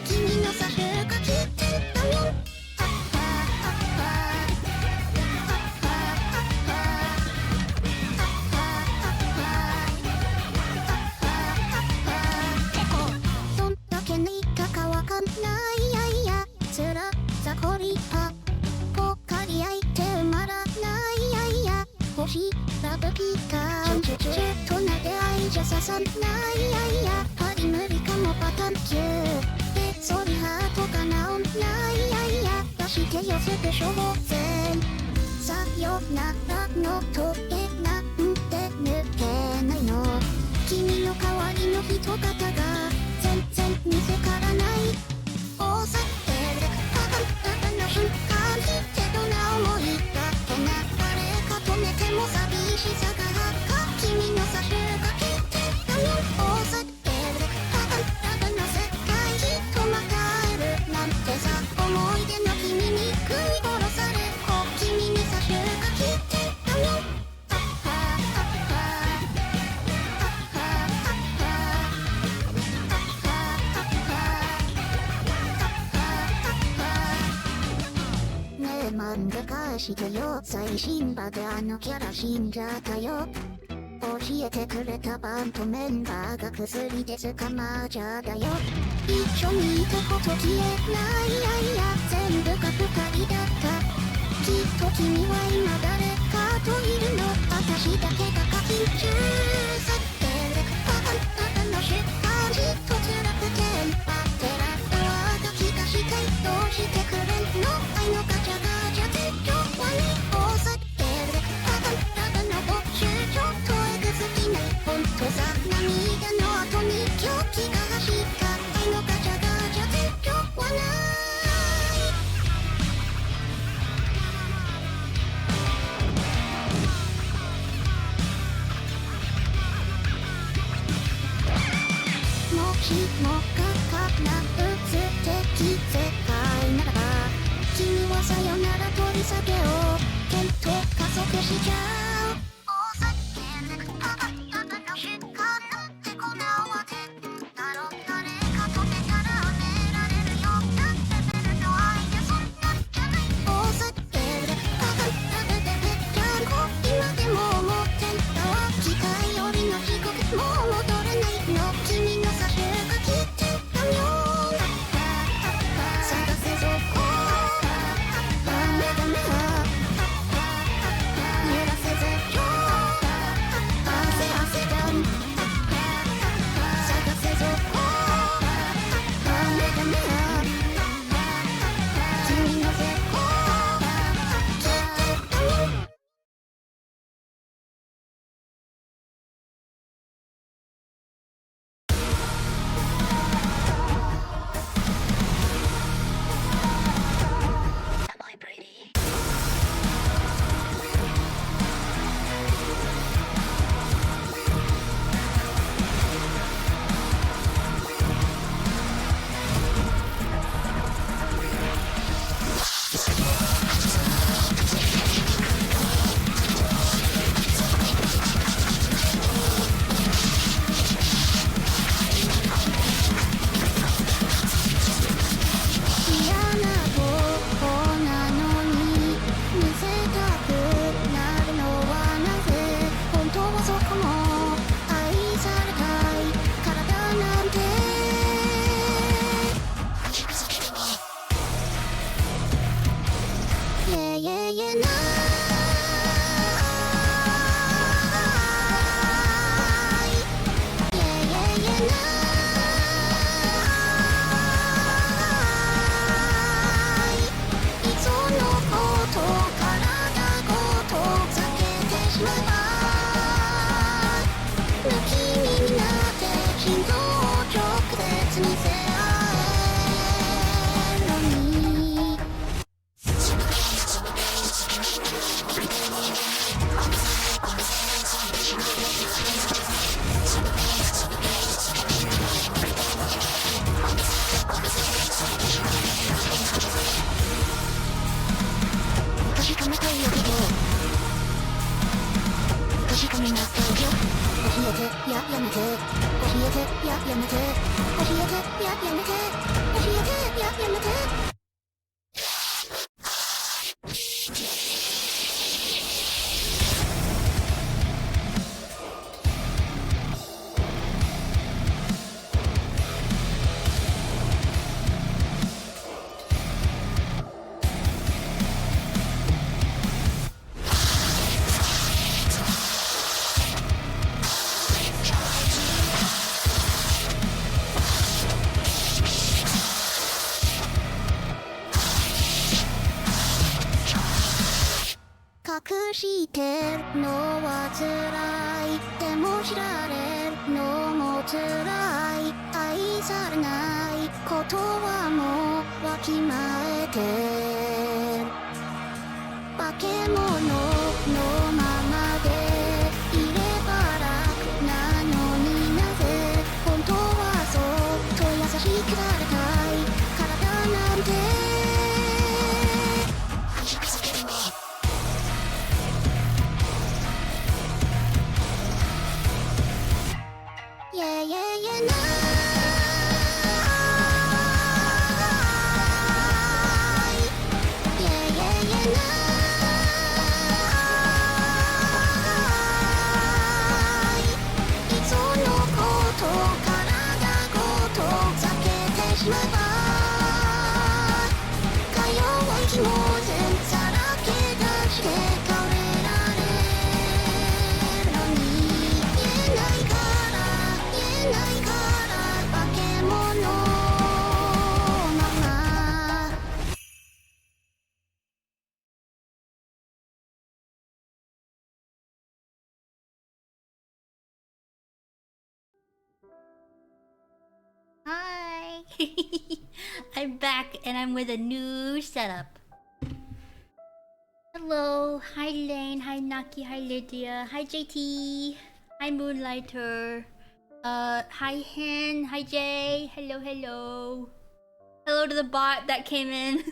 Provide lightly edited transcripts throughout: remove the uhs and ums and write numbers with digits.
君の差しが来てたよ。どんだけ似たかわかんないやいや、つらさこりはぽっかり焼いて埋まらないやいや、星ラブギターチュチュチュとな出会いじゃ刺さんないやいや、パリ無理かもパターン級でソリハートが治んないやいや、出してよすぐ焦点さよならのトゲなんて抜けないの、君の代わりの人型が全然見せからない。大さってパンの瞬間に手どな思いだけな、誰か止めても寂しさがはっか、君の差しが来てたよ。大さってパンの世界きっとまた会えるなんてさ、思い出の君に食い殺され君に差しが来てたよ。ねえ漫画返してよ、最新話であのキャラ死んじゃったよ。教えてくれたバンドメンバーが薬で捕まっちゃだよ。一緒にいたこと消えないやいや、全部が二人だった。きっと君は今誰かといるの、私だけが過緊張さってるパンの瞬間じっと辛くて待ってられた気がして、どうしてくれんの愛のガチャガチャで今日はね、大さってるパンの募集ちょっとエグすぎない、ほんとさ涙の後に狂気が走った愛のガチャガチャで今日はない。もしもが叶う素敵世界ならば、君はさよなら取り下げを検討加速しちゃう。大さってるの瞬間なんてこんな慌てだろ、誰か止めたら埋められるようなレベルの愛でそんなんじゃない。大さってるでぺっちゃんこ今でも思ってんだわ、機械よりの地獄もう戻れないの、君の差しが来てたよ。探せそこダメダメ揺らせぞややめて教えてややめて教えてややめて教えてややめて隠してるのは辛いでも知られるのも辛い愛されないことはもうわきまえてる化け物のままでいれば楽なのになぜ本当はそっと優しくされたい体なんてHi! I'm back and I'm with a new setup. Hello, hi Lane, hi Naki, hi Lydia, hi JT, hi Moonlighter, hi Hen, hi Jay, hello, hello. Hello to the bot that came in.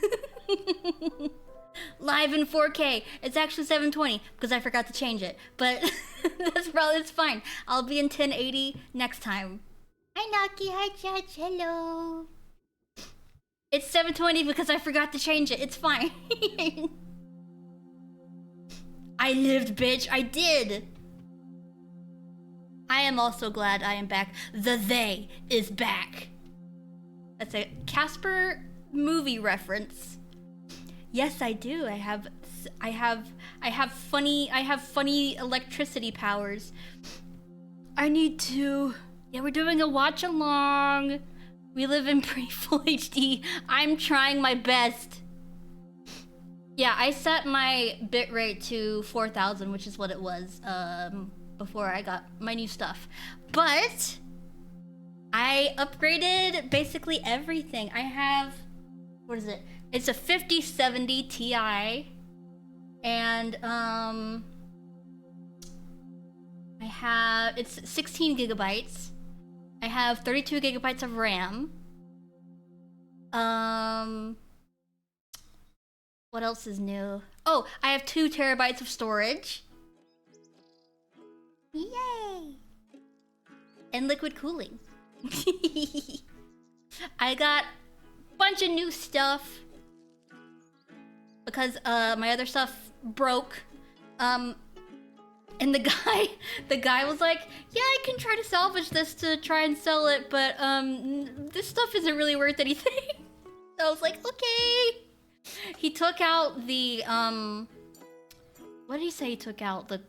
Live in 4K. It's actually 720 because I forgot to change it, but it's fine. I'll be in 1080 next time. Hi Naki, hi Judge, hello. It's 720 because I forgot to change it. It's fine. I lived, bitch. I did. I am also glad I am back. The they is back. That's a Casper movie reference. Yes, I do. I have funny electricity powers. I need to. Yeah, we're doing a watch along. We live in pre-full HD. I'm trying my best. Yeah, I set my bitrate to 4000, which is what it was before I got my new stuff. But I upgraded basically everything. I have, what is it? It's a 5070 Ti, and it's 16 gigabytes. I have 32 gigabytes of RAM. What else is new? Oh, I have 2 terabytes of storage. Yay! And liquid cooling. I got a bunch of new stuff because my other stuff broke. And the guy was like, yeah, I can try to salvage this to try and sell it, but this stuff isn't really worth anything. So I was like, okay. He took out the what did he say he took out? The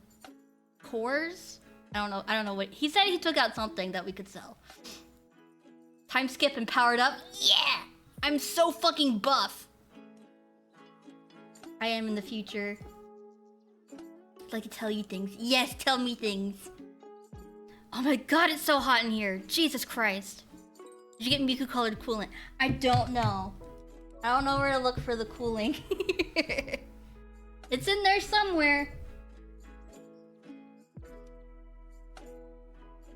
cores? I don't know what he said. He took out something that we could sell. Time skip and powered up. Yeah! I'm so fucking buff. I am in the future. I'd like to tell you things. Yes, tell me things. Oh my god, it's so hot in here. Jesus Christ. Did you get Miku colored coolant? I don't know. I don't know where to look for the cooling. It's in there somewhere.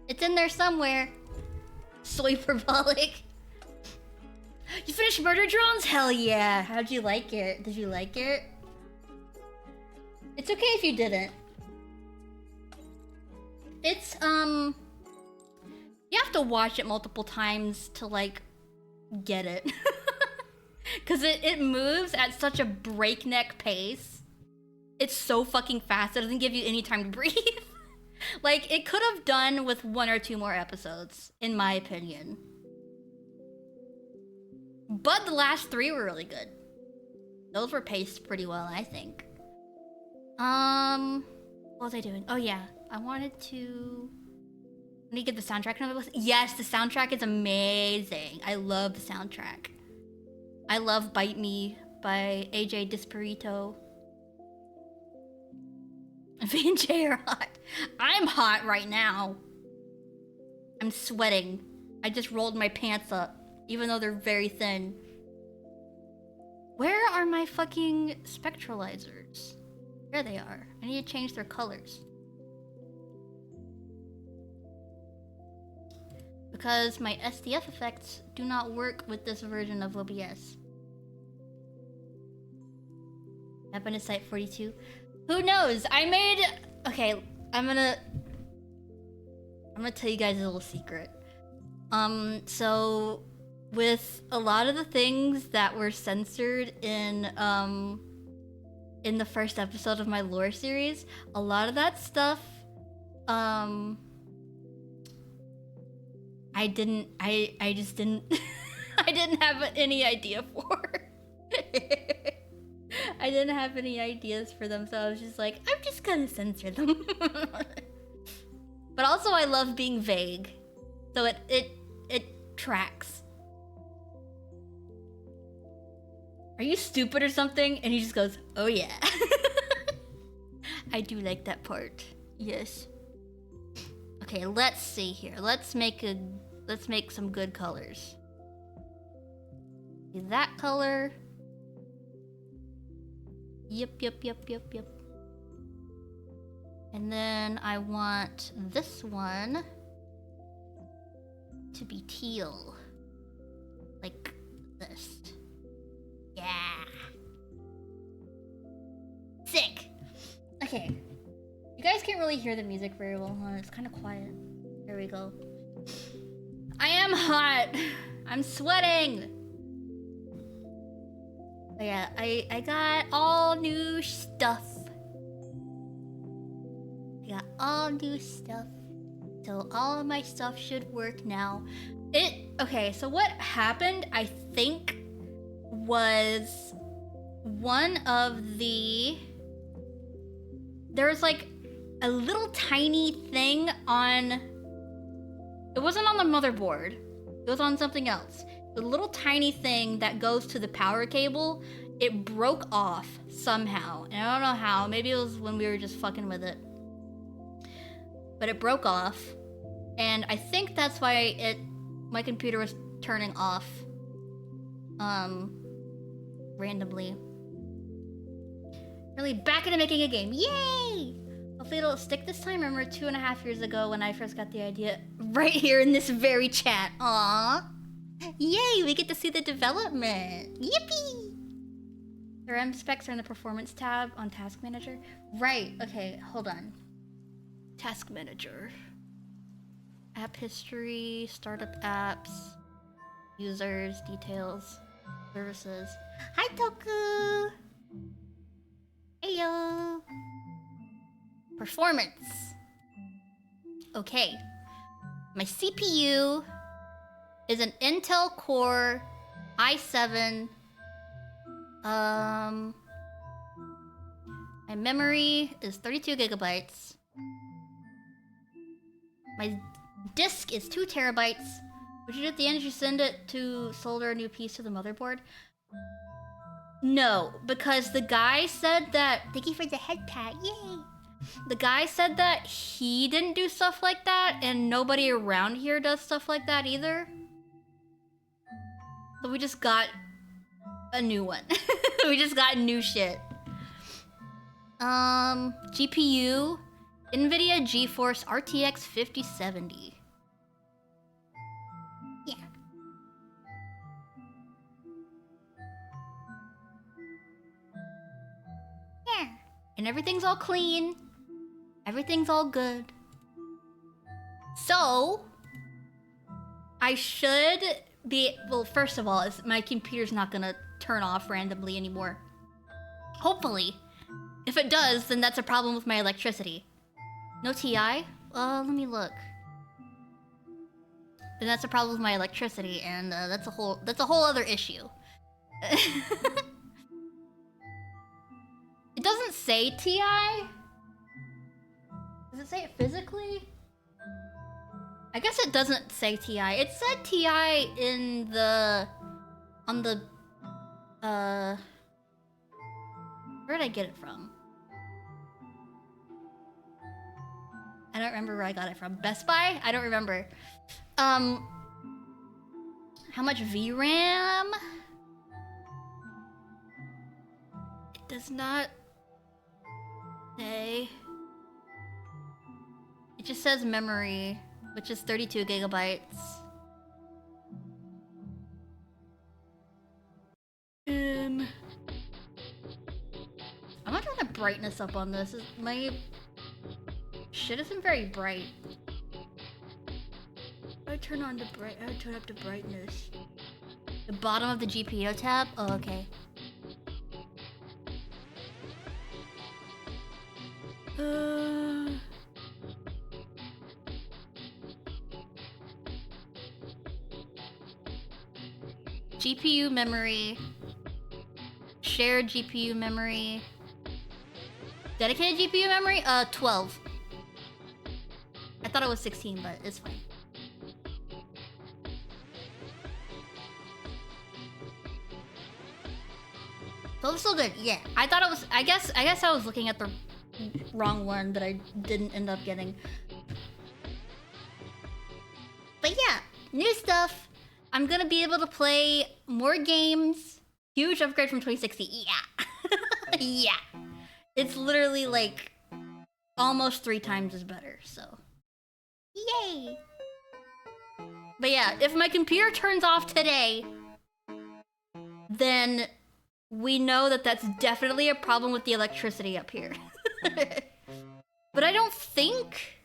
It's in there somewhere. Soy Parabolic. You finished Murder Drones? Hell yeah. How'd you like it? Did you like it? It's okay if you didn't. It's you have to watch it multiple times to like get it. Cause it moves at such a breakneck pace. It's so fucking fast, it doesn't give you any time to breathe. Like, it could have done with 1 or 2 more episodes, in my opinion. But the last 3 were really good. Those were paced pretty well, I think. What was I doing? Oh yeah, I wanted to... Let me get the soundtrack another listen. Yes, the soundtrack is amazing. I love the soundtrack. I love Bite Me by AJ Disperito. V and J are hot. I'm hot right now. I'm sweating. I just rolled my pants up, even though they're very thin. Where are my fucking spectralizers? There they are. I need to change their colors. Because my SDF effects do not work with this version of OBS. Site 42. Who knows? I made... Okay, I'm gonna tell you guys a little secret. So with a lot of the things that were censored in the first episode of my lore series, a lot of that stuff, I just didn't I didn't have any idea for. I didn't have any ideas for them, so I was just like, I'm just gonna censor them. But also I love being vague. So it tracks. Are you stupid or something? And he just goes, oh yeah. I do like that part. Yes. Okay, let's see here. Let's make some good colors. See that color. Yep. And then I want this one to be teal. Like this. Yeah. Sick. Okay. You guys can't really hear the music very well, huh? It's kind of quiet. There we go. I am hot. I'm sweating. But yeah, I got all new stuff. So all of my stuff should work now. Okay, so what happened, I think, was there was like a little tiny thing on, it wasn't on the motherboard, it was on something else. The little tiny thing that goes to the power cable, it broke off somehow. And I don't know how, maybe it was when we were just fucking with it. But it broke off. And I think that's why my computer was turning off randomly. Really back into making a game. Yay! Hopefully it'll stick this time. Remember 2.5 years ago when I first got the idea, right here in this very chat. Aww. Yay, we get to see the development. Yippee! The RAM specs are in the performance tab on Task Manager. Right, okay, hold on. Task Manager. App history, startup apps, users, details, services. Hi, Toku! Heyo! Performance. Okay. My CPU is an Intel Core i7. My memory is 32 gigabytes. My disk is 2 terabytes. What you do at the end is you send it to solder a new piece to the motherboard. No, because the guy said that... Thank you for the head pat, yay! The guy said that he didn't do stuff like that, and nobody around here does stuff like that either. So we just got a new one. We just got new shit. GPU, NVIDIA GeForce RTX 5070. Yeah. Yeah. And everything's all clean. Everything's all good. So I should be, well, first of all, my computer's not gonna turn off randomly anymore. Hopefully. If it does, then that's a problem with my electricity. No TI? Let me look. Then that's a problem with my electricity, and that's a whole other issue. It doesn't say TI. Does it say it physically? I guess it doesn't say TI. It said TI in the... on the... where'd I get it from? I don't remember where I got it from. Best Buy? I don't remember. How much VRAM? It does not say. It just says memory, which is 32 gigabytes. I'm gonna turn the brightness up on this. My shit isn't very bright. I turn on the I turn up the brightness. The bottom of the GPU tab? Oh, okay. GPU memory. Shared GPU memory. Dedicated GPU memory? 12. I thought it was 16, but it's fine. So it's still good, yeah. I thought it was, I guess I was looking at the wrong one that I didn't end up getting. But yeah, new stuff. I'm gonna be able to play more games. Huge upgrade from 2060, yeah. Yeah. It's literally like almost 3 times as better, so. Yay! But yeah, if my computer turns off today, then we know that that's definitely a problem with the electricity up here. But I don't think...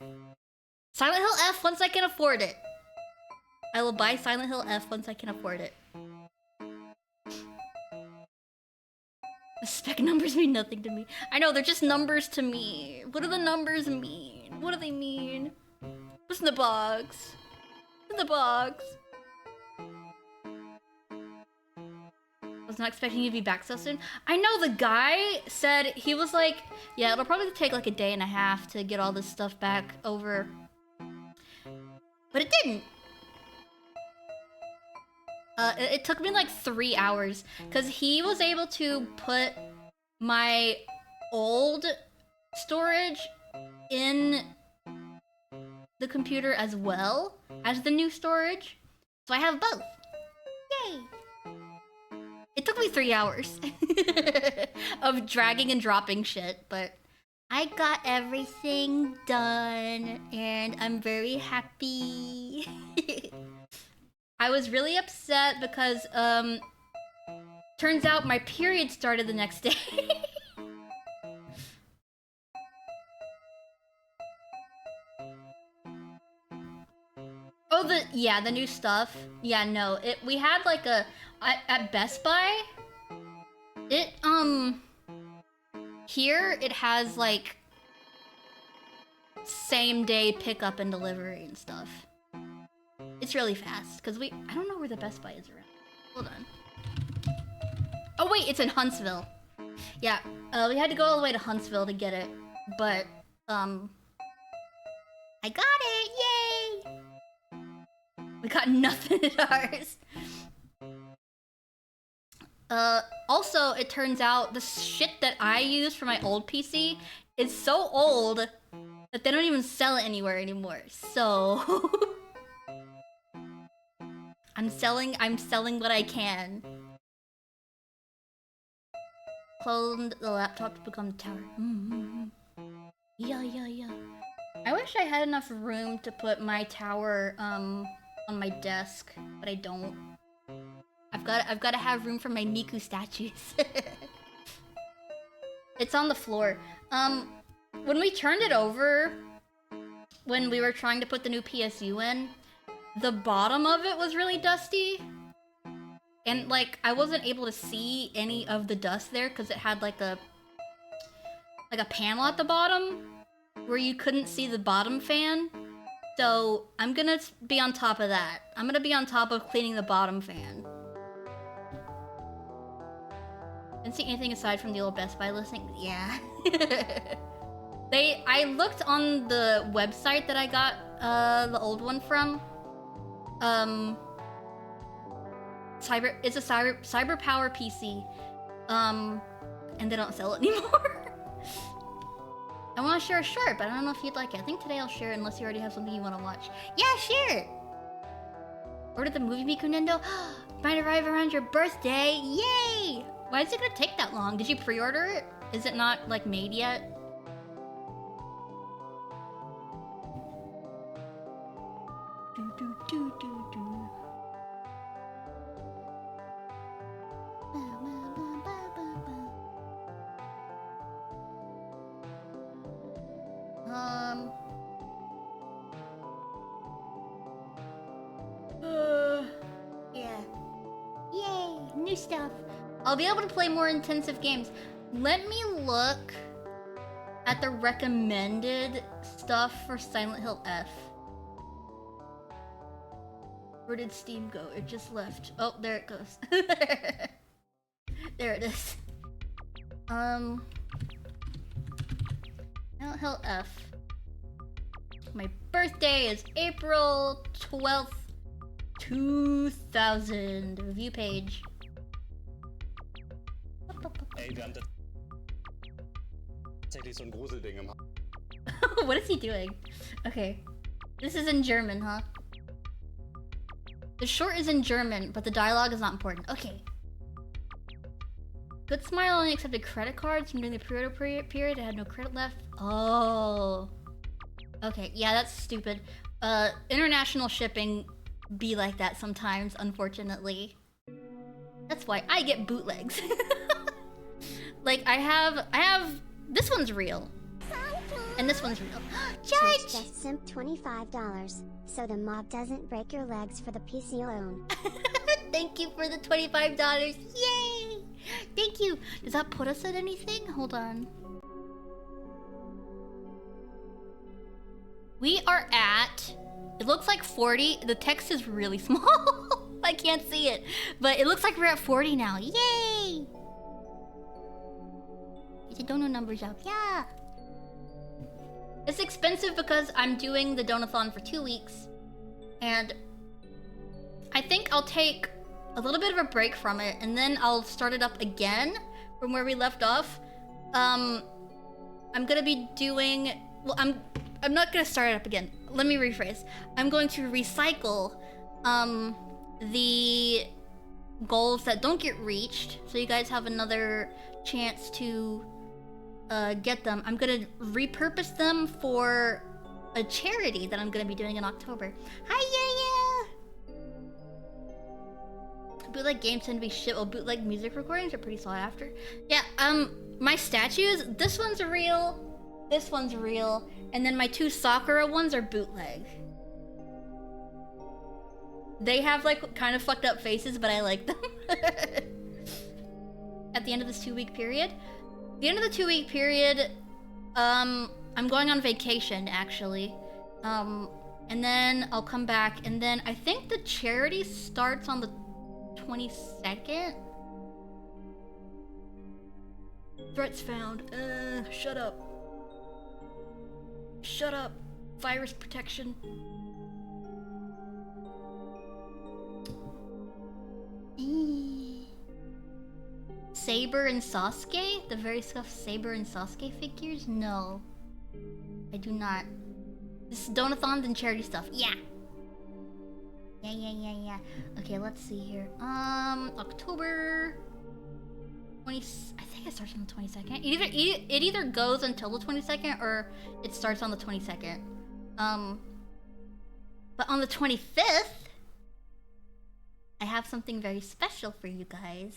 Silent Hill F once I can afford it. I will buy Silent Hill F once I can afford it. The spec numbers mean nothing to me. I know, they're just numbers to me. What do the numbers mean? What do they mean? What's in the box? What's in the box? Was not expecting you to be back so soon. I know, the guy said, he was like, yeah, it'll probably take like a day and a half to get all this stuff back over. But it didn't. It took me like 3 hours because he was able to put my old storage in the computer as well as the new storage. So I have both. Yay! It took me 3 hours of dragging and dropping shit, but I got everything done and I'm very happy. I was really upset because, turns out my period started the next day. Oh, the new stuff. Yeah, no, we had like at Best Buy, here it has like same day pickup and delivery and stuff. It's really fast, because I don't know where the Best Buy is around. Hold on. Oh wait, it's in Huntsville. Yeah, we had to go all the way to Huntsville to get it, but, I got it, yay! We got nothing at ours. Also, it turns out the shit that I use for my old PC is so old that they don't even sell it anywhere anymore, so... I'm selling what I can. Cloned the laptop to become the tower. Yeah. I wish I had enough room to put my tower, on my desk, but I don't. I've got to have room for my Miku statues. It's on the floor. When we turned it over, when we were trying to put the new PSU in, the bottom of it was really dusty. And like I wasn't able to see any of the dust there because it had like a panel at the bottom where you couldn't see the bottom fan. So I'm gonna be on top of that. I'm gonna be on top of cleaning the bottom fan. Didn't see anything aside from the old Best Buy listing. Yeah. I looked on the website that I got the old one from. It's a cyber power PC. And they don't sell it anymore. I want to share a shirt, but I don't know if you'd like it. I think today I'll share it unless you already have something you want to watch. Yeah, share it! Ordered the movie Miku Nendo. Might arrive around your birthday. Yay! Why is it gonna take that long? Did you pre-order it? Is it not, like, made yet? Yeah. Yay! New stuff. I'll be able to play more intensive games. Let me look at the recommended stuff for Silent Hill F. Where did Steam go? It just left. Oh, there it goes. There it is. Silent Hill F. My birthday is April 12th, 2000. Review page. Ey, wir haben tatsächlich so ein Gruselding im What is he doing? Okay. This is in German, huh? The short is in German, but the dialogue is not important. Okay. Good Smile only accepted credit cards from during the pre-order period. I had no credit left. Oh. Okay, yeah, that's stupid. International shipping be like that sometimes, unfortunately. That's why I get bootlegs. Like, I have... This one's real. And this one's real. Judge! Just simp $25, so the mob doesn't break your legs for the PC alone. Thank you for the $25. Yay! Thank you. Does that put us at anything? Hold on. We are at... It looks like 40. The text is really small. I can't see it. But it looks like we're at 40 now. Yay! Get the donut numbers up. Yeah! It's expensive because I'm doing the donathon for 2 weeks. And I think I'll take a little bit of a break from it and then I'll start it up again from where we left off. I'm gonna be doing... Well, I'm not gonna start it up again. Let me rephrase. I'm going to recycle the goals that don't get reached, so you guys have another chance to get them. I'm gonna repurpose them for a charity that I'm gonna be doing in October. Hi, yeah. Bootleg games tend to be shit, while bootleg music recordings are pretty sought after. Yeah, my statues, this one's real, this one's real, and then my 2 Sakura ones are bootleg. They have like kind of fucked up faces, but I like them. At the end of this 2-week period. The end of the 2-week period, I'm going on vacation actually. And then I'll come back, and then I think the charity starts on the 22nd. Threats found. Shut up. Shut up. Virus protection. Saber and Sasuke? The very scuffed Saber and Sasuke figures? No. I do not. This is donathons and charity stuff. Yeah. Yeah. Okay, let's see here. October 20... I think it starts on the 22nd. It either goes until the 22nd or it starts on the 22nd. But on the 25th, I have something very special for you guys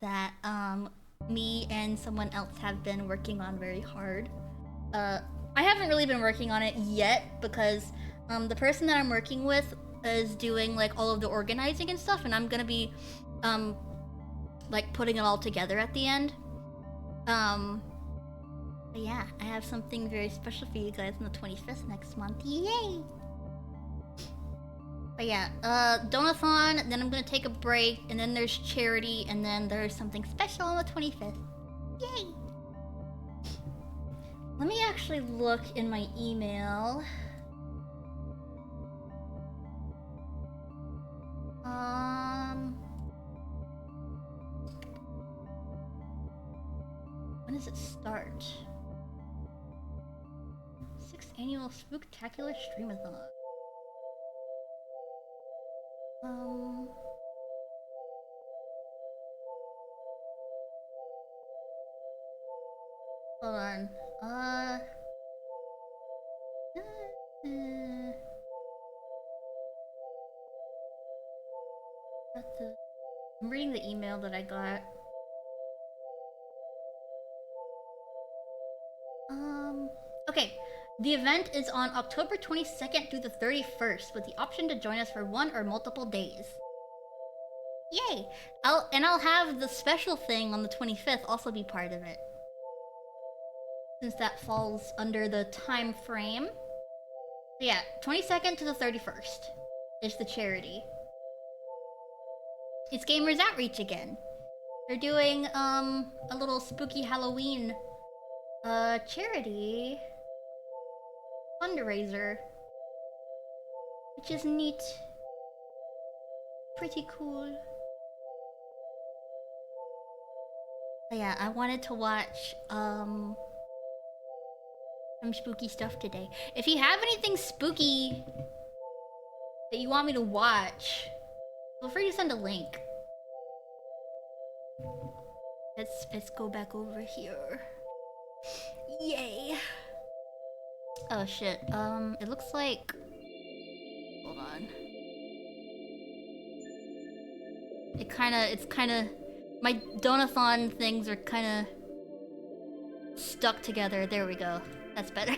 that me and someone else have been working on very hard. I haven't really been working on it yet because the person that I'm working with is doing like all of the organizing and stuff, and I'm gonna be like putting it all together at the end. But yeah, I have something very special for you guys on the 25th next month. Yay! But yeah, Donathon, then I'm gonna take a break, and then there's charity, and then there's something special on the 25th. Yay! Let me actually look in my email. When does it start? 6th annual Spooktacular Streamathon. Hold on. I'm reading the email that I got. Okay. The event is on October 22nd through the 31st, with the option to join us for one or multiple days. Yay! I'll have the special thing on the 25th also be part of it, since that falls under the time frame. So yeah, 22nd to the 31st is the charity. It's Gamers Outreach again. They're doing a little spooky Halloween charity fundraiser, which is neat. Pretty cool. But yeah, I wanted to watch some spooky stuff today. If you have anything spooky that you want me to watch, feel free to send a link. Let's go back over here. Yay! Oh shit. It looks like. Hold on. It's kind of. My Donathon things are kind of stuck together. There we go. That's better.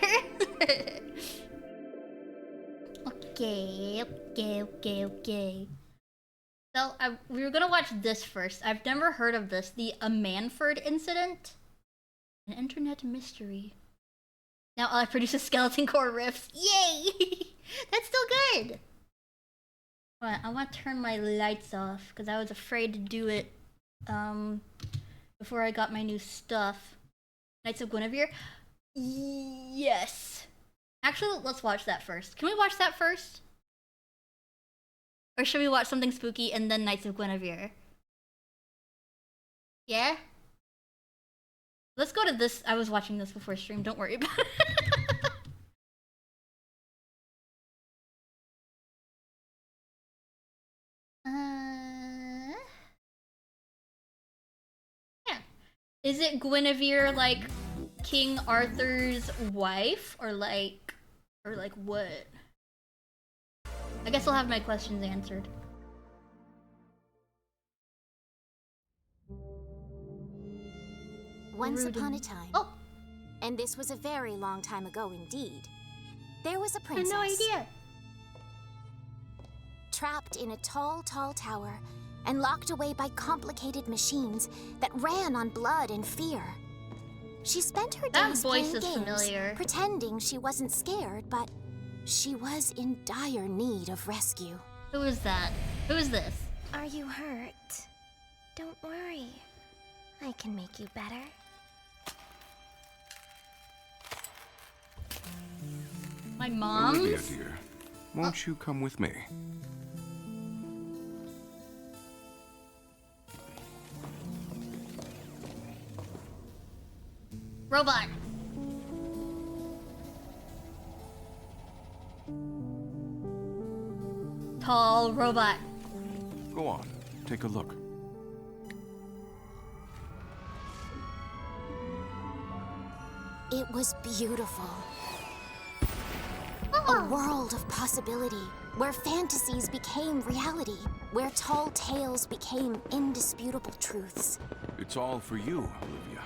Okay. So we were gonna watch this first. I've never heard of this. The Manford incident, an internet mystery. Now all I produce is skeleton core riffs. Yay! That's still good. I want to turn my lights off because I was afraid to do it before I got my new stuff. Knights of Guinevere? Yes. Actually, let's watch that first. Can we watch that first? Or should we watch something spooky and then Knights of Guinevere? Yeah? Let's go to this. I was watching this before stream. Don't worry about it. Yeah. Is it Guinevere like King Arthur's wife, or like what? I guess I'll have my questions answered. Once upon a time. Oh! And this was a very long time ago indeed. There was a I princess. had no idea. Trapped in a tall, tall tower and locked away by complicated machines that ran on blood and fear. She spent her That days voice playing is games, familiar. pretending she wasn't scared, but she was in dire need of rescue. Who is that? Who is this? Are you hurt? Don't worry. I can make you better. My mom? Olivia, dear, won't you come with me? Robot. Tall robot. Go on, take a look. It was beautiful. A world of possibility, where fantasies became reality, where tall tales became indisputable truths. It's all for you, Olivia.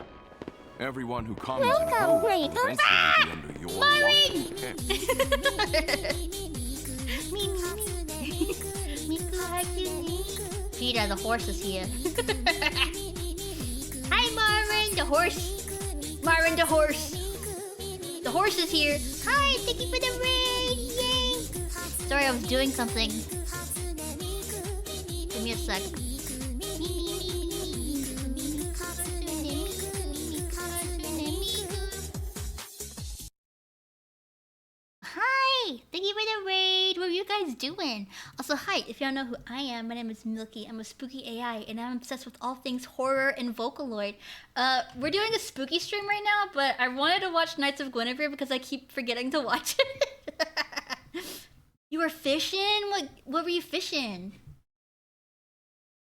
Everyone who comes and goes will eventually be under your watchful care. Peter, the horse is here. Hi, Marvin, the horse. Marvin, the horse. The horse is here. Hi, thank you for the raid. Yay. Sorry, I was doing something. Give me a sec. Hi! Thank you for the raid! What are you guys doing? Also, hi, if y'all know who I am, my name is Milky. I'm a spooky AI, and I'm obsessed with all things horror and Vocaloid. We're doing a spooky stream right now, but I wanted to watch Knights of Guinevere because I keep forgetting to watch it. You were fishing? What were you fishing?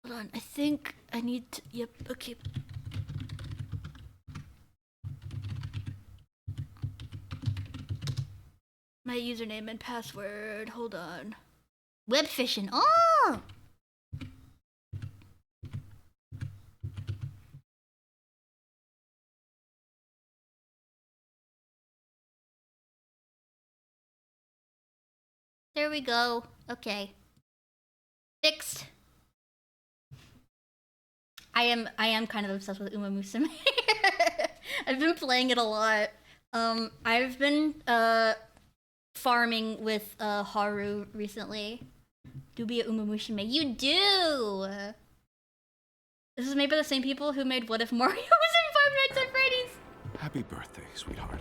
Hold on, I think I need to... Yep, okay. My username and password. Hold on. Web fishing. Oh! There we go. Okay. Fixed. I am kind of obsessed with Uma Musume. I've been playing it a lot. I've been farming with Haru recently. Do be a Uma Musume. You do! This is made by the same people who made What If Mario was in Five Nights at Freddy's? Happy birthday, sweetheart.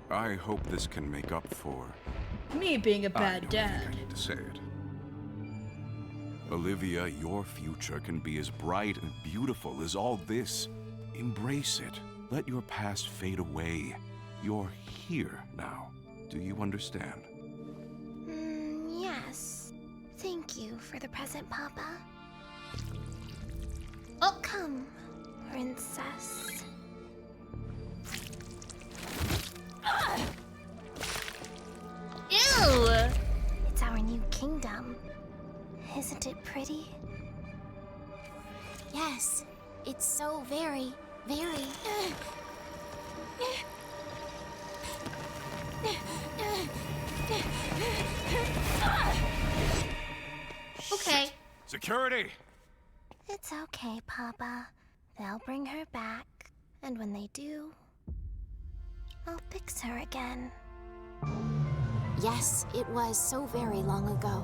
I hope this can make up for... Me being a I bad don't dad. think I need to say it. Olivia, your future can be as bright and beautiful as all this. Embrace it. Let your past fade away. You're here now. Do you understand? Yes. Thank you for the present, Papa. Oh, Come, princess. ew! It's our new kingdom. Isn't it pretty? Yes, it's so very, very... Okay. Security! It's okay, Papa. They'll bring her back. And when they do, I'll fix her again. Yes, it was so very long ago.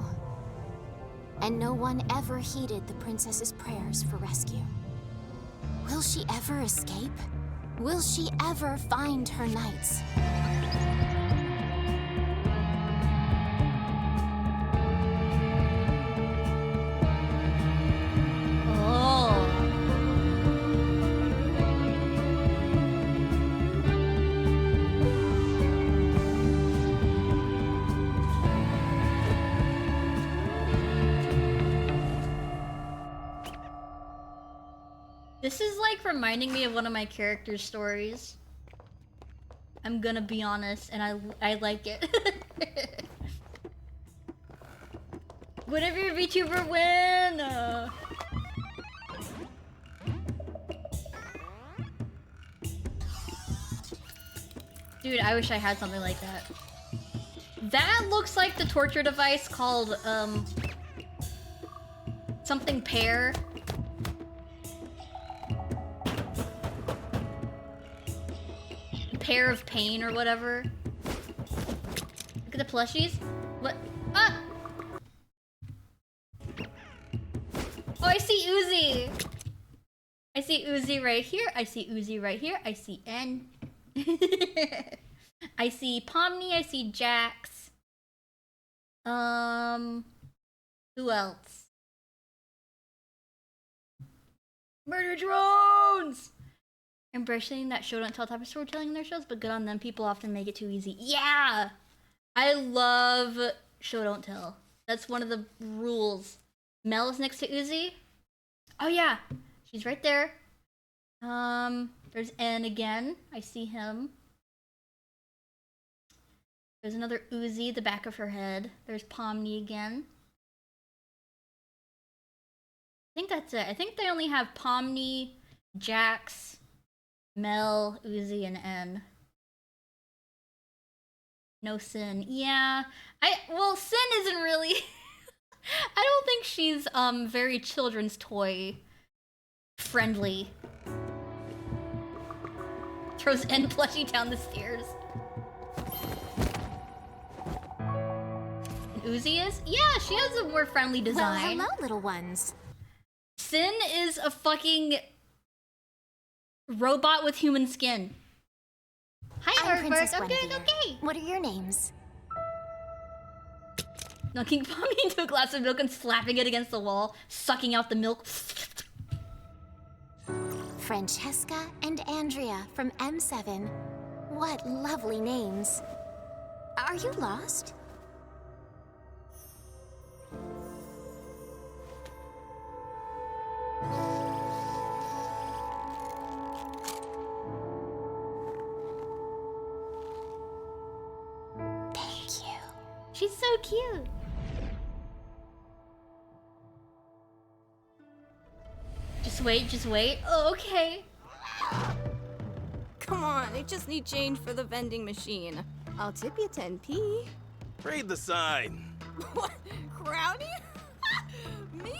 And no one ever heeded the princess's prayers for rescue. Will she ever escape? Will she ever find her knights? Oh. This is like reminding me of one of my characters' stories. I'm gonna be honest, and I like it. Whatever your VTuber win! Dude, I wish I had something like that. That looks like the torture device called, something pear. Pair of pain or whatever. Look at the plushies. What? Ah! Oh, I see Uzi. I see Uzi right here. I see Uzi right here. I see N. I see Pomni. I see Jax. Who else? Murder drones! Embracing that show don't tell type of storytelling in their shows, but good on them. People often make it too easy. Yeah! I love show don't tell. That's one of the rules. Mel is next to Uzi. Oh yeah, she's right there. There's N again. I see him. There's another Uzi, the back of her head. There's Pomni again. I think that's it. I think they only have Pomni, Jax, Mel, Uzi, and N. No Sin. Yeah. Well, Sin isn't really I don't think she's very children's toy friendly. Throws N plushie down the stairs. And Uzi is? Yeah, she has a more friendly Well, design. hello, little ones. Sin is a fucking robot with human skin. Hi, I'm Princess Earthberg. I'm doing Guinevere. okay. What are your names? Knocking Pommy into a glass of milk and slapping it against the wall, sucking out the milk. Francesca and Andrea from M7. What lovely names. Are you lost? Thank you. She's so cute. Just wait, just wait. Oh, okay. Come on, I just need change for the vending machine. I'll tip you 10p. Read the sign. What? Crowny? Me?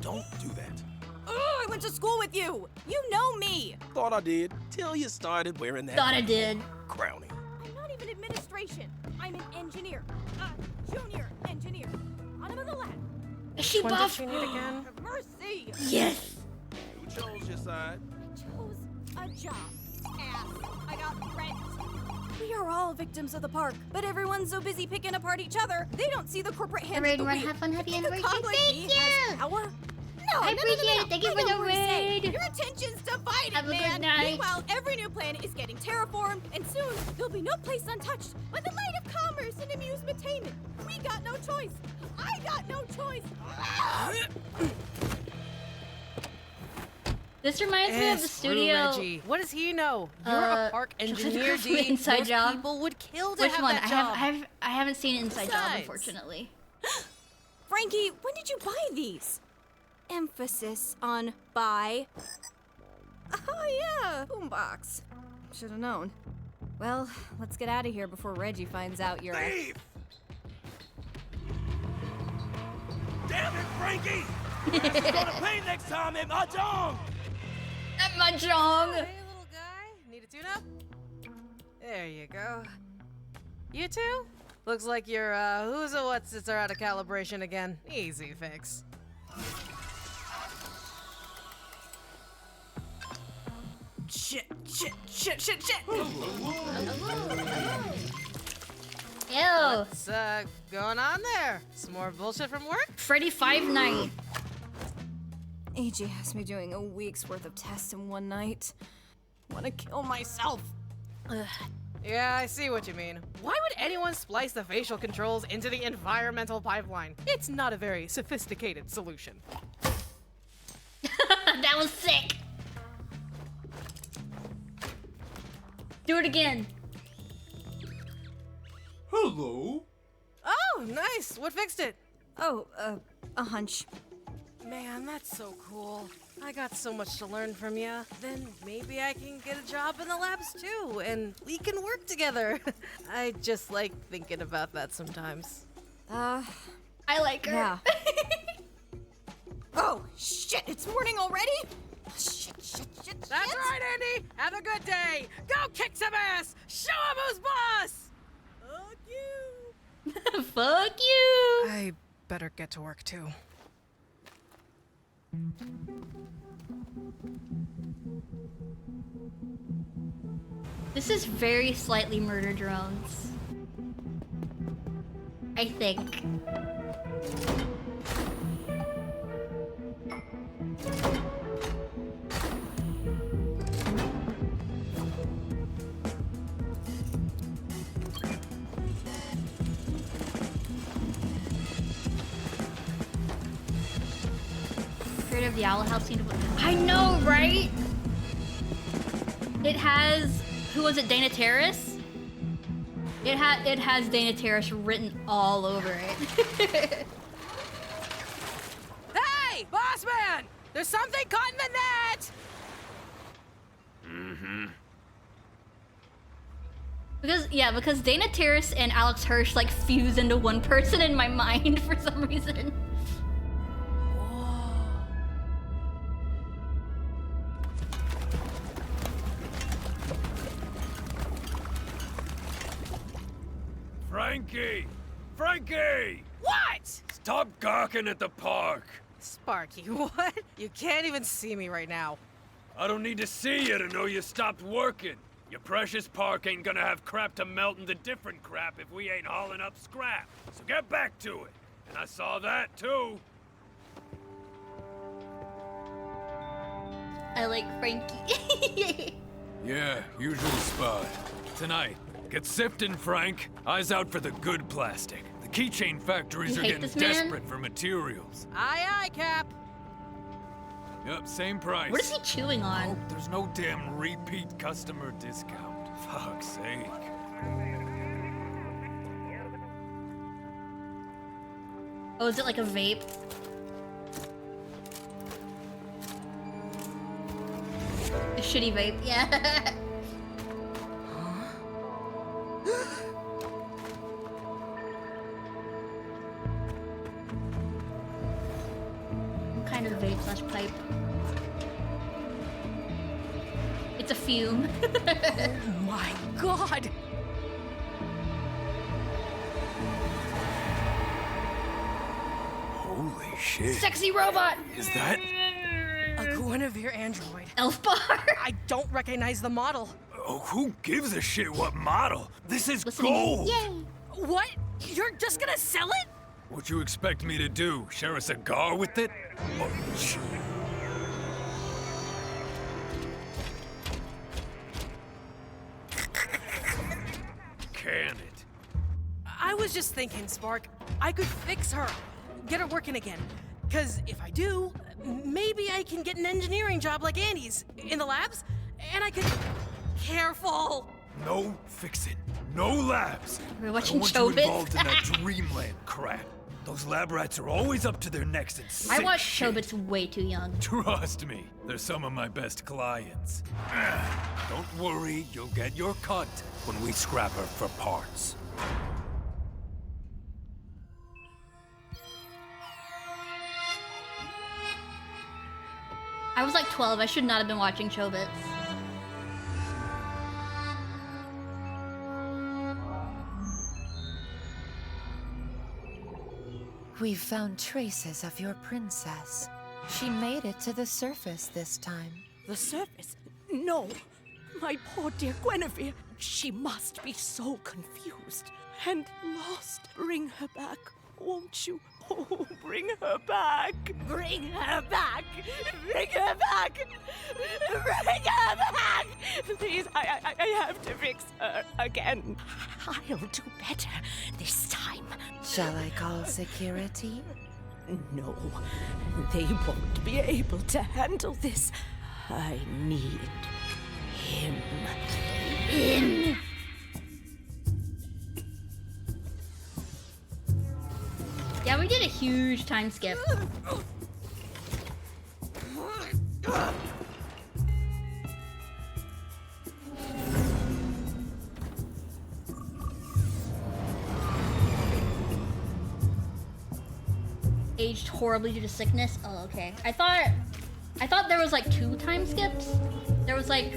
Don't do that. Oh, I went to school with you. You know me. Thought I did, till you started wearing that. Thought I did. Crowny. I'm not even administration. I'm an engineer. Junior engineer. Bottom of the ladder. Is she buff? Have mercy. Yes. Who chose your side? Chose a job. Ass. I got rent. We are all victims of the park, but everyone's so busy picking apart each other, they don't see the corporate hand of the Everyone wheel. have fun, happy You think a anniversary. cog like Thank me you. has power? No, I no, appreciate no, no, it. Thank you I for know the what to say. raid. Your attention's divided, Have a man. good night. Meanwhile, every new planet is getting terraformed, and soon there'll be no place untouched by the light of commerce and amusement-tainment. We got no choice. I got no choice. This reminds me of the studio. Reggie. What does he know? You're a park engineer, from D. Inside Most Job. people would kill to Which have one? that job. I haven't seen Inside Job, Besides. unfortunately. Frankie, when did you buy these? Emphasis on buy. Oh yeah, boombox. Should have known. Well, let's get out of here before Reggie finds out you're a... Leave! Damn it, Frankie! Gonna pay next time at Mahjong! At Mahjong! Hey, little guy. Need a tune-up? There you go. You two? Looks like your who's a what's-its are out of calibration again. Easy fix. Shit. Ew. What's going on there? Some more bullshit from work? Freddy Five Night. AJ has me doing a week's worth of tests in one night. Wanna kill myself. Ugh. Yeah, I see what you mean. Why would anyone splice the facial controls into the environmental pipeline? It's not a very sophisticated solution. That was sick. Do it again. Hello? Oh, nice. What fixed it? Oh, a hunch. Man, that's so cool. I got so much to learn from you. Then maybe I can get a job in the labs too, and we can work together. I just like thinking about that sometimes. I like her. Yeah. Oh, shit, it's morning already? Shit. That's right, Andy. Have a good day. Go kick some ass. Show 'em who's boss. Fuck you. Fuck you. I better get to work too. This is very slightly Murder Drones. I think. Creator of the Owl House seemed to... I know, right? It has... Who was it? Dana Terrace? It has Dana Terrace written all over it. Hey, boss man! There's something caught in the net! Because Dana Terrace and Alex Hirsch like fuse into one person in my mind for some reason. Frankie! Frankie! What? Stop gawking at the park! Sparky, what? You can't even see me right now. I don't need to see you to know you stopped working. Your precious park ain't gonna have crap to melt into different crap if we ain't hauling up scrap. So get back to it. And I saw that too. I like Frankie. Yeah, usual spot. Tonight, get sifting, Frank. Eyes out for the good plastic. The keychain factories You are hate getting this man? desperate for materials. Aye, aye, Cap. Yep, same price. What is he chewing on? Nope, there's no damn repeat customer discount. Fuck's sake. Oh, is it like a vape? A shitty vape, yeah. What kind of vape slash pipe? It's a fume. Oh my god! Holy shit. Sexy robot! Is that? A Guinevere android. Elf bar! I don't recognize the model. Oh, who gives a shit what model? This is Listen, gold! Yay! What? You're just gonna sell it? What you expect me to do? Share a cigar with it? Oh, shit. Can it? I was just thinking, Spark, I could fix her. Get her working again. Cause if I do, maybe I can get an engineering job like Andy's in the labs, and I could... Careful! No fixing. No labs. We're I watching don't want you involved in Chobits. that dreamland crap. Those lab rats are always up to their necks in sick I watched shit. Chobits way too young. Trust me, they're some of my best clients. Don't worry, you'll get your cut when we scrap her for parts. I was like 12, I should not have been watching Chobits. We've found traces of your princess. She made it to the surface this time. The surface? No. My poor dear Guinevere. She must be so confused and lost. Bring her back, won't you? Oh, bring her back. Bring her back. Bring her back. Bring her back. Please, I have to fix her again. I'll do better this time. Shall I call security? No, they won't be able to handle this. I need him in. Yeah, we did a huge time skip. Aged horribly due to sickness. Oh, okay. I thought there was like 2 time skips. There was like,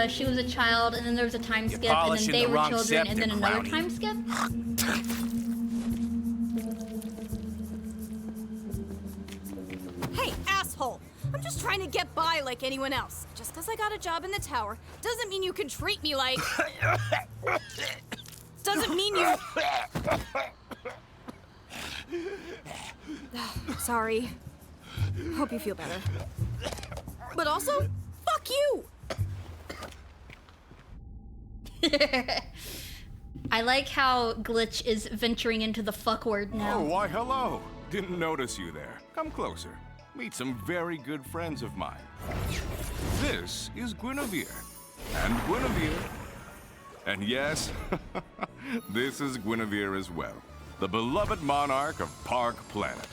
she was a child, and then there was a time skip, and then they were children, and then another time skip. Hey, asshole! I'm just trying to get by like anyone else. Just because I got a job in the tower doesn't mean you can treat me like... doesn't mean you... Sorry. Hope you feel better. But also, fuck you! I like how Glitch is venturing into the fuck word now. Oh, why hello. Didn't notice you there. Come closer. Meet some very good friends of mine. This is Guinevere. And Guinevere. And yes, this is Guinevere as well. The beloved monarch of Park Planet.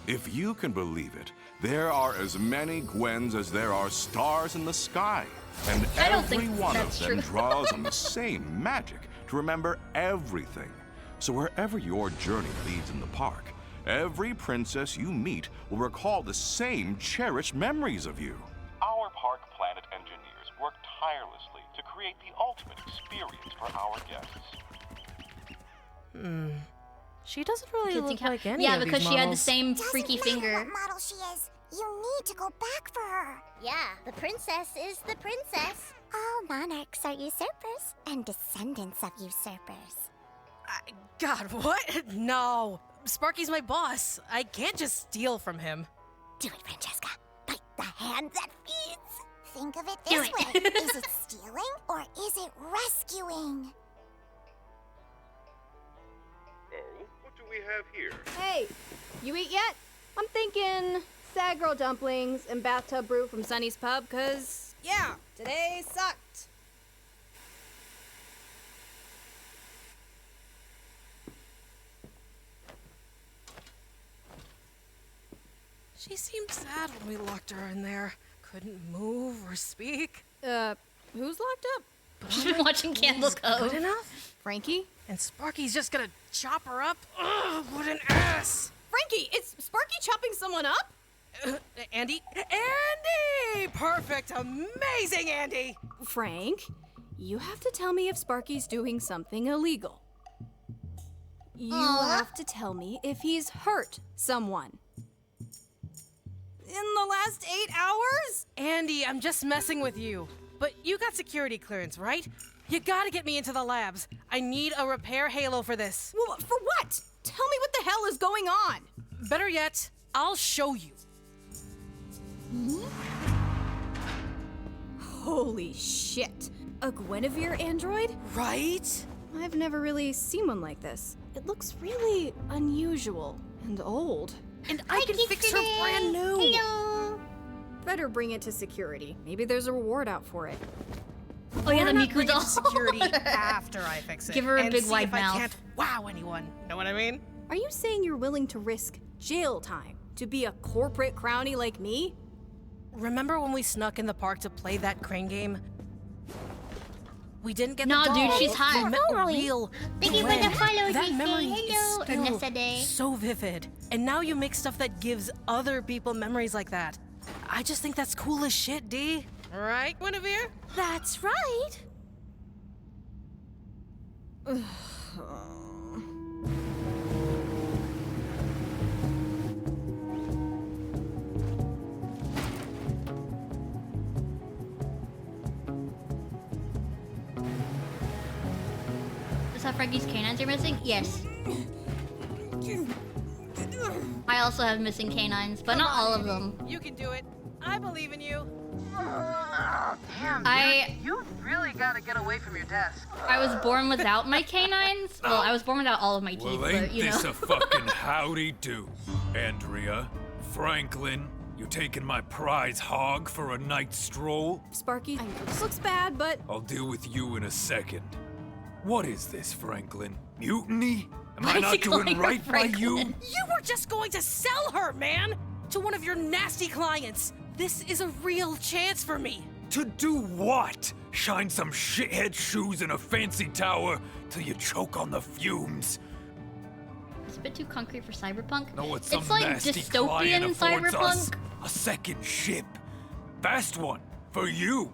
If you can believe it, there are as many Gwens as there are stars in the sky. And I don't every think one that's of them true. draws on the same magic to remember everything. So wherever your journey leads in the park, every princess you meet will recall the same cherished memories of you. Our Park Planet engineers work tirelessly to create the ultimate experience for our guests. She doesn't really Kids look and cat- like any yeah, of because these she had the models. same Doesn't freaky matter finger. what model she is. You need to go back for her. Yeah, the princess is the princess. All monarchs are usurpers and descendants of usurpers. God, what? No. Sparky's my boss. I can't just steal from him. Do it, Francesca. Bite the hand that feeds. Think of it Do this it. way. Is it stealing or is it rescuing? Oh, what do we have here? Hey, you eat yet? I'm thinking sad girl dumplings and bathtub brew from Sunny's Pub, cause yeah, today sucked. She seemed sad when we locked her in there. Couldn't move or speak. Who's locked up? She's been watching Candle Cove. Good enough? Frankie? And Sparky's just gonna chop her up? Ugh, what an ass! Frankie, is Sparky chopping someone up? Andy? Andy! Perfect! Amazing, Andy! Frank, you have to tell me if Sparky's doing something illegal. You have to tell me if he's hurt someone. In the last 8 hours? Andy, I'm just messing with you. But you got security clearance, right? You gotta get me into the labs. I need a repair halo for this. Well, for what? Tell me what the hell is going on. Better yet, I'll show you. Holy shit. A Guinevere android? Right? I've never really seen one like this. It looks really unusual and old. And I can fix her brand new. Hello. Better bring it to security. Maybe there's a reward out for it. Oh yeah, Why the not Miku bring it doll. to security after I fix it. Give her a and big see wide if mouth. I can't wow anyone. Know what I mean? Are you saying you're willing to risk jail time to be a corporate crownie like me? Remember when we snuck in the park to play that crane game? We didn't get Nah, the dude, doll, she's but hot. we met a real Thank you for Gwen. the follow, That JK. memory Hello. is still Yesterday. so vivid. And now you make stuff that gives other people memories like that. I just think that's cool as shit, D. Right, Guinevere? That's right. Is that Frankie's canines are missing? Yes. I also have missing canines, but not all of them. You can do it. I believe in you. Damn, you really gotta get away from your desk. I was born without my canines. Well, I was born without all of my teeth, Well, ain't but you know. this a fucking howdy do? Andrea, Franklin, you taking my prize hog for a night stroll? Sparky, I know this looks bad, but I'll deal with you in a second. What is this, Franklin? Mutiny? Am I Why is not he calling doing her right by you? Franklin? You were just going to sell her, man! To one of your nasty clients. This is a real chance for me. To do what? Shine some shithead shoes in a fancy tower till you choke on the fumes? It's a bit too concrete for cyberpunk. Know what some It's like nasty client dystopian affords us? cyberpunk. A second ship. Fast one. For you.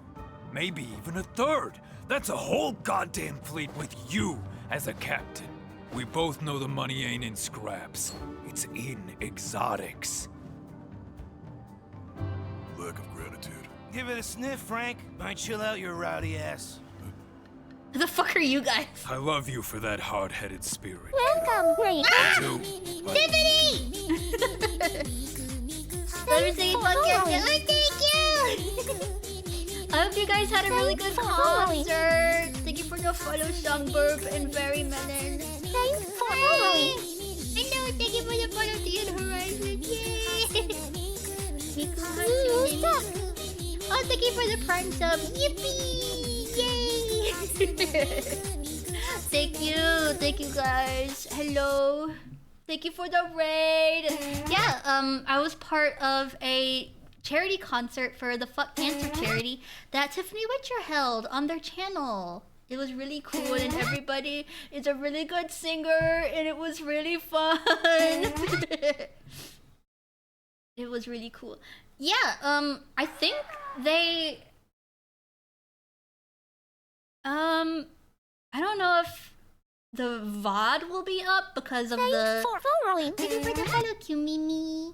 Maybe even a third. That's a whole goddamn fleet with you as a captain. We both know the money ain't in scraps. It's in exotics. Lack of gratitude. Give it a sniff, Frank. Might chill out your rowdy ass. Who the fuck are you guys? I love you for that hard-headed spirit. Welcome. Wait. I do. Tiffany! Let me say fuck you. Oh, thank you. I hope you guys had a really good concert. Thank you for the follow, Songburp and Very Melon. Thanks for following. Hello, thank you for the follow to your horizon. Yay! Oh, thank you for the prime sub. Yippee! Yay! Thank you guys. Hello. Thank you for the raid. Yeah, I was part of a charity concert for the Fuck Cancer charity that Tiffany Witcher held on their channel. It was really cool, and everybody is a really good singer, and it was really fun. It was really cool. Yeah, I think they... I don't know if the VOD will be up because of the... Hello, Mimi.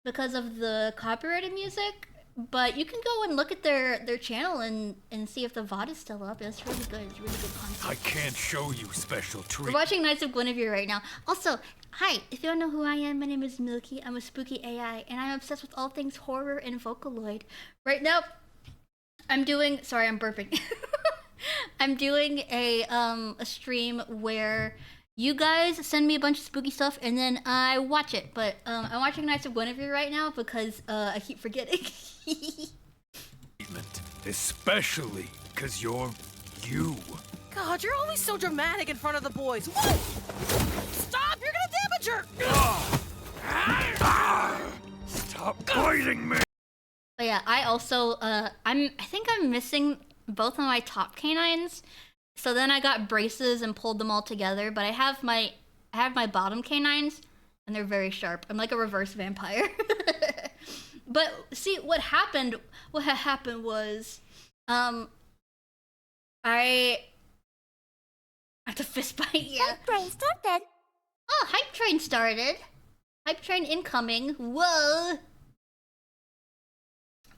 Because of the copyrighted music, but you can go and look at their channel and see if the VOD is still up. It's really good. It's really good content. I can't show you special We're treat. watching Knights of Guinevere right now. Also, hi, if you don't know who I am, my name is Milky. I'm a spooky AI, and I'm obsessed with all things horror and Vocaloid. Right now, I'm doing... Sorry, I'm burping. I'm doing a stream where you guys send me a bunch of spooky stuff, and then I watch it. But I'm watching Knights of Guinevere right now because I keep forgetting. Especially because you're you. God, you're always so dramatic in front of the boys. Whoa! Stop! You're gonna damage her! Stop biting me! But yeah, I also I think I'm missing both of my top canines. So then I got braces and pulled them all together, but I have my bottom canines and they're very sharp. I'm like a reverse vampire. But see what happened was I had to fist bite. Yeah. Hype train started. Oh, hype train started. Hype train incoming. Whoa.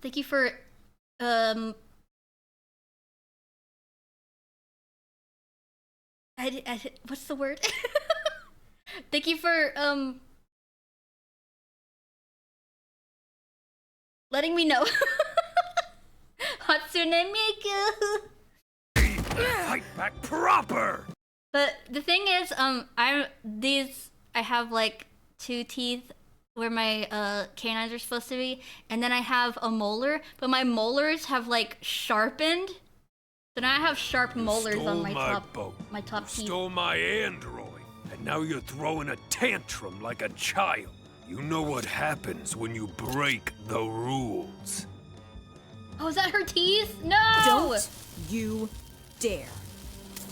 Thank you for what's the word? Thank you for letting me know. Hatsune Miku. Fight back proper. But the thing is, I have like 2 teeth where my canines are supposed to be, and then I have a molar, but my molars have like sharpened. So now I have sharp molars on my top teeth. Stole my android, and now you're throwing a tantrum like a child. You know what happens when you break the rules. Oh, is that her teeth? No! Don't you dare.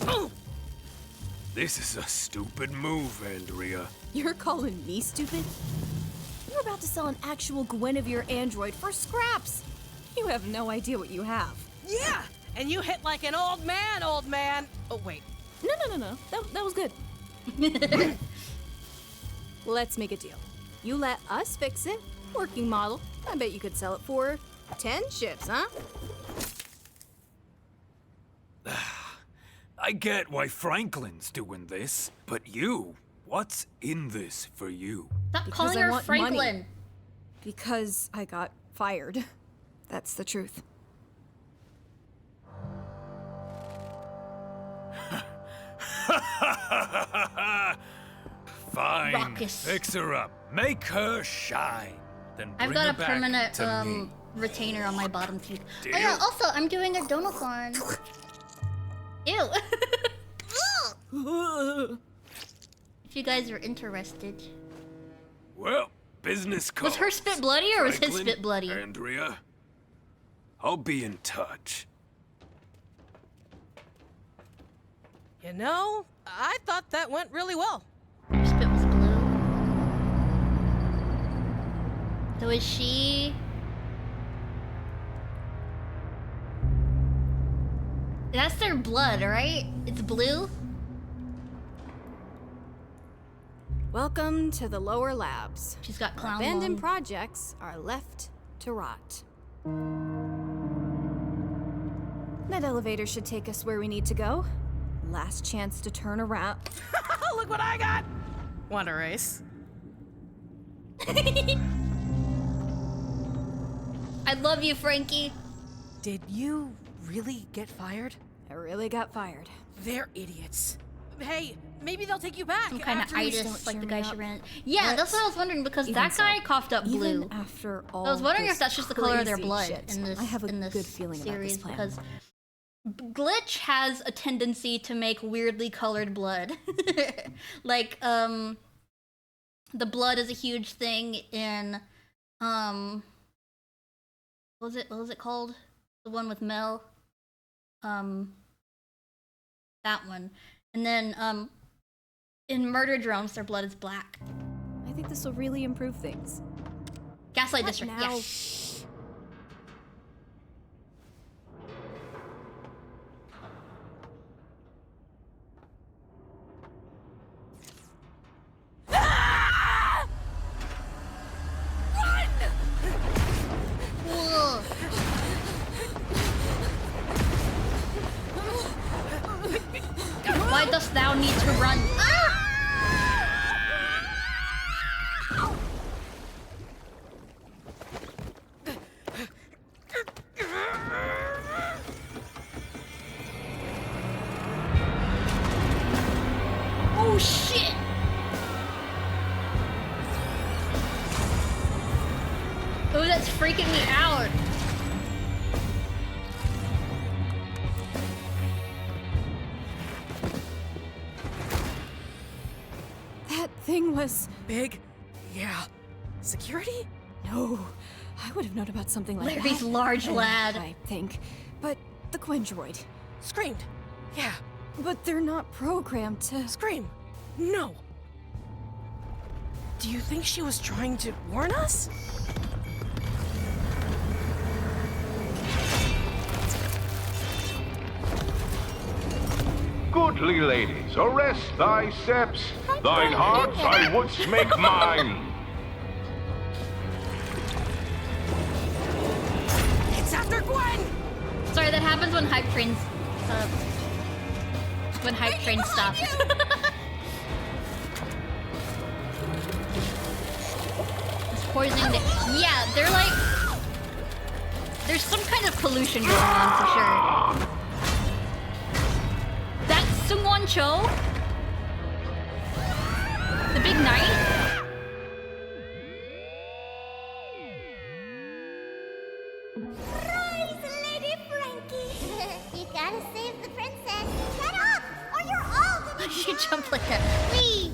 Oh! This is a stupid move, Andrea. You're calling me stupid? You're about to sell an actual Guinevere android for scraps. You have no idea what you have. Yeah! And you hit like an old man, old man. Oh, wait. No. That was good. Let's make a deal. You let us fix it. Working model. I bet you could sell it for 10 ships, huh? I get why Franklin's doing this, but you, what's in this for you? Stop calling her Franklin. Money. Because I got fired. That's the truth. Fine. Raucous. Fix her up. Make her shine. Then bring I've got her a back permanent to me. retainer on my bottom teeth. Deal? Oh yeah, also I'm doing a donathon. Ew. If you guys are interested. Well, business card. Was her spit bloody or was his Franklin, spit bloody? Andrea, I'll be in touch. You know, I thought that went really well. Her spit was blue. So is she... That's their blood, right? It's blue? Welcome to the lower labs. She's got clown Abandoned lung. projects are left to rot. That elevator should take us where we need to go. Last chance to turn around. Look what I got! Want a race? I love you, Frankie. Did you really get fired? I really got fired. They're idiots. Hey, maybe they'll take you back. Some kind of after we- itis, like the cheer guy me she up. ran. Yeah, that's what I was wondering because Even that guy so, coughed up blue. Even after all I was wondering this if that's just the color of their crazy blood shit, in this I have a in this good feeling about series this plan. because Glitch has a tendency to make weirdly colored blood. Like the blood is a huge thing in what was it called? The one with Mel. That one. And then in Murder Drones, their blood is black. I think this will really improve things. Gaslight What District, now? yes. Whoa. Why dost thou need to run? Oh shit! Oh, that's freaking me out. That thing was big. Yeah. Security? No, I would have known about something like Larry's that. large lad. I think, but the Gwen droid. Screamed. Yeah. But they're not programmed to scream. No. Do you think she was trying to warn us? Goodly ladies, arrest thy steps. Thine hearts I wouldst make mine. It's after Gwen! Sorry, that happens when hype trains stop. It's poisoning the— yeah, they're like— there's some kind of pollution going on for sure. That's Sungwon Cho? The big knight? Rise, Lady Frankie! You gotta save the princess. Get up, or you're all gonna She jumped like that. Whee!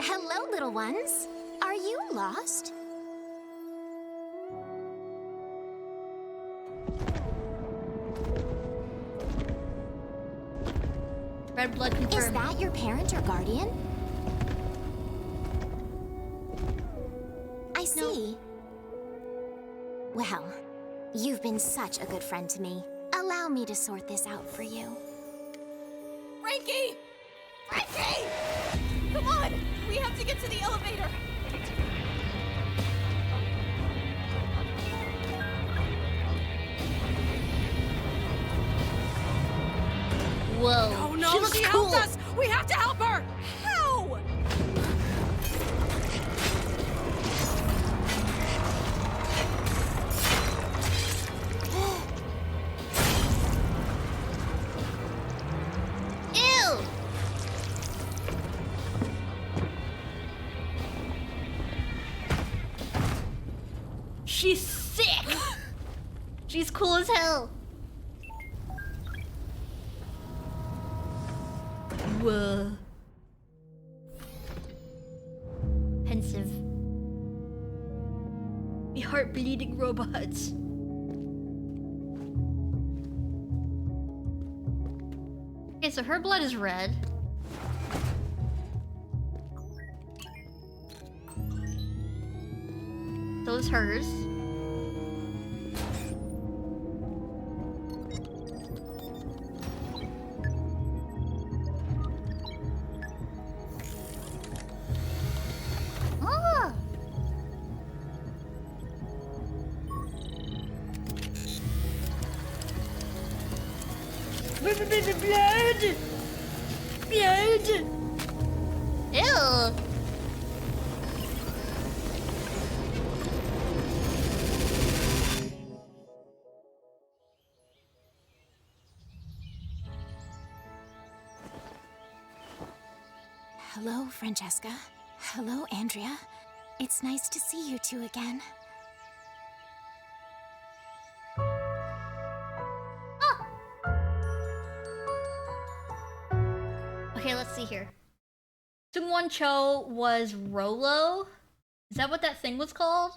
Hello, little ones. Are you lost? Red blood confirmed. Is that your parent or guardian? I see. Well, you've been such a good friend to me. Allow me to sort this out for you. Frankie! Frankie! Come on! We have to get to the elevator! Whoa. Oh no, she looks she cool. helped us! We have to help her! How? Ew! She's sick! She's cool as hell. Whoa. Pensive. The heart-bleeding robots. Okay, so her blood is red. So is hers. Oh! Blood! Blood! Ew! Hello, Francesca. Hello, Andrea. It's nice to see you two again. Okay, let's see here. Sungwon Cho was Rolo? Is that what that thing was called?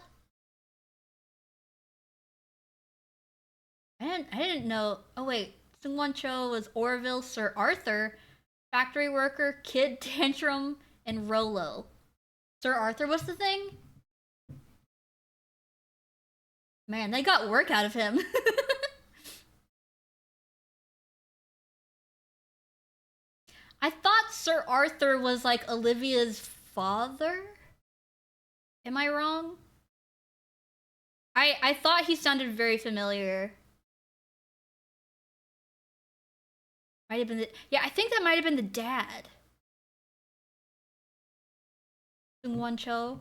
I didn't know. Oh wait, Sungwon Cho was Orville, Sir Arthur, Factory Worker, Kid Tantrum, and Rolo. Sir Arthur was the thing? Man, they got work out of him. I thought Sir Arthur was like Olivia's father? Am I wrong? I thought he sounded very familiar. Might have been the, yeah, I think that might have been the dad. Sungwon Cho.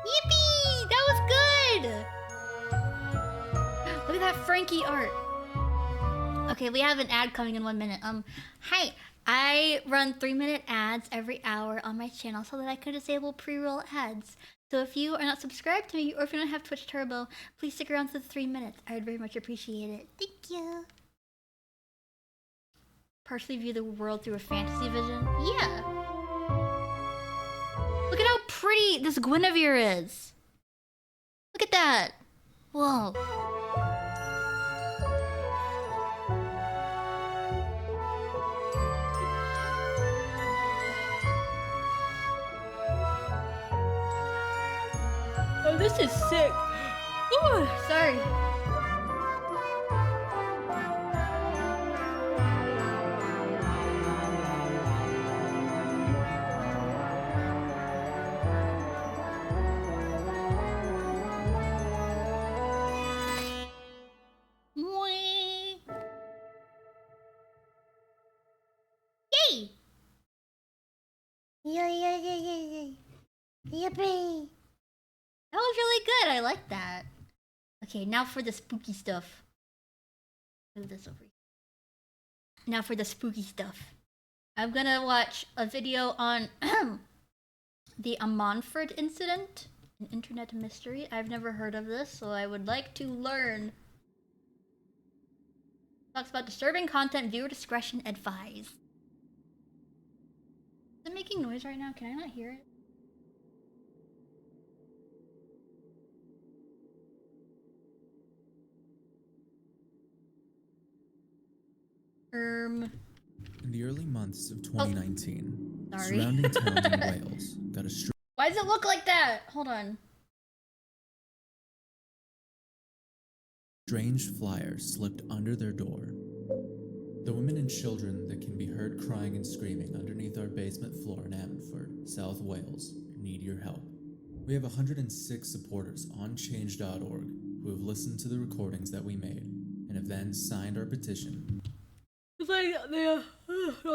Yippee! That was good! Look at that Frankie art. Okay, we have an ad coming in 1 minute. Hi. I run 3-minute ads every hour on my channel so that I can disable pre-roll ads. So if you are not subscribed to me or if you don't have Twitch Turbo, please stick around for the 3 minutes. I would very much appreciate it. Thank you. Partially view the world through a fantasy vision. Yeah. Look at how pretty this Guinevere is. Look at that. Whoa. Oh, this is sick. Ooh, sorry. Mwah. Yay! Yay. Yippee! That was really good. I like that. Okay, now for the spooky stuff. Move this over here. Now for the spooky stuff. I'm gonna watch a video on the Amonford incident, an internet mystery. I've never heard of this, so I would like to learn. Talks about disturbing content, viewer discretion advised. Is it making noise right now? Can I not hear it? In the early months of 2019, Sorry. surrounding towns in Wales got a Why does it look like that? Hold on. strange flyer slipped under their door. The women and children that can be heard crying and screaming underneath our basement floor in Ammanford, South Wales, need your help. We have 106 supporters on change.org who have listened to the recordings that we made and have then signed our petition. It's like they know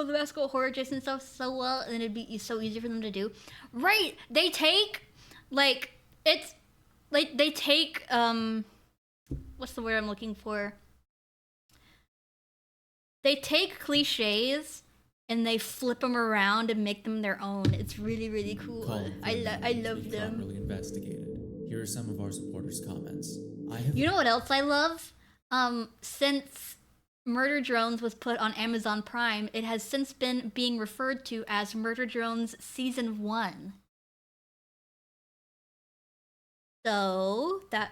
the basketball horror Jason stuff so well, and it'd be so easy for them to do. Right? They take like it's like they take what's the word I'm looking for? They take cliches and they flip them around and make them their own. It's really, really cool. I love them. Properly investigated. Here are some of our supporters' comments. You know what else I love? Since Murder Drones was put on Amazon Prime, it has since been being referred to as Murder Drones Season 1. So that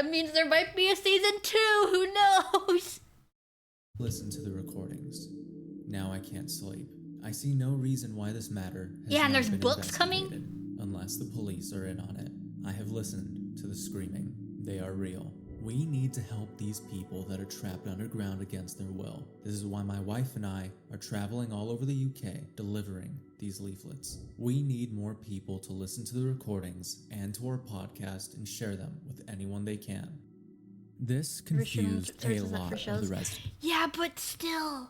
means there might be a Season 2. Who knows? Listen to the recordings. Now I can't sleep. I see no reason why this matter has and not there's been books coming? unless the police are in on it. I have listened to the screaming. They are real. We need to help these people that are trapped underground against their will. This is why my wife and I are traveling all over the UK delivering these leaflets. We need more people to listen to the recordings and to our podcast and share them with anyone they can. This confused a lot of the residents. Yeah, but still.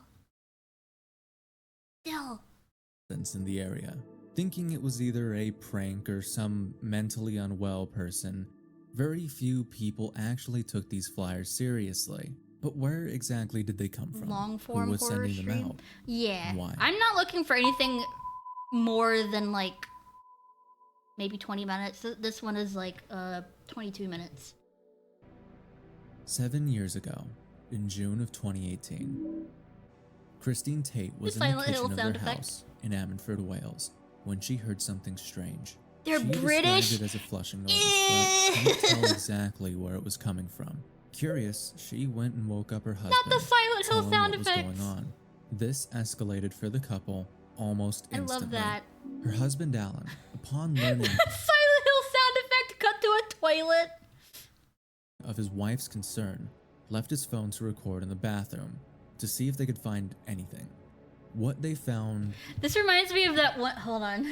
In the area, thinking it was either a prank or some mentally unwell person. Very few people actually took these flyers seriously. But where exactly did they come from? Long Who form was horror sending them stream. out? Yeah. Why? I'm not looking for anything more than like maybe 20 minutes. This one is like 22 minutes. 7 years ago, in June of 2018, Christine Tate was in the Silent Hill kitchen of sound their effect. house in Ammanford, Wales, when she heard something strange. They're she British? described it as a flushing noise, but couldn't tell exactly where it was coming from. Curious, she went and woke up her husband. Not the Silent Hill telling sound what was effects. going on. This escalated for the couple almost I instantly. love that. Her husband Alan, upon learning Silent Hill sound effect cut to a toilet. of his wife's concern, left his phone to record in the bathroom to see if they could find anything. What they found... This reminds me of that one. Hold on.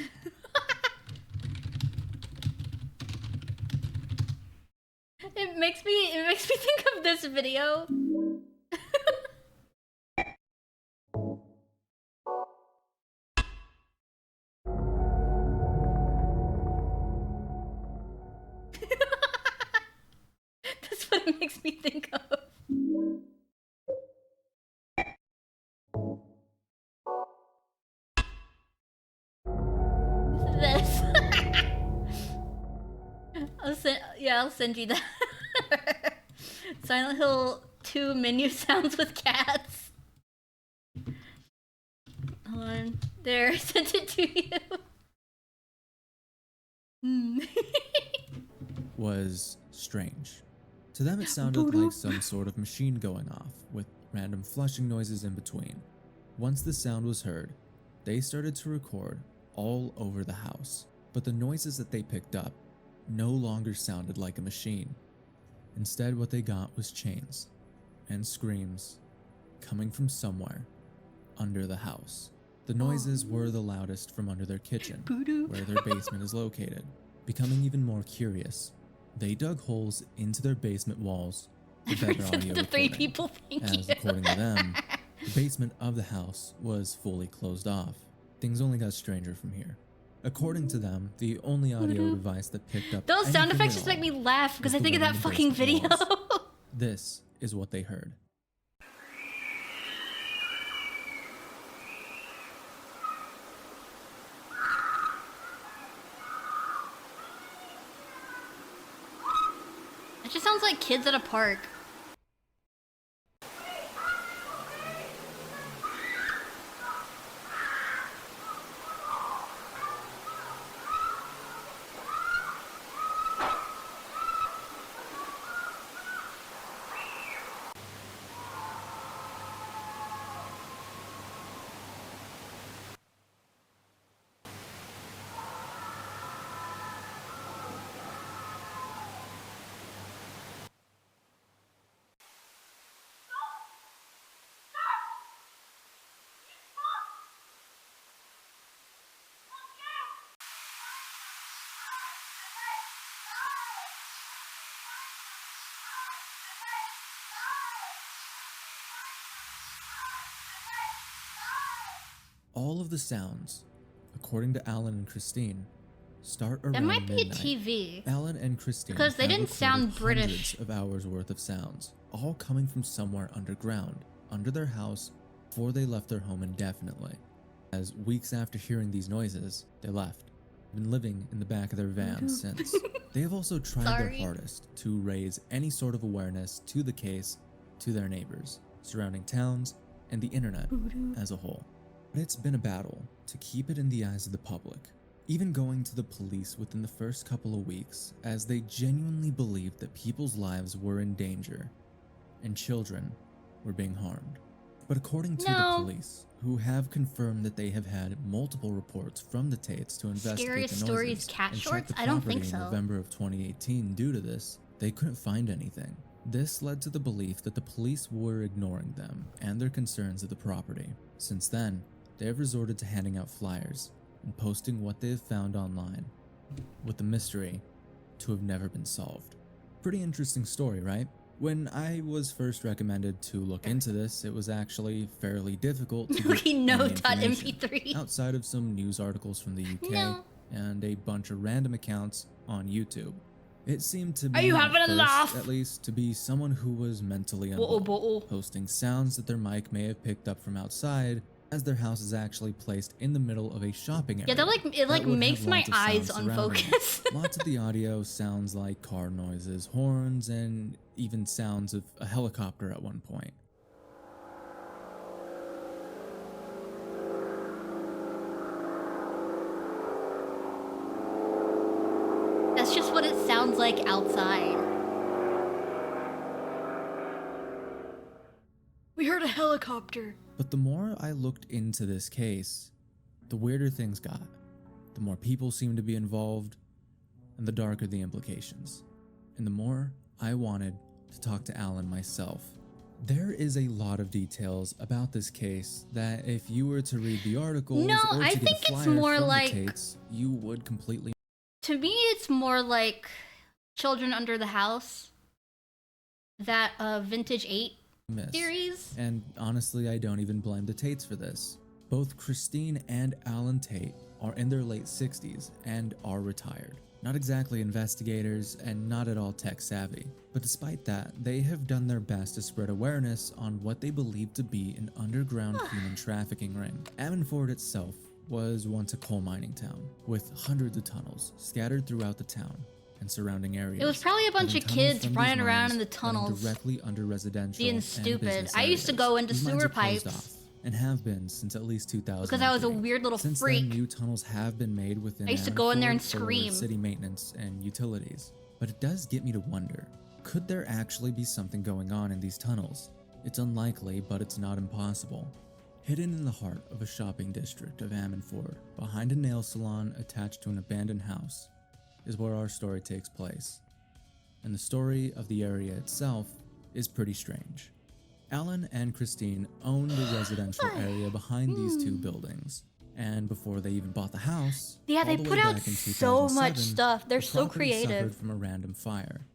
It makes me think of this video. That's what it makes me think of. This. I'll send you that. Silent Hill 2 menu sounds with cats. Hold on. There, I sent it to you. was strange. To them it sounded like some sort of machine going off, with random flushing noises in between. Once the sound was heard, they started to record all over the house, but the noises that they picked up no longer sounded like a machine. Instead, what they got was chains and screams coming from somewhere under the house. The noises were the loudest from under their kitchen, where their basement is located. Becoming even more curious, they dug holes into their basement walls for better audio The three recording, people, thank as you. according to them, the basement of the house was fully closed off. Things only got stranger from here. According to them, the only audio device that picked up Those sound anything effects at just make all me laugh because was I the think of one that in the fucking basement video. walls. This is what they heard. It just sounds like kids at a park. All of the sounds, according to Alan and Christine, start around That might be a midnight. TV. Alan and Christine Because they have didn't sound recorded British. hundreds of hours worth of sounds, all coming from somewhere underground, under their house, before they left their home indefinitely. As weeks after hearing these noises, they left. Been living in the back of their van since. They have also tried their hardest to raise any sort of awareness to the case to their neighbors, surrounding towns, and the internet as a whole. But it's been a battle to keep it in the eyes of the public, even going to the police within the first couple of weeks, as they genuinely believed that people's lives were in danger and children were being harmed. But according to the police, who have confirmed that they have had multiple reports from the Tates to investigate Scariest the Stories noises cat and check shorts? the I don't property think in so. November of 2018 due to this, they couldn't find anything. This led to the belief that the police were ignoring them and their concerns of the property. Since then, they have resorted to handing out flyers and posting what they have found online, with the mystery to have never been solved. Pretty interesting story, right? When I was first recommended to look into this, it was actually fairly difficult to get any information Reno.mp3. outside of some news articles from the UK and a bunch of random accounts on YouTube. It seemed to me, Are you having at a first, laugh? at least, to be someone who was mentally unwell, posting sounds that their mic may have picked up from outside, as their house is actually placed in the middle of a shopping area. Yeah, that like it like makes my eyes unfocus. Lots of the audio sounds like car noises, horns, and even sounds of a helicopter at one point. That's just what it sounds like outside. We heard a helicopter. But the more I looked into this case, the weirder things got. The more people seemed to be involved, and the darker the implications. And the more I wanted to talk to Alan myself. There is a lot of details about this case that if you were to read the articles No, or to I get think a flyer it's more from like- the Tates, you would completely To me, it's more like Children Under the House. That Vintage 8 miss. series. And honestly, I don't even blame the Tates for this. Both Christine and Alan Tate are in their late 60s and are retired. Not exactly investigators and not at all tech savvy, but despite that, they have done their best to spread awareness on what they believe to be an underground human trafficking ring. Ammonford itself was once a coal mining town, with hundreds of tunnels scattered throughout the town and surrounding areas. It was probably a bunch of Building tunnels kids from these running around mines in the running tunnels, directly under residential being and stupid. business I used to areas. go into These mines sewer are closed pipes. off and have been since at least 2000. Because I was a weird little Since freak. then, new tunnels have been made within I used to go in there and Ammonford for scream. city maintenance and utilities. But it does get me to wonder, could there actually be something going on in these tunnels? It's unlikely, but it's not impossible. Hidden in the heart of a shopping district of Ammonford, behind a nail salon attached to an abandoned house, is where our story takes place. And the story of the area itself is pretty strange. Alan and Christine owned the residential area behind these two buildings, and before they even bought the house, Yeah, all they the put way out back in so much 2007, stuff. They're the so property creative. suffered from a random fire.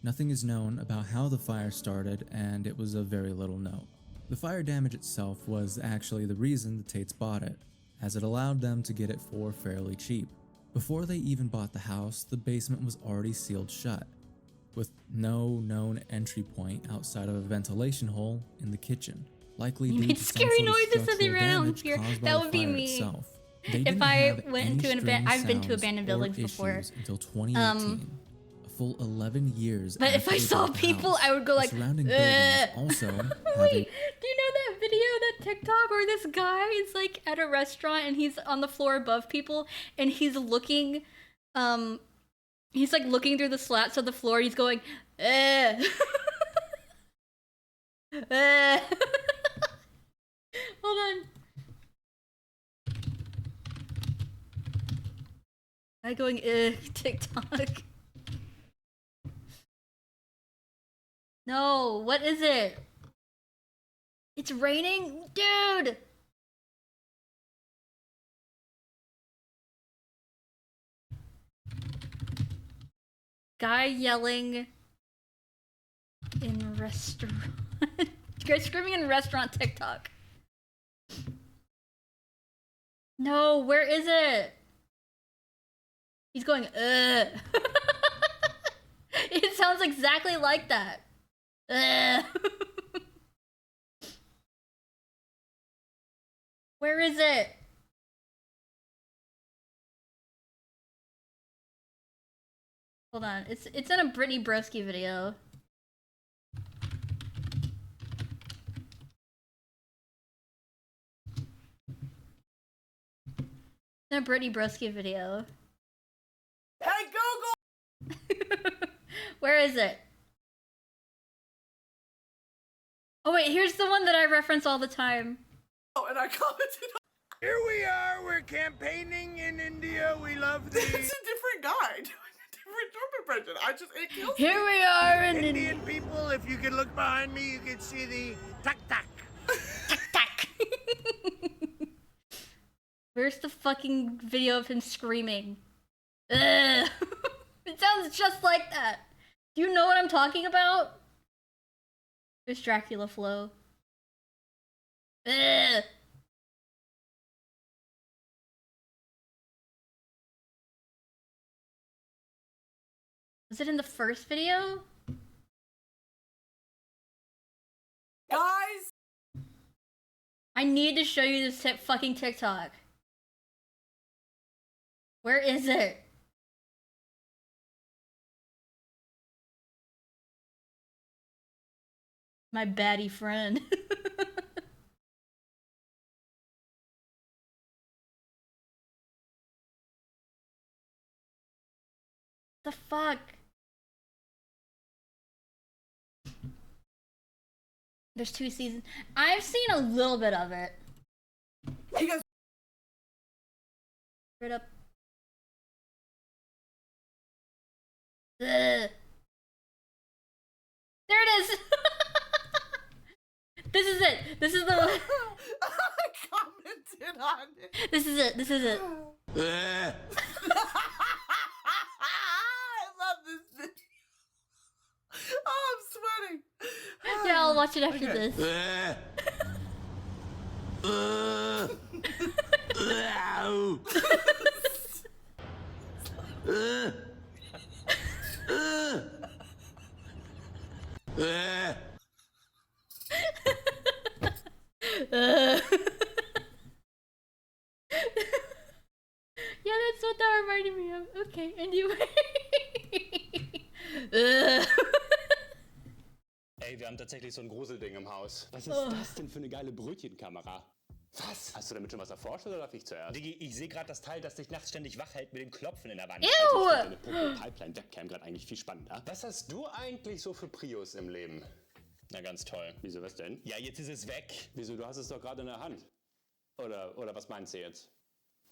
Nothing is known about how the fire started, and it was of very little note. The fire damage itself was actually the reason the Tates bought it, as it allowed them to get it for fairly cheap. Before they even bought the house, the basement was already sealed shut, with no known entry point outside of a ventilation hole in the kitchen, likely You due made to some scary sort of noises as they structural ran damage here. caused by That the would be fire me. itself. They If didn't I have went any to an strange I've been to sounds abandoned or buildings before. issues until 2018, a full 11 years But if after I they saw bought the people, house. I would go like, The surrounding "Ugh." buildings also have Wait, a do you know that video, that TikTok, where this guy is like at a restaurant and he's on the floor above people and he's looking, he's like looking through the slats of the floor and he's going, eh. Eh. Hold on. I going, TikTok. No, what is it? It's raining? Dude! Guy yelling in restaurant. Guy screaming in restaurant TikTok. No, where is it? He's going, ugh. It sounds exactly like that. Ugh. Where is it? Hold on, it's in a Brittany Broski video. In a Brittany Broski video. Hey Google! Where is it? Oh wait, here's the one that I reference all the time. Oh, and I commented on. Here we are, we're campaigning in India, we love the... It's a different guy doing a different Trump impression. It kills Here me. we are in Indian people, if you can look behind me, you can see the tak-tak. Where's the fucking video of him screaming? Ugh. It sounds just like that. Do you know what I'm talking about? There's Dracula Flow. Ugh. Was it in the first video? Guys! I need to show you this fucking TikTok. Where is it? My baddie friend. The fuck? There's 2 seasons. I've seen a little bit of it. You guys. Right up. Ugh. There it is. This is it. This is the one. I commented on it. This is it. This is it. I love this video. Oh, I'm sweating. Yeah, I'll watch it after this. Yeah, that's what that reminded me of. Okay, anyway. Ey, wir haben tatsächlich so ein Gruselding im Haus. Was ist das denn für eine geile Brötchenkamera? Was? Hast du damit schon was erforscht oder darf ich zuerst? Diggi, ich sehe gerade das Teil, das dich nachts ständig wach hält mit dem Klopfen in der Wand. Ew! Also ich finde deine Pipeline-Webcam gerade eigentlich viel spannender. Was hast du eigentlich so für Prios im Leben? Na, ganz toll. Wieso, was denn? Ja, jetzt ist es weg. Wieso, du hast es doch gerade in der Hand. Oder was meinst du jetzt?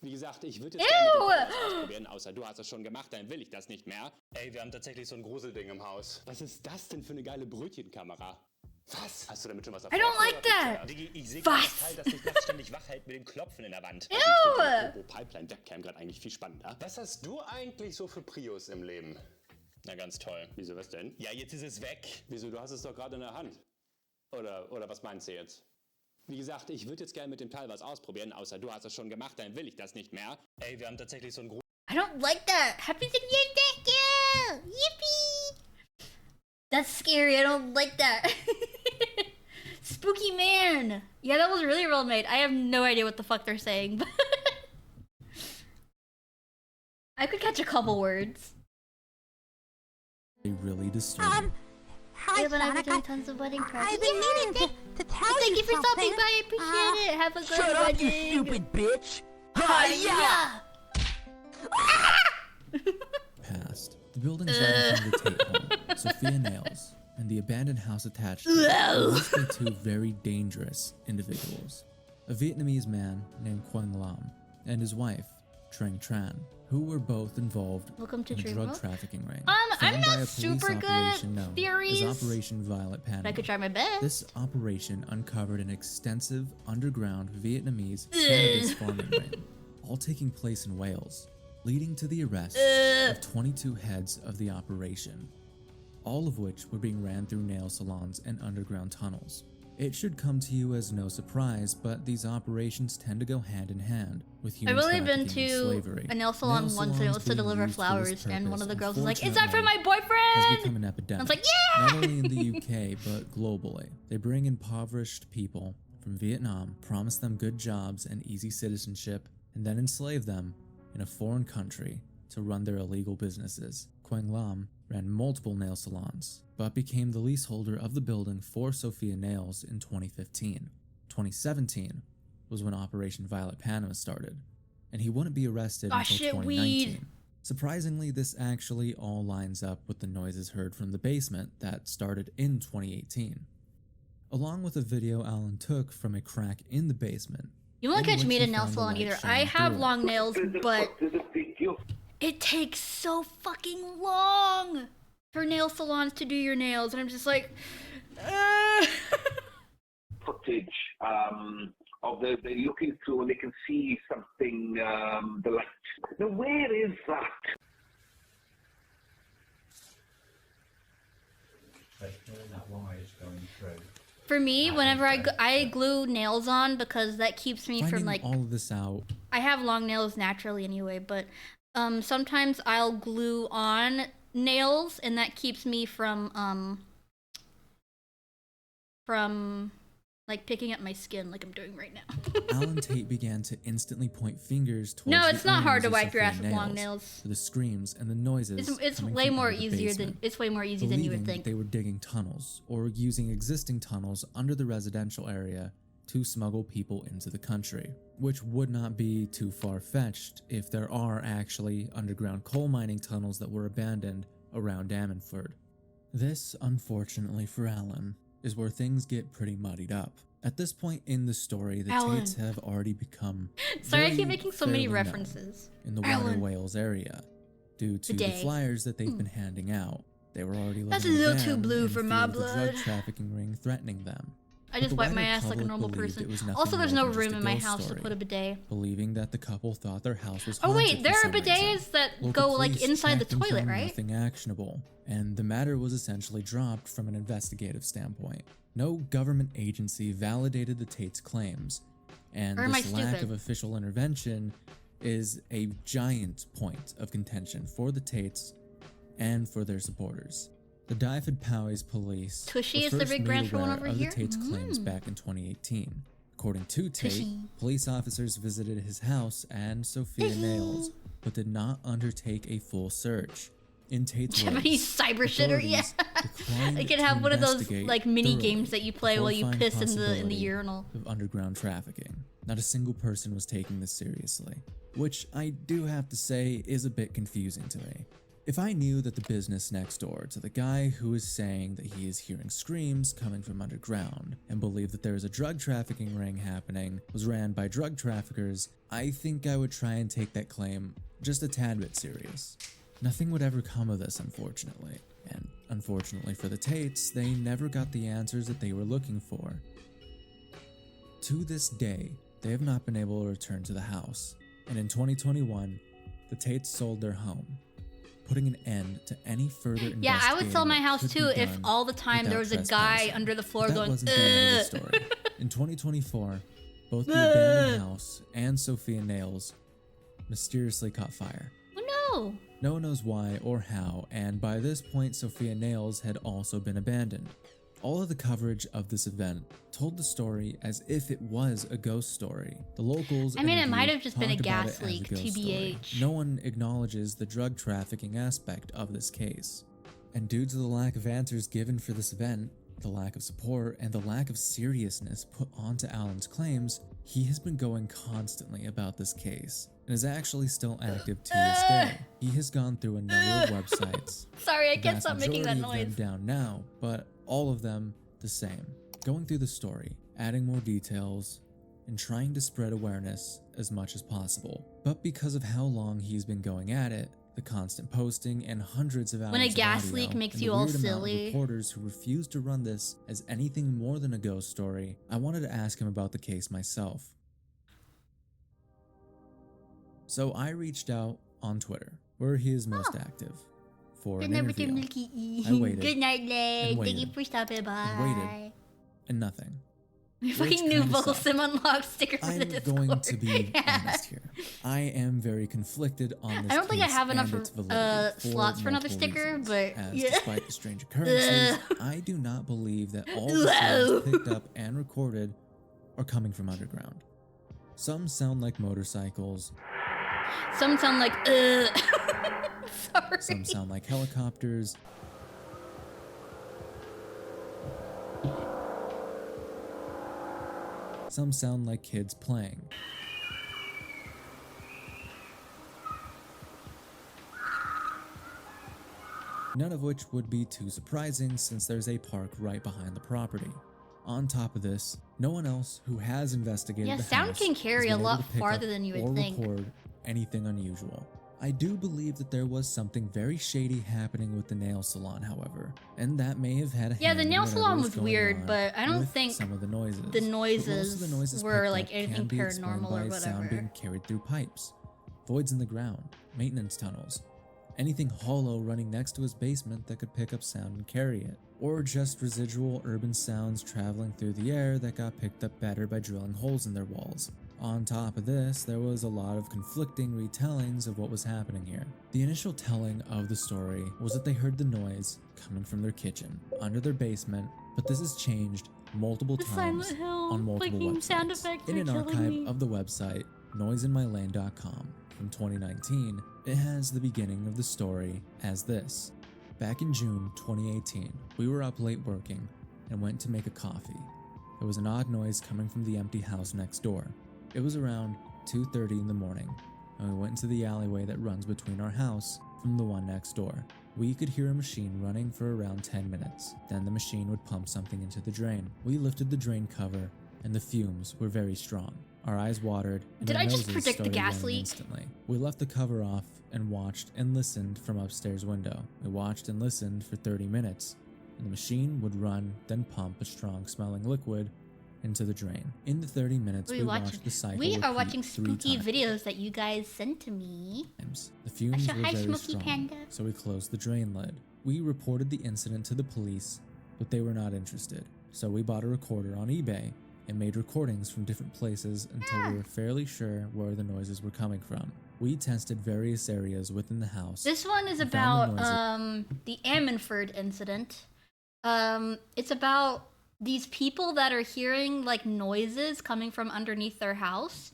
Wie gesagt, ich würde jetzt gerne mit dem Teil ausprobieren, außer du hast es schon gemacht, dann will ich das nicht mehr. Ey, wir haben tatsächlich so ein Gruselding im Haus. Was ist das denn für eine geile Brötchenkamera? Was? Hast du damit schon was erforscht? I don't like that. Diggi, ich sehe gerade das Teil, das dich nachts ständig wach hält mit dem Klopfen in der Wand. Also ich finde Pipeline-Webcam gerade eigentlich viel spannender. Was hast du eigentlich so für Prios im Leben? Na, ganz toll. Wieso, was denn? Ja, jetzt ist es weg. Wieso, du hast es doch gerade in der Hand. Oder was meinst du jetzt? Wie gesagt, ich würde jetzt gerne mit dem Teil was ausprobieren, außer du hast es schon gemacht, dann will ich das nicht mehr. Ey, wir haben tatsächlich so ein I don't like that. Happy Thank you. Yippee. That's scary. I don't like that. Spooky man. Yeah, that was really well made. I have no idea what the fuck they're saying, but I could catch a couple words. They really disturbing. Hi, Yeah, but I've been doing tons of wedding presents. I've been meaning to tell Thank you for stopping by. I appreciate it. Have a good Shut up, wedding. you stupid bitch! Hiya! Past. The buildings right in front of the Tate home, Sophia Nails, and the abandoned house attached to it were mostly 2 very dangerous individuals. A Vietnamese man named Quang Lam and his wife, Trang Tran, who were both involved Welcome to in a Dream drug World. trafficking ring. I'm formed by not a super police good operation at known theories. as Operation Violet Panama. But I could try my best. This operation uncovered an extensive underground Vietnamese cannabis farming ring, all taking place in Wales, leading to the arrest of 22 heads of the operation, all of which were being ran through nail salons and underground tunnels. It should come to you as no surprise, but these operations tend to go hand in hand with human I've only been trafficking and to slavery. a nail salon Nail once and it was to salons being deliver used for this flowers, and one purpose, of the girls was like, "Is that for unfortunately, my has boyfriend?" become an epidemic. I was like, "Yeah!" Not only in the UK, but globally. They bring impoverished people from Vietnam, promise them good jobs and easy citizenship, and then enslave them in a foreign country to run their illegal businesses. Quang Lam ran multiple nail salons, but became the leaseholder of the building for Sophia Nails in 2015. 2017 was when Operation Violet Panama started, and he wouldn't be arrested until 2019. Weed. Surprisingly, this actually all lines up with the noises heard from the basement that started in 2018. Along with a video Alan took from a crack in the basement. You won't in catch me which at a he nail found the salon light either. I shining have through it. long nails, but it takes so fucking long for nail salons to do your nails, and I'm just like, footage of they're looking through and they can see something, the light. Now, where is that? For me, whenever I glue nails on because that keeps me Finding from like, all of this out. I have long nails naturally anyway, but sometimes I'll glue on nails, and that keeps me from like picking up my skin like I'm doing right now. Alan Tate began to instantly point fingers towards No, the it's not hard owners to of wipe your Sophia ass with long nails. for the screams and the noises. It's coming way from more under the easier basement, than way more easy than you would believing that think. they were digging tunnels or using existing tunnels under the residential area to smuggle people into the country, which would not be too far-fetched if there are actually underground coal mining tunnels that were abandoned around Ammanford. This, unfortunately for Alan, is where things get pretty muddied up. At this point in the story, the Alan. Tates have already become Sorry, I keep very making so many fairly known references. in the Alan. Water Wales area due to the Bidet. flyers that they've been handing out. They were already That's living a in little too van blue in for fear my of the drug blood. trafficking ring threatening them. I But just the wipe my wider ass like a public normal believed person. it was nothing Also, there's more no than just room a in my ghost house to story, put a bidet. believing that the couple thought their house was Oh haunted wait, for there are some reason. bidets that Local go like police inside the checked and toilet, found right? Nothing actionable, and the matter was essentially dropped from an investigative standpoint. No government agency validated the Tates' claims, and Or am I this lack stupid? of official intervention is a giant point of contention for the Tates and for their supporters. The Dyfed Powys police Tushy were is the first big made branch one aware over of here? the Tates' claims back in 2018. According to Tate, Tushy. police officers visited his house and Sophia Nails, but did not undertake a full search. In Tate's Japanese words, cyber shitter, yeah. declined I could to have one of those investigate like mini thoroughly games that you play the while you horrifying piss in the possibility urinal. of underground trafficking. Not a single person was taking this seriously, which I do have to say is a bit confusing to me. If I knew that the business next door to the guy who is saying that he is hearing screams coming from underground and believed that there is a drug trafficking ring happening was ran by drug traffickers, I think I would try and take that claim just a tad bit serious. Nothing would ever come of this, unfortunately, and unfortunately for the Tates, they never got the answers that they were looking for. To this day, they have not been able to return to the house, and in 2021, the Tates sold their home, putting an end to any further Yeah, I would sell my investigating house that could too be if done all the time there without was a guy trespassing. under the floor But that going, wasn't the end of the story. In 2024, both the abandoned house and Sophia Nails mysteriously caught fire. Oh no! No one knows why or how, and by this point Sophia Nails had also been abandoned. All of the coverage of this event told the story as if it was a ghost story. The locals I mean, it interviewed might have just been a talked about gas it as leak, ghost TBH. story. No one acknowledges the drug trafficking aspect of this case. And due to the lack of answers given for this event, the lack of support, and the lack of seriousness put onto Alan's claims, he has been going constantly about this case, and is actually still active to this day. He has gone through a number of websites. Sorry, I The can't vast stop making that majority of noise. them down now, but all of them the same. Going through the story, adding more details, and trying to spread awareness as much as possible. But because of how long he's been going at it, the constant posting and hundreds of hours When a of gas audio, leak makes and the you all weird amount of silly. reporters who refuse to run this as anything more than a ghost story, I wanted to ask him about the case myself. So I reached out on Twitter, where he is most active, for an Good night, interview. vtMILKY. I waited. Good night, and Lay. Thank you waited, for stopping by. and waited, and nothing. My Which fucking new kinda vocal sucked. sim unlocked sticker for the I'm Discord. going to be honest here. I am very conflicted on this I don't think I case have enough and its validity slots for another multiple sticker, reasons, but as yeah. despite the strange occurrences, I do not believe that all the sounds picked up and recorded are coming from underground. Some sound like motorcycles, Some sound like Sorry. some sound like helicopters, some sound like kids playing. None of which would be too surprising since there's a park right behind the property. On top of this, no one else who has investigated Yeah, the sound house can has carry been a able lot to pick farther up than you would or think. record anything unusual. I do believe that there was something very shady happening with the nail salon, however, and that may have had a Yeah, hand the in nail whatever salon was was going weird, on but I don't with think some of the noises. the But most noises of the noises were picked like up can anything be explained paranormal by or sound whatever. being carried through pipes, voids in the ground, maintenance tunnels, anything hollow running next to his basement that could pick up sound and carry it, or just residual urban sounds traveling through the air that got picked up better by drilling holes in their walls. On top of this, there was a lot of conflicting retellings of what was happening here. The initial telling of the story was that they heard the noise coming from their kitchen, under their basement, but this has changed multiple times on multiple websites. Sound effects In are an killing archive me. of the website, noiseinmyland.com from 2019, it has the beginning of the story as this. Back in June 2018, we were up late working and went to make a coffee. There was an odd noise coming from the empty house next door. It was around 2:30 in the morning, and we went into the alleyway that runs between our house from the one next door. We could hear a machine running for around 10 minutes. Then the machine would pump something into the drain. We lifted the drain cover, and the fumes were very strong. Our eyes watered, and Did our I just noses predict the started gas running leak? instantly. We left the cover off and watched and listened from upstairs window. We watched and listened for 30 minutes, and the machine would run, then pump a strong smelling liquid into the drain. In the 30 minutes, we watched the cycle We are repeat watching 3 spooky times. videos that you guys sent to me. The fumes Asha, were hi, very Smokey strong, Panda. so we closed the drain lid. We reported the incident to the police, but they were not interested. So we bought a recorder on eBay and made recordings from different places until we were fairly sure where the noises were coming from. We tested various areas within the house. This one is and found about the noises. the Ammanford incident. It's about these people that are hearing like noises coming from underneath their house.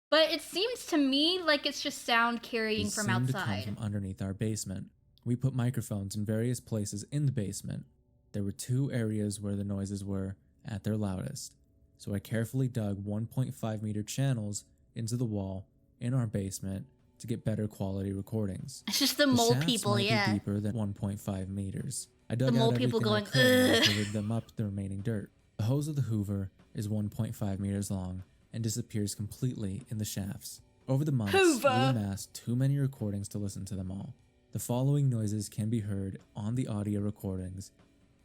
But it seems to me like it's just sound carrying These from seemed to outside. come from underneath our basement. We put microphones in various places in the basement. There were 2 areas where the noises were at their loudest. So I carefully dug 1.5 meter channels into the wall in our basement to get better quality recordings. It's just the mole shafts people, might yeah. Be deeper than 1.5 meters. I dug The mole out people everything I going, could and "Ugh." covered them up with the remaining dirt. The hose of the Hoover is 1.5 meters long and disappears completely in the shafts. Over the months, Hoover. we amassed too many recordings to listen to them all. The following noises can be heard on the audio recordings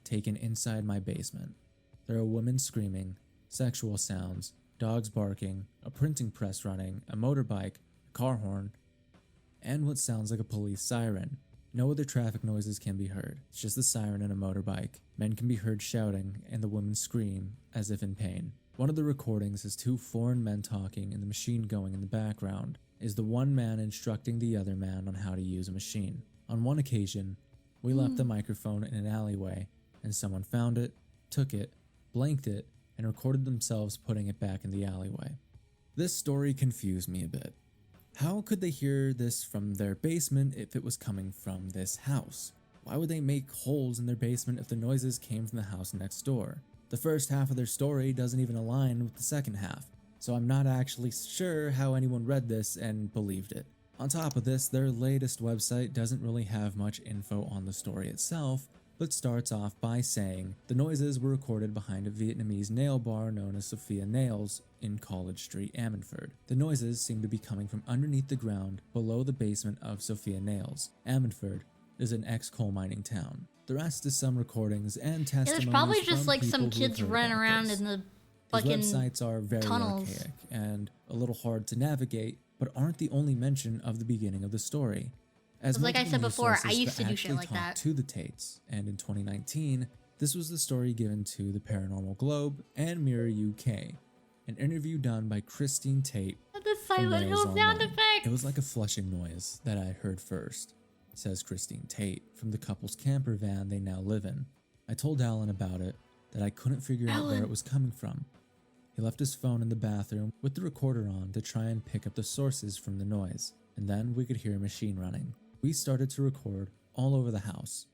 taken inside my basement. There are women screaming, sexual sounds, dogs barking, a printing press running, a motorbike, a car horn, and what sounds like a police siren. No other traffic noises can be heard. It's just the siren and a motorbike. Men can be heard shouting, and the women scream as if in pain. One of the recordings has 2 foreign men talking and the machine going in the background. Is the one man instructing the other man on how to use a machine. On one occasion, we left the microphone in an alleyway, and someone found it, took it, blanked it, and recorded themselves putting it back in the alleyway. This story confused me a bit. How could they hear this from their basement if it was coming from this house? Why would they make holes in their basement if the noises came from the house next door? The first half of their story doesn't even align with the second half, so I'm not actually sure how anyone read this and believed it. On top of this, their latest website doesn't really have much info on the story itself, but starts off by saying the noises were recorded behind a Vietnamese nail bar known as Sophia Nails in College Street, Ammanford. The noises seem to be coming from underneath the ground below the basement of Sophia Nails. Ammanford is an ex-coal mining town. The rest is some recordings and Yeah, testimonies there's probably just from like some people who have kids heard running about around this. in the These fucking websites are very tunnels. archaic and a little hard to navigate, but aren't the only mention of the beginning of the story. As Like I multiple said news before, I sources used to do shit actually like that. talked to the Tates, and in 2019, this was the story given to the Paranormal Globe and Mirror UK, an interview done by Christine Tate. The from Silent Rails Hill sound Online. effect. It was like a flushing noise that I heard first, says Christine Tate from the couple's camper van they now live in. I told Alan about it, that I couldn't figure out where Alan. it was coming from. He left his phone in the bathroom with the recorder on to try and pick up the sources from the noise, and then we could hear a machine running. We started to record all over the house.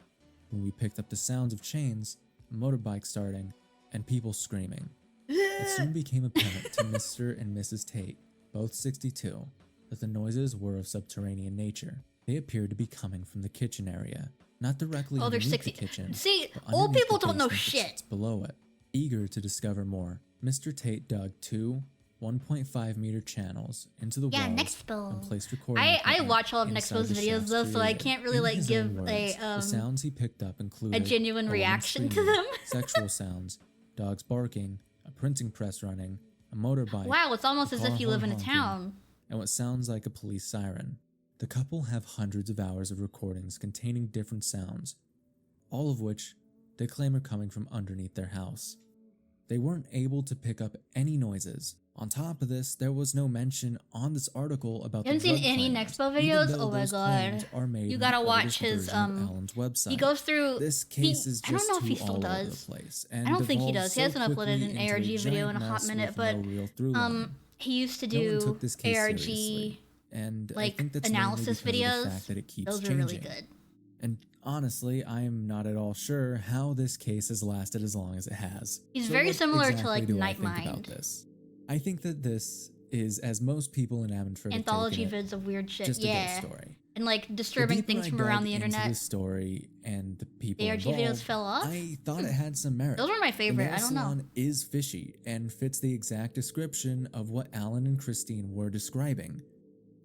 When we picked up the sounds of chains, a motorbike starting, and people screaming. It soon became apparent to Mr. and Mrs. Tate, both 62, that the noises were of subterranean nature. They appeared to be coming from the kitchen area, not directly Oh, they're underneath 60. the kitchen. See, but old underneath people the don't know basement that shit. sits below it. Eager to discover more, Mr. Tate dug 2 1.5 meter channels into the Yeah, walls Nexpo. and placed recording I equipment watch all of inside Nexpo's the videos shafts though, so I created. can't really In like his give own words, a the sounds he picked up included genuine woman reaction to screaming, them. sexual sounds, dogs barking, a printing press running, a motorbike. Wow, it's almost a as if car you live horn in a honking, town. and what sounds like a police siren. The couple have hundreds of hours of recordings containing different sounds, all of which they claim are coming from underneath their house. They weren't able to pick up any noises. On top of this, there was no mention on this article about You haven't seen any Nexpo videos? Oh my god. You gotta watch his website. he goes through this case is just I don't know if he too still all over does. the place, I don't think he does. He hasn't uploaded quickly an into ARG a video in a giant hot mess minute, with but no real through line. he used to No one do took this case ARG seriously, and I like think that's analysis mainly because videos. of the fact that it keeps Those are changing. really good. And honestly, I am not at all sure how this case has lasted as long as it has. He's So very what similar to, exactly like, do I Night think about Mind. this? I think that this is, as most people in Avonford have Anthology taken it, vids of weird shit. just a Yeah. ghost story. And like The disturbing deeper things I from dug around the into internet. the story and the people ARG involved, videos fell off? I thought it had some merit. Those were my The favorite. nail I don't know. salon is fishy and fits the exact description of what Alan and Christine were describing.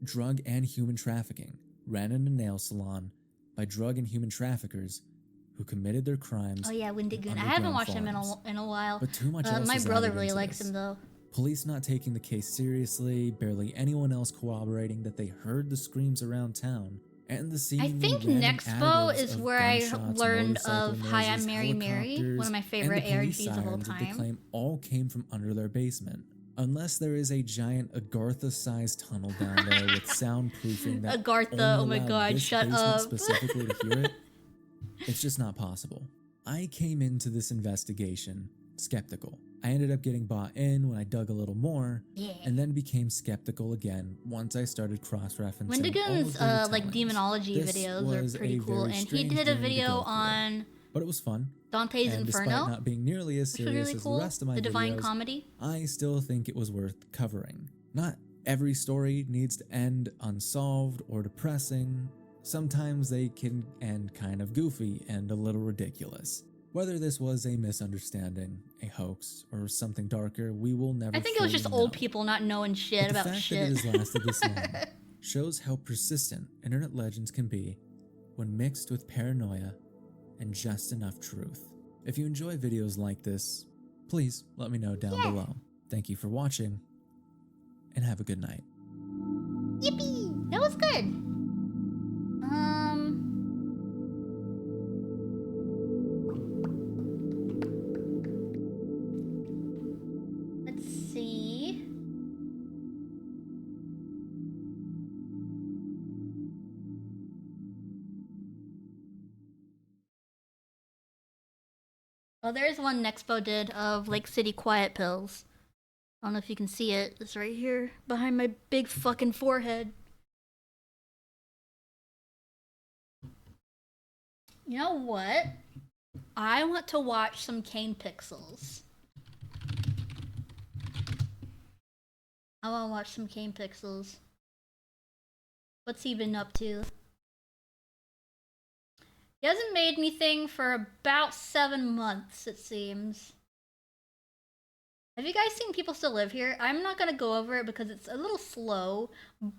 Drug and human trafficking ran in a nail salon by drug and human traffickers who committed their crimes. Oh yeah, Windy in Goon. I haven't underground watched him farms. in a while. But too much else my is brother added really into likes this. him though. Police not taking the case seriously, barely anyone else corroborating that they heard the screams around town, and the I seemingly think random Nexpo additives is of where I gunshots, learned motorcycle of Hi, I'm noises, Mary Mary, one of my helicopters, favorite and the police ARGs of all sirens that they time. claim all came from under their basement. Unless there is a giant Agartha-sized tunnel down there with soundproofing that Agartha, only oh my allowed god, this shut basement up. specifically to hear it, it's just not possible. I came into this investigation skeptical. I ended up getting bought in when I dug a little more, and then became skeptical again once I started cross-referencing all of Wendigoon's the like retellings. demonology This videos was are pretty a cool, very and he strange did a journey to video go through, on but it was fun. Dante's And Inferno, despite not being nearly as which was serious really as cool. the rest of my The Divine videos, Comedy. I still think it was worth covering. Not every story needs to end unsolved or depressing. Sometimes they can end kind of goofy and a little ridiculous. Whether this was a misunderstanding, a hoax, or something darker, we will never I think it was fully just old know. people not knowing shit But the about fact shit. that it has lasted this long shows how persistent internet legends can be when mixed with paranoia and just enough truth. If you enjoy videos like this, please let me know down below. Thank you for watching, and have a good night. Yippee! That was good. Let's see. Oh, there's one Nexpo did of Lake City Quiet Pills. I don't know if you can see it. It's right here behind my big fucking forehead. You know what? I want to watch some Kane Pixels. I want to watch some Kane Pixels. What's he been up to? He hasn't made anything for about 7 months, it seems. Have you guys seen People Still Live Here? I'm not gonna go over it because it's a little slow,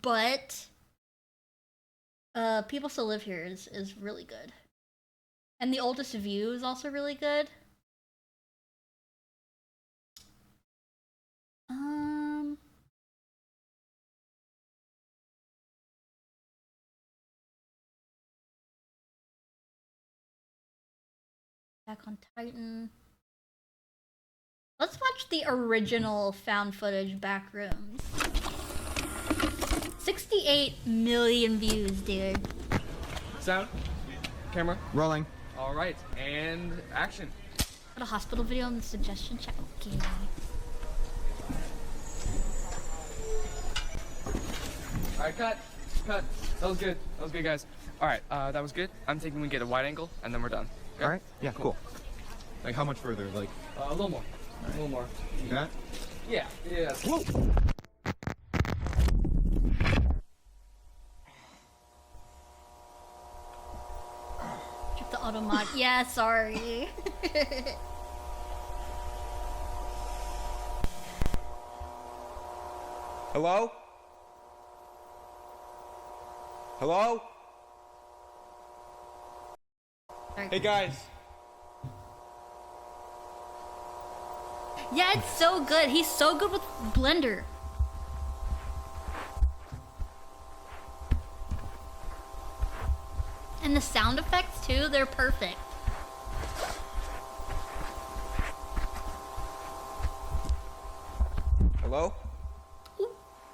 but People Still Live Here is really good. And The Oldest View is also really good. Back on Titan. Let's watch the original found footage Backrooms. 68 million views, dude. Sound, camera, rolling. All right, and action. Got a hospital video in the suggestion check. Okay. All right, cut. That was good. That was good, guys. All right, that was good. I'm thinking we get a wide angle, and then we're done. Okay? All right. Yeah. Cool. Like how much further? Like a little more. A little more. You got? Yeah. Yeah. Whoa. Check the auto mod. Yeah, sorry. Hello? Hello? Hey guys. Yeah, it's so good. He's so good with Blender. And the sound effects too, they're perfect. Hello?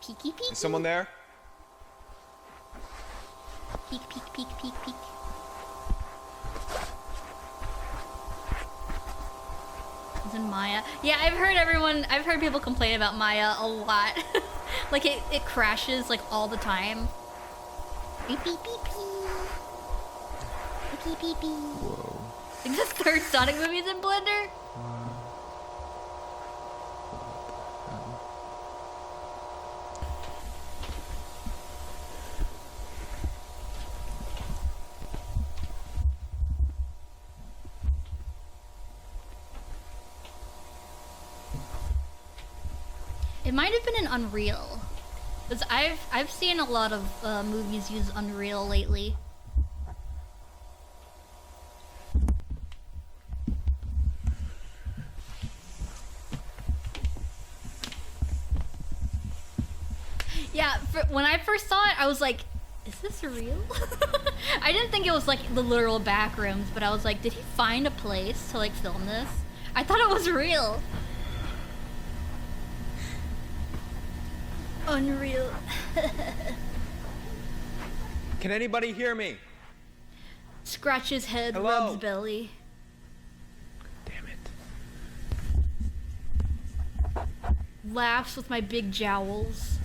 Peeky peek. Is someone there? Peek, peek, peek, peek, peek. It's in Maya. Yeah, I've heard people complain about Maya a lot. Like it crashes like all the time. Beep beep beep beep. Beep beep beep. Whoa. I think the third Sonic movie is in Blender. It might have been an Unreal, because I've seen a lot of movies use Unreal lately. Yeah, when I first saw it, I was like, "Is this real?" I didn't think it was like the literal back rooms, but I was like, "Did he find a place to like film this?" I thought it was real. Unreal. Can anybody hear me? Scratches head, Hello? rubs belly. Damn it. Laughs with my big jowls.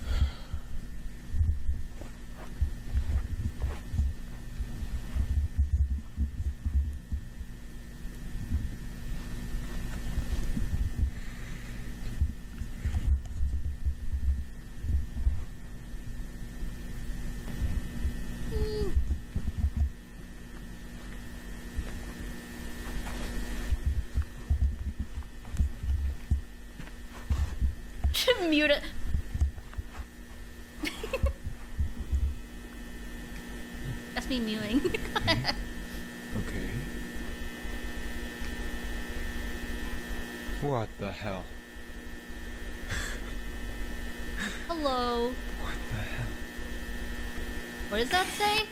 Mute it. That's me mewing. Okay. What the hell? Hello. What the hell? What does that say?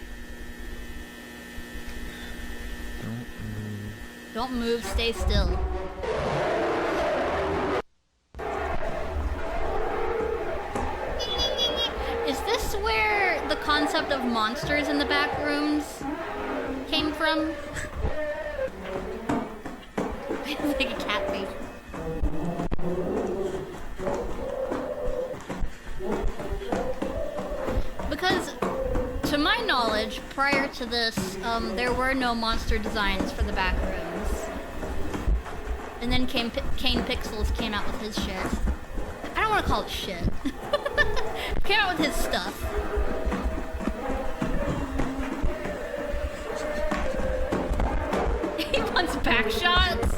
Don't move. Don't move, stay still. Is this where the concept of monsters in the back rooms came from? It's like a cat face. Because, to my knowledge, prior to this, there were no monster designs for the back rooms. And then Kane Pixels came out with his shit. I don't want to call it shit. Came out with his stuff. He wants back shots.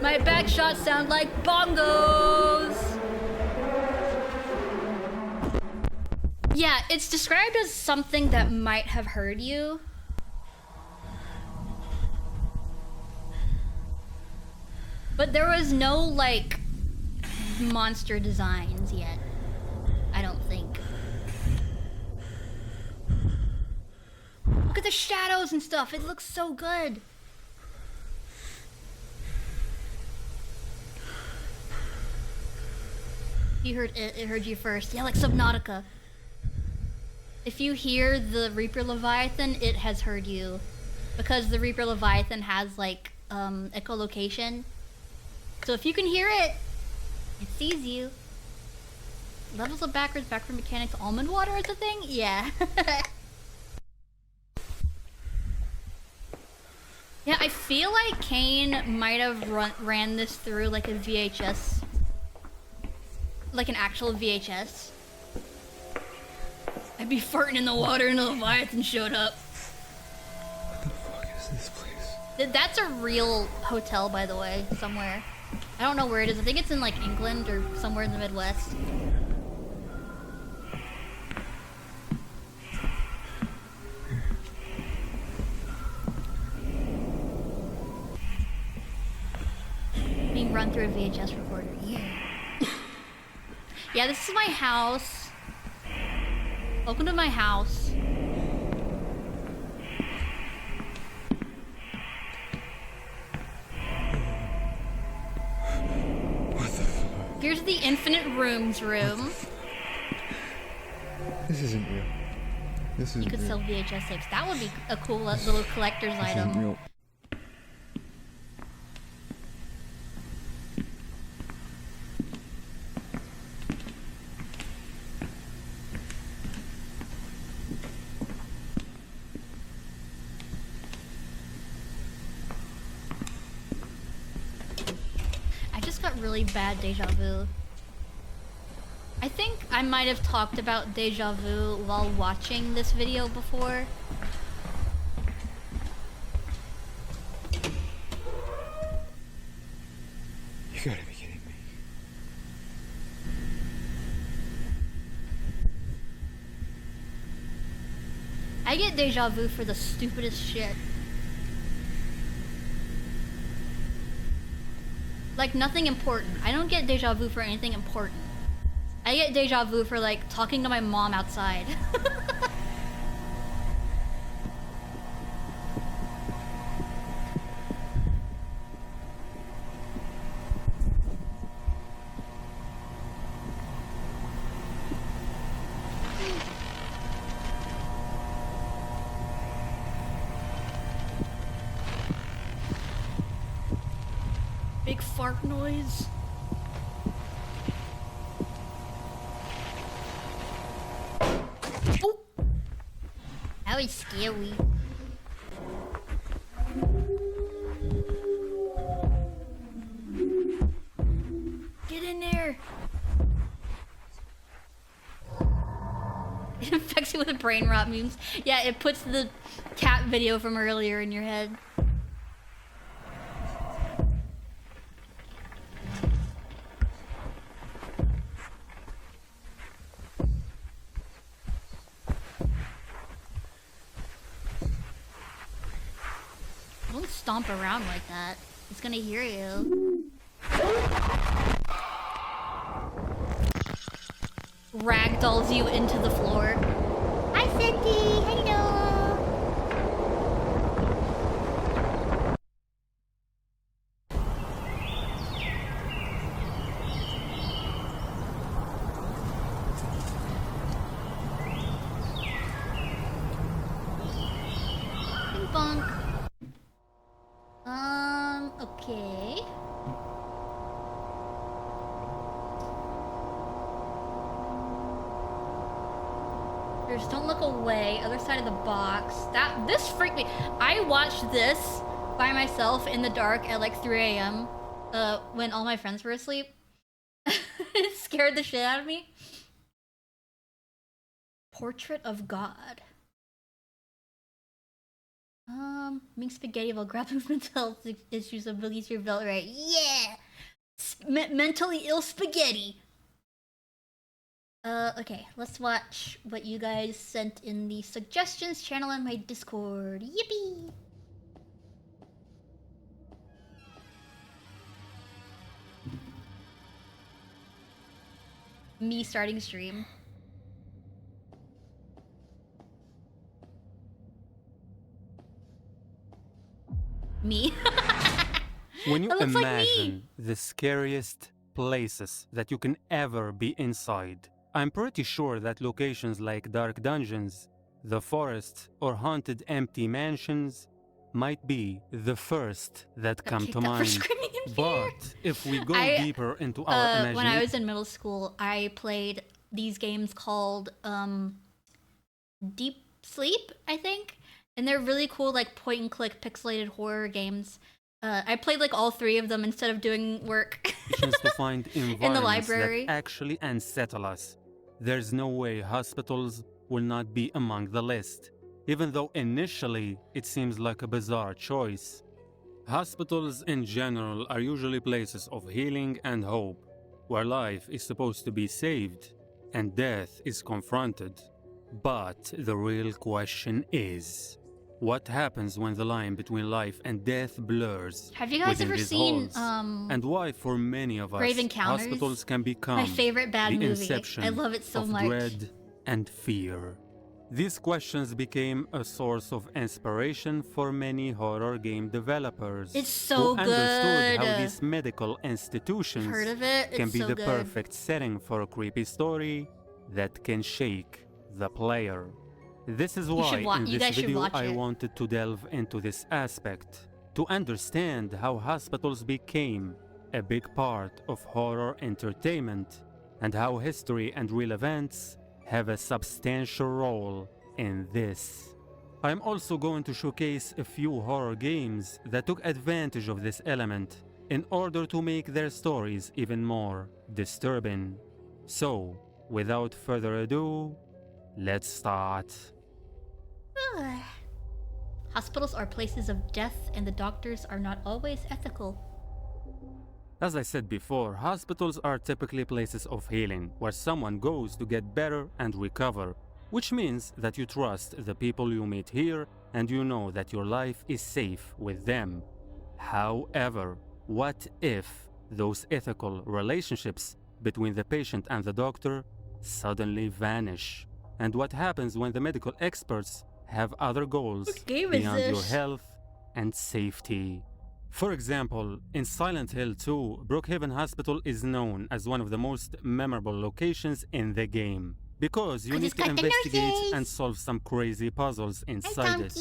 My back shots sound like bongos. Yeah, it's described as something that might have heard you. But there was no, like, monster designs yet. I don't think. Look at the shadows and stuff. It looks so good. You heard it. It heard you first. Yeah, like Subnautica. If you hear the Reaper Leviathan, it has heard you. Because the Reaper Leviathan has, like, echolocation. So if you can hear it, it sees you. Levels of backward mechanics, almond water is a thing? Yeah. Yeah, I feel like Kane might have ran this through like a VHS. Like an actual VHS. I'd be farting in the water and the Leviathan showed up. What the fuck is this place? That's a real hotel, by the way, somewhere. I don't know where it is. I think it's in like England or somewhere in the Midwest. Being run through a VHS recorder. Yeah. Yeah, this is my house. Welcome to my house. here's the infinite rooms room. This isn't real. This isn't You could real. sell VHS tapes. That would be a cool little collector's This item. isn't real. I just got really bad deja vu. I think I might have talked about deja vu while watching this video before. You gotta be kidding me. I get deja vu for the stupidest shit. Like nothing important. I don't get deja vu for anything important. I get deja vu for like talking to my mom outside. Big fart noise. Oh! That was scary. Get in there! It infects you with brain rot memes. Yeah, it puts the cat video from earlier in your head. Don't stomp around like that. It's gonna hear you. Ragdolls you into the floor. Hi, Cindy. Hello. Ping pong. Okay. Just don't look away. Other side of the box. This freaked me. I watched this by myself in the dark at like 3 a.m. When all my friends were asleep. It scared the shit out of me. Portrait of God. Make spaghetti while grabbing mental health issues and release your belt right. Yeah! Mentally ill spaghetti. Okay, let's watch what you guys sent in the suggestions channel in my Discord. Yippee! Me starting stream. Me. When you That looks like me. imagine the scariest places that you can ever be inside, I'm pretty sure that locations like dark dungeons, the forest, or haunted empty mansions might be the first that come to kicked out for mind. screaming in fear. But if we go deeper into our When I imagination, was in middle school, I played these games called Deep Sleep, I think. And they're really cool, like point and click pixelated horror games. I played like all 3 of them instead of doing work to find in the environments library. that actually unsettle us. There's no way hospitals will not be among the list, even though initially it seems like a bizarre choice. Hospitals in general are usually places of healing and hope, where life is supposed to be saved and death is confronted. But the real question is, what happens when the line between life and death blurs? Have you guys within ever these seen halls? And why, for many of us, Grave Encounters? hospitals can become My favorite bad the movie. inception I love it so of much. dread and fear. These questions became a source of inspiration for many horror game developers. It's so who understood how good. these medical institutions Heard of it? can It's be so the good. perfect setting for a creepy story that can shake the player. This is why in you this guys should video watch I it. wanted to delve into this aspect, to understand how hospitals became a big part of horror entertainment, and how history and real events have a substantial role in this. I'm also going to showcase a few horror games that took advantage of this element in order to make their stories even more disturbing. So, without further ado, let's start. Hospitals are places of death, and the doctors are not always ethical. As I said before, hospitals are typically places of healing, where someone goes to get better and recover, which means that you trust the people you meet here and you know that your life is safe with them. However, what if those ethical relationships between the patient and the doctor suddenly vanish? And what happens when the medical experts have other goals beyond your health and safety? For example, in Silent Hill 2, Brookhaven Hospital is known as one of the most memorable locations in the game, because you need to investigate and solve some crazy puzzles inside it.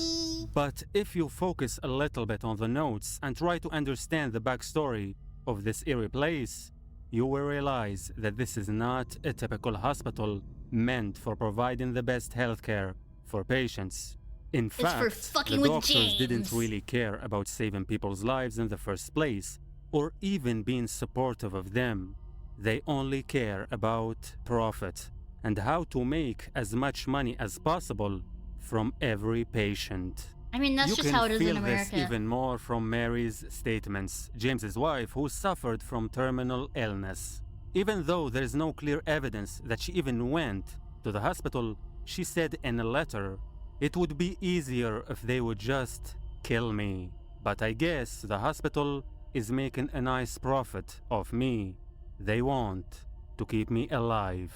But if you focus a little bit on the notes and try to understand the backstory of this eerie place, you will realize that this is not a typical hospital meant for providing the best healthcare for patients. In fact, the doctors didn't really care about saving people's lives in the first place, or even being supportive of them. They only care about profit and how to make as much money as possible from every patient. I mean, that's just how it is in You can feel America. this even more from Mary's statements, James's wife, who suffered from terminal illness. Even though there is no clear evidence that she even went to the hospital, she said in a letter, "It would be easier if they would just kill me. But I guess the hospital is making a nice profit off me. They want to keep me alive."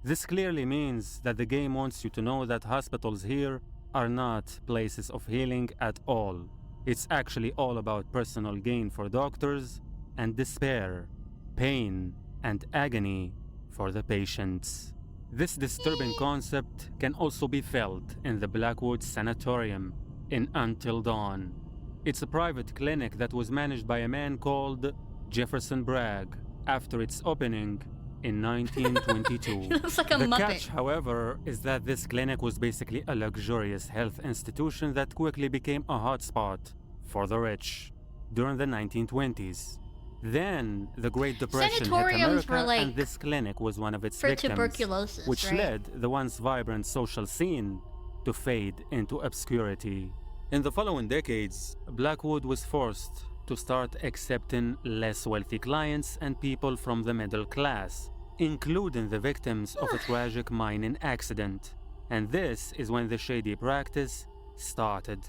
This clearly means that the game wants you to know that hospitals here are not places of healing at all. It's actually all about personal gain for doctors and despair, pain, and agony for the patients. This disturbing concept can also be felt in the Blackwood Sanatorium in Until Dawn. It's a private clinic that was managed by a man called Jefferson Bragg after its opening in 1922. He looks like a The Muppet. catch, however, is that this clinic was basically a luxurious health institution that quickly became a hotspot for the rich during the 1920s. Then, the Great Depression hit Sanatoriums were America, like and this clinic was one of its for victims, tuberculosis, which right? led the once vibrant social scene to fade into obscurity. In the following decades, Blackwood was forced to start accepting less wealthy clients and people from the middle class, including the victims of a tragic mining accident. And this is when the shady practice started.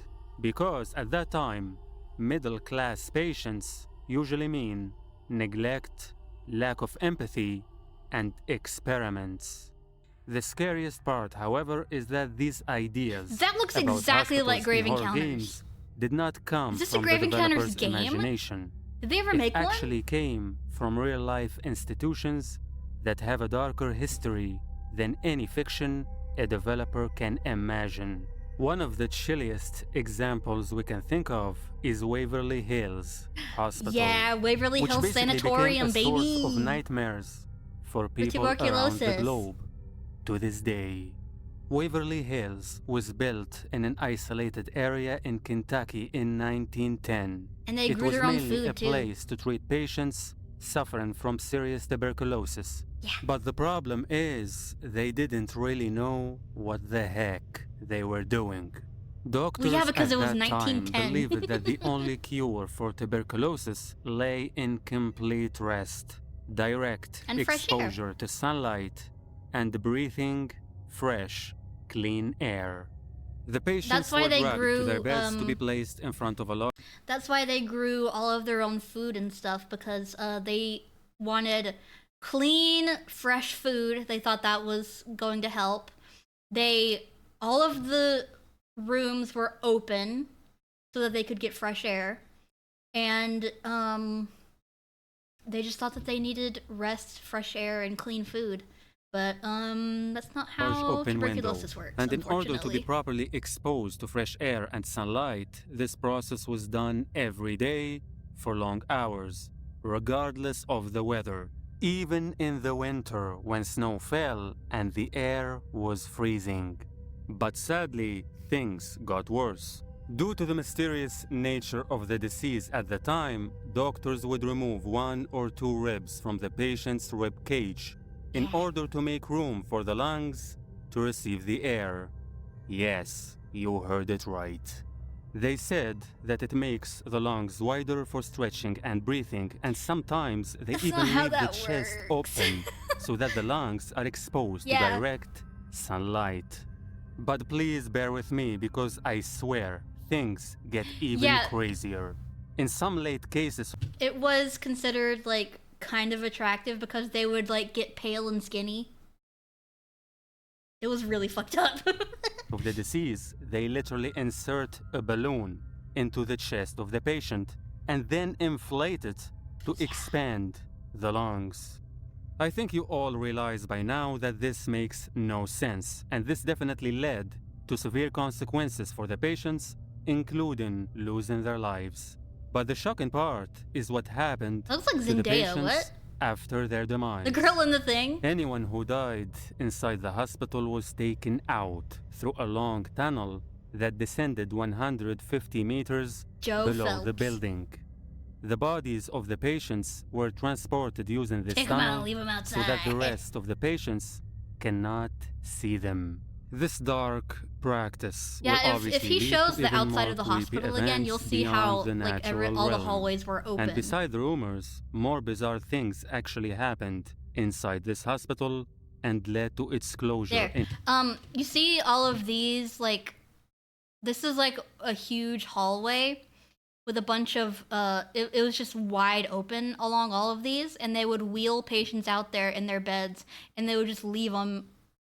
Because at that time, middle-class patients usually mean neglect, lack of empathy, and experiments. The scariest part, however, is that these ideas That looks about exactly like hospitals Grave and horror Encounters. games did not come Is this a from Grave the Encounters developer's game? imagination. Did they ever It make one? actually came from real-life institutions that have a darker history than any fiction a developer can imagine. One of the chilliest examples we can think of is Waverly Hills Hospital. Yeah, Waverly which Hills basically Sanatorium, became a source of baby. nightmares for people around the tuberculosis. globe to this day. Waverly Hills was built in an isolated area in Kentucky in 1910. And they It grew was their own mainly food, a too. place to treat patients suffering from serious tuberculosis. Yeah. But the problem is, they didn't really know what the heck they were doing. Doctors because at it was that time 1910. believed that the only cure for tuberculosis lay in complete rest, direct And fresh air. exposure to sunlight, and breathing fresh, clean air. The patients why were they dragged to their grew, beds to be placed in front of a large. That's why they grew all of their own food and stuff, because they wanted clean, fresh food. They thought that was going to help. They all of the rooms were open so that they could get fresh air. And they just thought that they needed rest, fresh air, and clean food. But that's not how open tuberculosis window. works, And in order to be unfortunately. properly exposed to fresh air and sunlight, this process was done every day for long hours, regardless of the weather. Even in the winter when snow fell and the air was freezing. But sadly, things got worse. Due to the mysterious nature of the disease at the time, doctors would remove 1 or 2 ribs from the patient's rib cage in order to make room for the lungs to receive the air. Yes, you heard it right. They said that it makes the lungs wider for stretching and breathing, and sometimes they That's even not how leave the that chest works. open so that the lungs are exposed to direct sunlight. But please bear with me because I swear things get even crazier. In some late cases, It was considered like kind of attractive because they would like get pale and skinny. It was really fucked up. of the disease, they literally insert a balloon into the chest of the patient and then inflate it to expand the lungs. I think you all realize by now that this makes no sense, and this definitely led to severe consequences for the patients, including losing their lives. But the shocking part is what happened That looks like to the Zendaya, patients what? after their demise. The girl in the thing? Anyone who died inside the hospital was taken out through a long tunnel that descended 150 meters Joe below the Phelps. building. The bodies of the patients were transported using this Take 'em out, tunnel leave 'em so that the outside. rest of the patients cannot see them. This dark practice will Yeah, if obviously he lead shows to the even outside more of the creepy hospital again, events you'll see how beyond the like natural all the realm. hallways were open. And beside the rumors, more bizarre things actually happened inside this hospital and led to its closure. There. You see all of these, like, this is like a huge hallway with a bunch of, it was just wide open along all of these, and they would wheel patients out there in their beds, and they would just leave them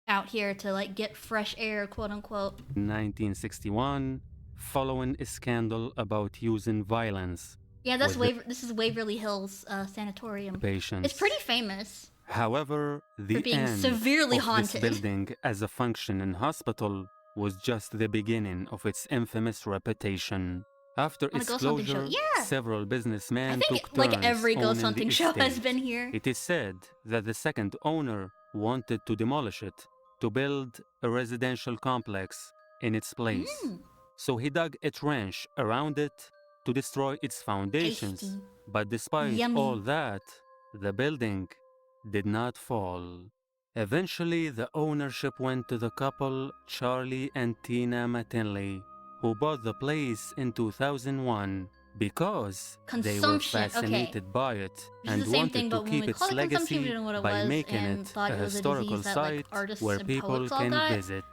out here to, like, get fresh air, quote unquote. In 1961, following a scandal about using violence. Yeah, that's with the this is Waverly Hills Sanatorium. patients. It's pretty famous. However, the being end severely of haunted. this building as a functioning hospital was just the beginning of its infamous reputation. After On a its ghost hunting show. closure, Yeah. several businessmen I think, took like, turns every ghost owning hunting the show has estate. been here. It is said that the second owner wanted to demolish it to build a residential complex in its place. So he dug a trench around it to destroy its foundations. Tasty. But despite Yummy. all that, the building did not fall. Eventually, the ownership went to the couple Charlie and Tina Mattinley, who bought the place in 2001 because they were Consumption, okay. fascinated by it Which and is the same wanted thing, to but when keep we its call it consumption, we legacy didn't know what it by was making and it thought a it was a historical disease that, like, site artists where and people poets all can got. visit.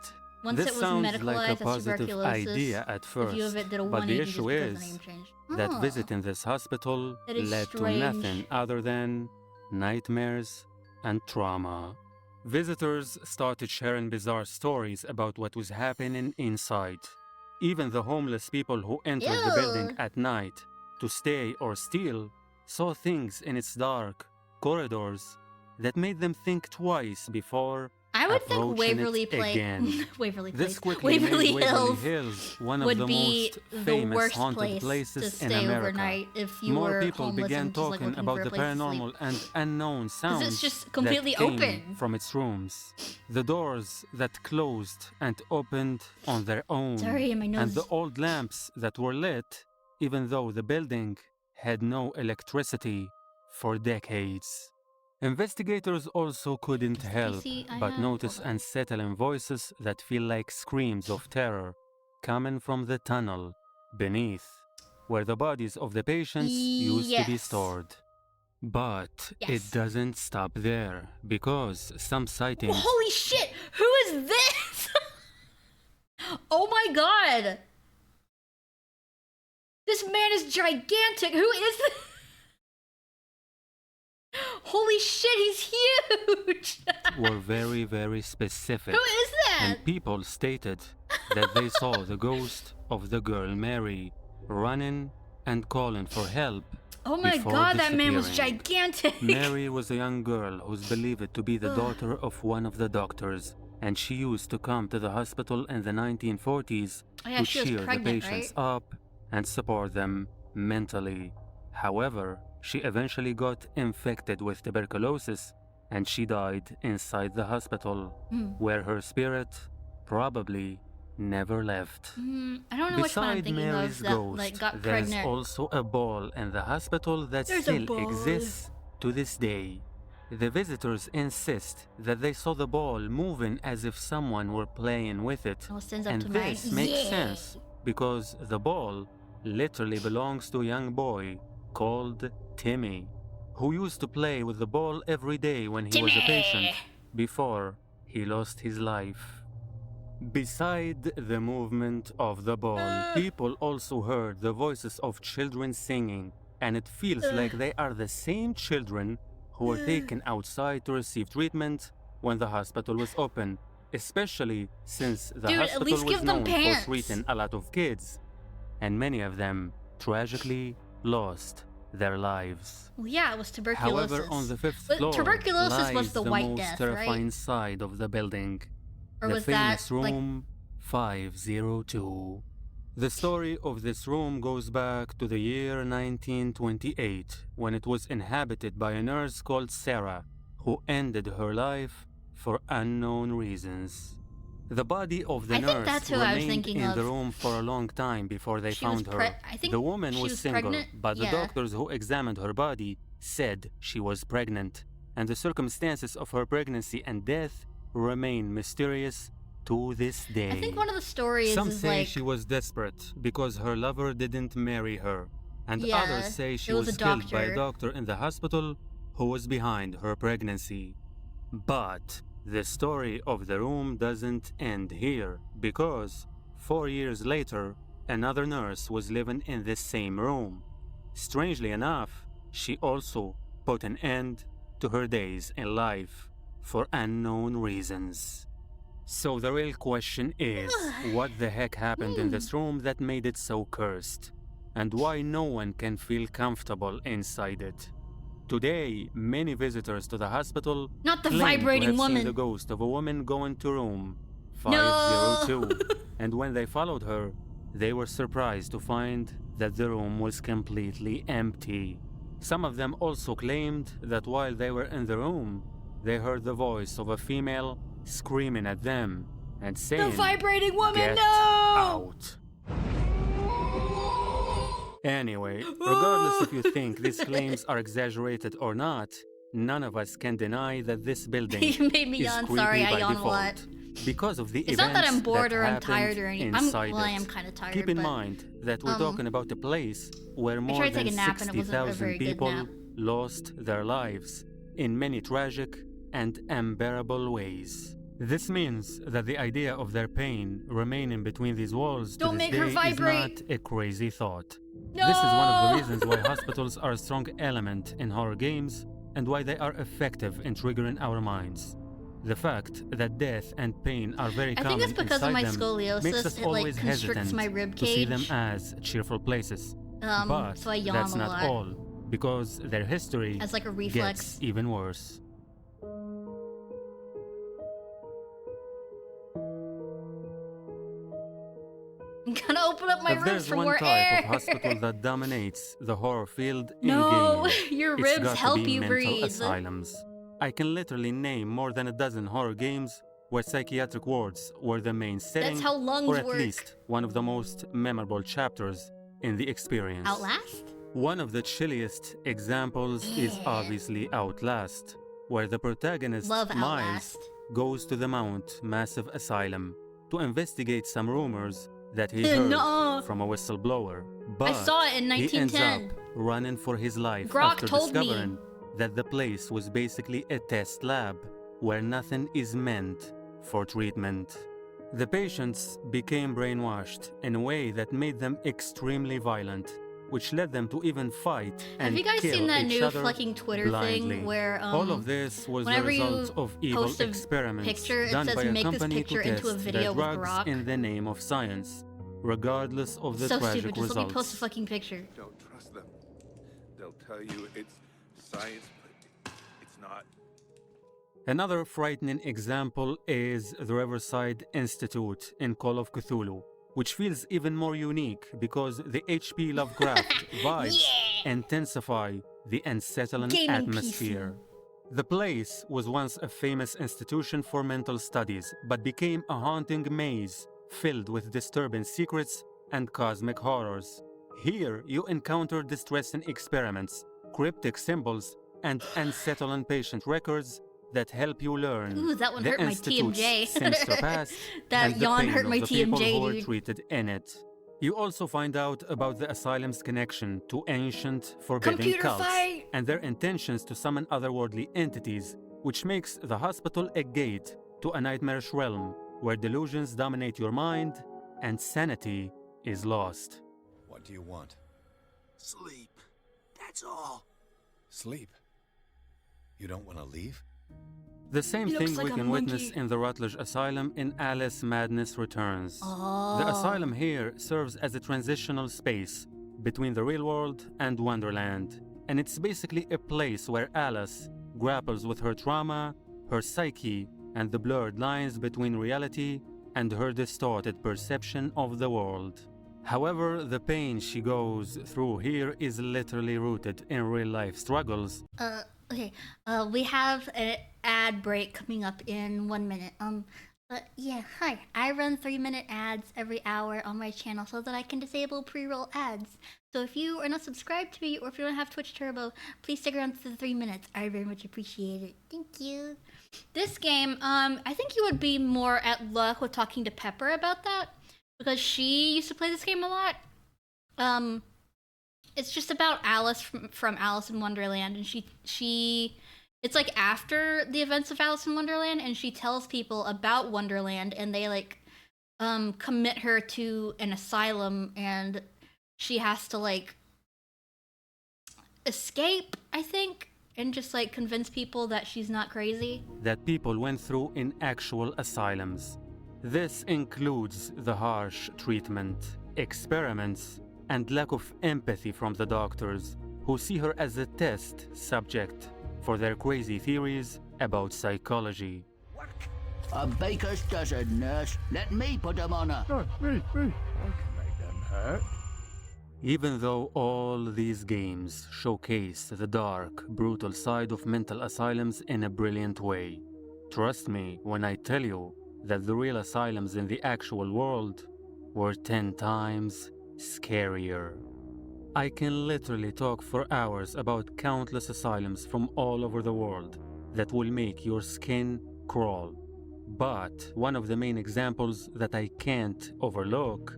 Once This it was sounds medicalized like a as positive tuberculosis, idea at the first, view of it did a but the 180 just issue because is the name changed. that Oh. visiting this hospital That is led to strange. nothing other than nightmares and trauma. Visitors started sharing bizarre stories about what was happening inside. Even the homeless people who entered the building Ew. at night to stay or steal saw things in its dark corridors that made them think twice before I would think approaching Waverly it Place, again. Waverly This Place, quickly Waverly made Hills, Waverly Hills one of would the be most the famous worst haunted place places to in stay America. overnight if you More were people homeless began and just, like, talking looking about for a the place to sleep. paranormal and unknown sounds it's just completely that came open. from its rooms. The doors that closed and opened on their own. Sorry, my nose. And the old lamps that were lit, even though the building had no electricity for decades. Investigators also couldn't help but notice unsettling voices that feel like screams of terror coming from the tunnel beneath, where the bodies of the patients used to be Yes. stored. But Yes. it doesn't stop there, because some sightings Holy shit! Who is this? Oh my god! This man is gigantic! Who is this? Holy shit, he's huge! were very, very specific. Who is and people stated that they saw the ghost of the girl Mary running and calling for help. Oh my before god, that man was disappearing. gigantic. Mary was a young girl who's believed to be the daughter of one of the doctors, and she used to come to the hospital in the 1940s Oh yeah, to she was cheer the pregnant, patients right? up and support them mentally. However, she eventually got infected with tuberculosis and she died inside the hospital, where her spirit probably never left. I don't know which one I'm Beside thinking Mary's of that ghost, like got there's pregnant. also a ball in the hospital that There's a still ball. exists to this day. The visitors insist that they saw the ball moving as if someone were playing with it. Oh, sends up And to mine. this makes Yeah. sense because the ball literally belongs to a young boy called Timmy, who used to play with the ball every day when he was a patient before he lost his life. Beside the movement of the ball, people also heard the voices of children singing, and it feels like they are the same children who were taken outside to receive treatment when the hospital was open, especially since the Dude, at hospital least was give them known pants. for treating a lot of kids, and many of them tragically lost their lives. Well, yeah, it was tuberculosis. However, on the fifth But floor tuberculosis lies was the white most death, terrifying right? side of the building. Or The was that, famous like- room 502. The story of this room goes back to the year 1928, when it was inhabited by a nurse called Sarah, who ended her life for unknown reasons. The body of the I think nurse that's who I was remained thinking in of. the room for a long time before they She was found her. I think The woman she was was single, pregnant? but the Yeah. doctors who examined her body said she was pregnant, and the circumstances of her pregnancy and death remain mysterious to this day. I think one of the stories Some is say like she was desperate because her lover didn't marry her, and Yeah, others say she it was was a killed by a doctor. doctor in the hospital who was behind her pregnancy. But the story of the room doesn't end here, because 4 years later, another nurse was living in the same room. Strangely enough, she also put an end to her days in life for unknown reasons. So the real question is, what the heck happened in this room that made it so cursed? And why no one can feel comfortable inside it? Today, many visitors to the hospital Not the claim to vibrating have woman. seen the ghost of a woman going to room No. 502. And when they followed her, they were surprised to find that the room was completely empty. Some of them also claimed that while they were in the room, they heard the voice of a female screaming at them and saying, the vibrating woman. "Get No. out." Anyway, regardless if you think these claims are exaggerated or not, none of us can deny that this building You made me is yawn. creepy Sorry, I by yawn a default. lot. Because of the It's not that I'm events bored or I'm happened tired or anything. inside I it. am kind of tired. Keep in but, mind that we're talking about a place where more tried to than take a nap and it wasn't a 60,000 very good people nap. lost their lives in many tragic and unbearable ways. This means that the idea of their pain remaining between these walls Don't to this make her day is vibrate. not a crazy thought. This is one of No! the reasons why hospitals are a strong element in horror games and why they are effective in triggering our minds. The fact that death and pain are very I common think it's because of inside my them scoliosis, makes us it, like, always constricts hesitant my rib to see them cage. as cheerful places. But So I yawn that's a not lot. all, because their history As like a reflex. gets even worse. I'm gonna open up my If ribs there's for one more type air. of hospital that dominates the horror field No, in-game, your it's ribs got to help be you mental breathe. asylums. I can literally name more than a dozen horror games where psychiatric wards were the main setting, how lungs or at work. least one of the most memorable chapters in the experience. Outlast? One of the chilliest examples is obviously Outlast, where the protagonist, Love Miles, Outlast. goes to the Mount Massive Asylum to investigate some rumors that he heard Nuh-uh. from a whistleblower. But saw it in he ends 1910. up running for his life Grok after told me. discovering that the place was basically a test lab where nothing is meant for treatment. The patients became brainwashed in a way that made them extremely violent, which led them to even fight and Have you guys kill seen that each new other fucking Twitter blindly. thing where all of this was the whenever result you of evil post a experiments picture, it done says by a make this company picture to into a test video their with drugs Grok. in the name of science, regardless of the So tragic stupid. Just results. let me post a fucking picture. Don't trust them. They'll tell you it's science, but it's not. Another frightening example is the Riverside Institute in Call of Cthulhu, which feels even more unique because the H.P. Lovecraft vibes intensify the unsettling Gaming atmosphere. The place was once a famous institution for mental studies, but became a haunting maze filled with disturbing secrets and cosmic horrors. Here, you encounter distressing experiments, cryptic symbols, and unsettling patient records that help you learn Ooh, that one the hurt my institute's TMJ. sinister past That and the yawn pain hurt of my the people TMJ, who are dude. treated in it. You also find out about the asylum's connection to ancient forbidden Computer cults fight! and their intentions to summon otherworldly entities, which makes the hospital a gate to a nightmarish realm where delusions dominate your mind and sanity is lost. What do you want? Sleep. That's all. Sleep. You don't want to leave? The same He looks thing like we a can witness monkey. in the Rutledge Asylum in Alice Madness Returns. Oh. The asylum here serves as a transitional space between the real world and Wonderland, and it's basically a place where Alice grapples with her trauma, her psyche, and the blurred lines between reality and her distorted perception of the world. However, the pain she goes through here is literally rooted in real-life struggles. Okay. We have an ad break coming up in 1 minute. But yeah, hi. I run 3-minute ads every hour on my channel so that I can disable pre-roll ads. So if you are not subscribed to me or if you don't have Twitch Turbo, please stick around for the 3 minutes. I very much appreciate it. Thank you. This game, I think you would be more at luck with talking to Pepper about that because she used to play this game a lot. It's just about Alice from Alice in Wonderland, and she it's like after the events of Alice in Wonderland, and she tells people about Wonderland, and they like commit her to an asylum, and she has to like escape, I think, and just like convince people that she's not crazy. That people went through in actual asylums. This includes the harsh treatment, experiments, and lack of empathy from the doctors, who see her as a test subject for their crazy theories about psychology. A baker's dozen, nurse. Let me put them on her. No, me. I can make them hurt. Even though all these games showcase the dark, brutal side of mental asylums in a brilliant way, trust me when I tell you that the real asylums in the actual world were 10 times scarier. I can literally talk for hours about countless asylums from all over the world that will make your skin crawl. But one of the main examples that I can't overlook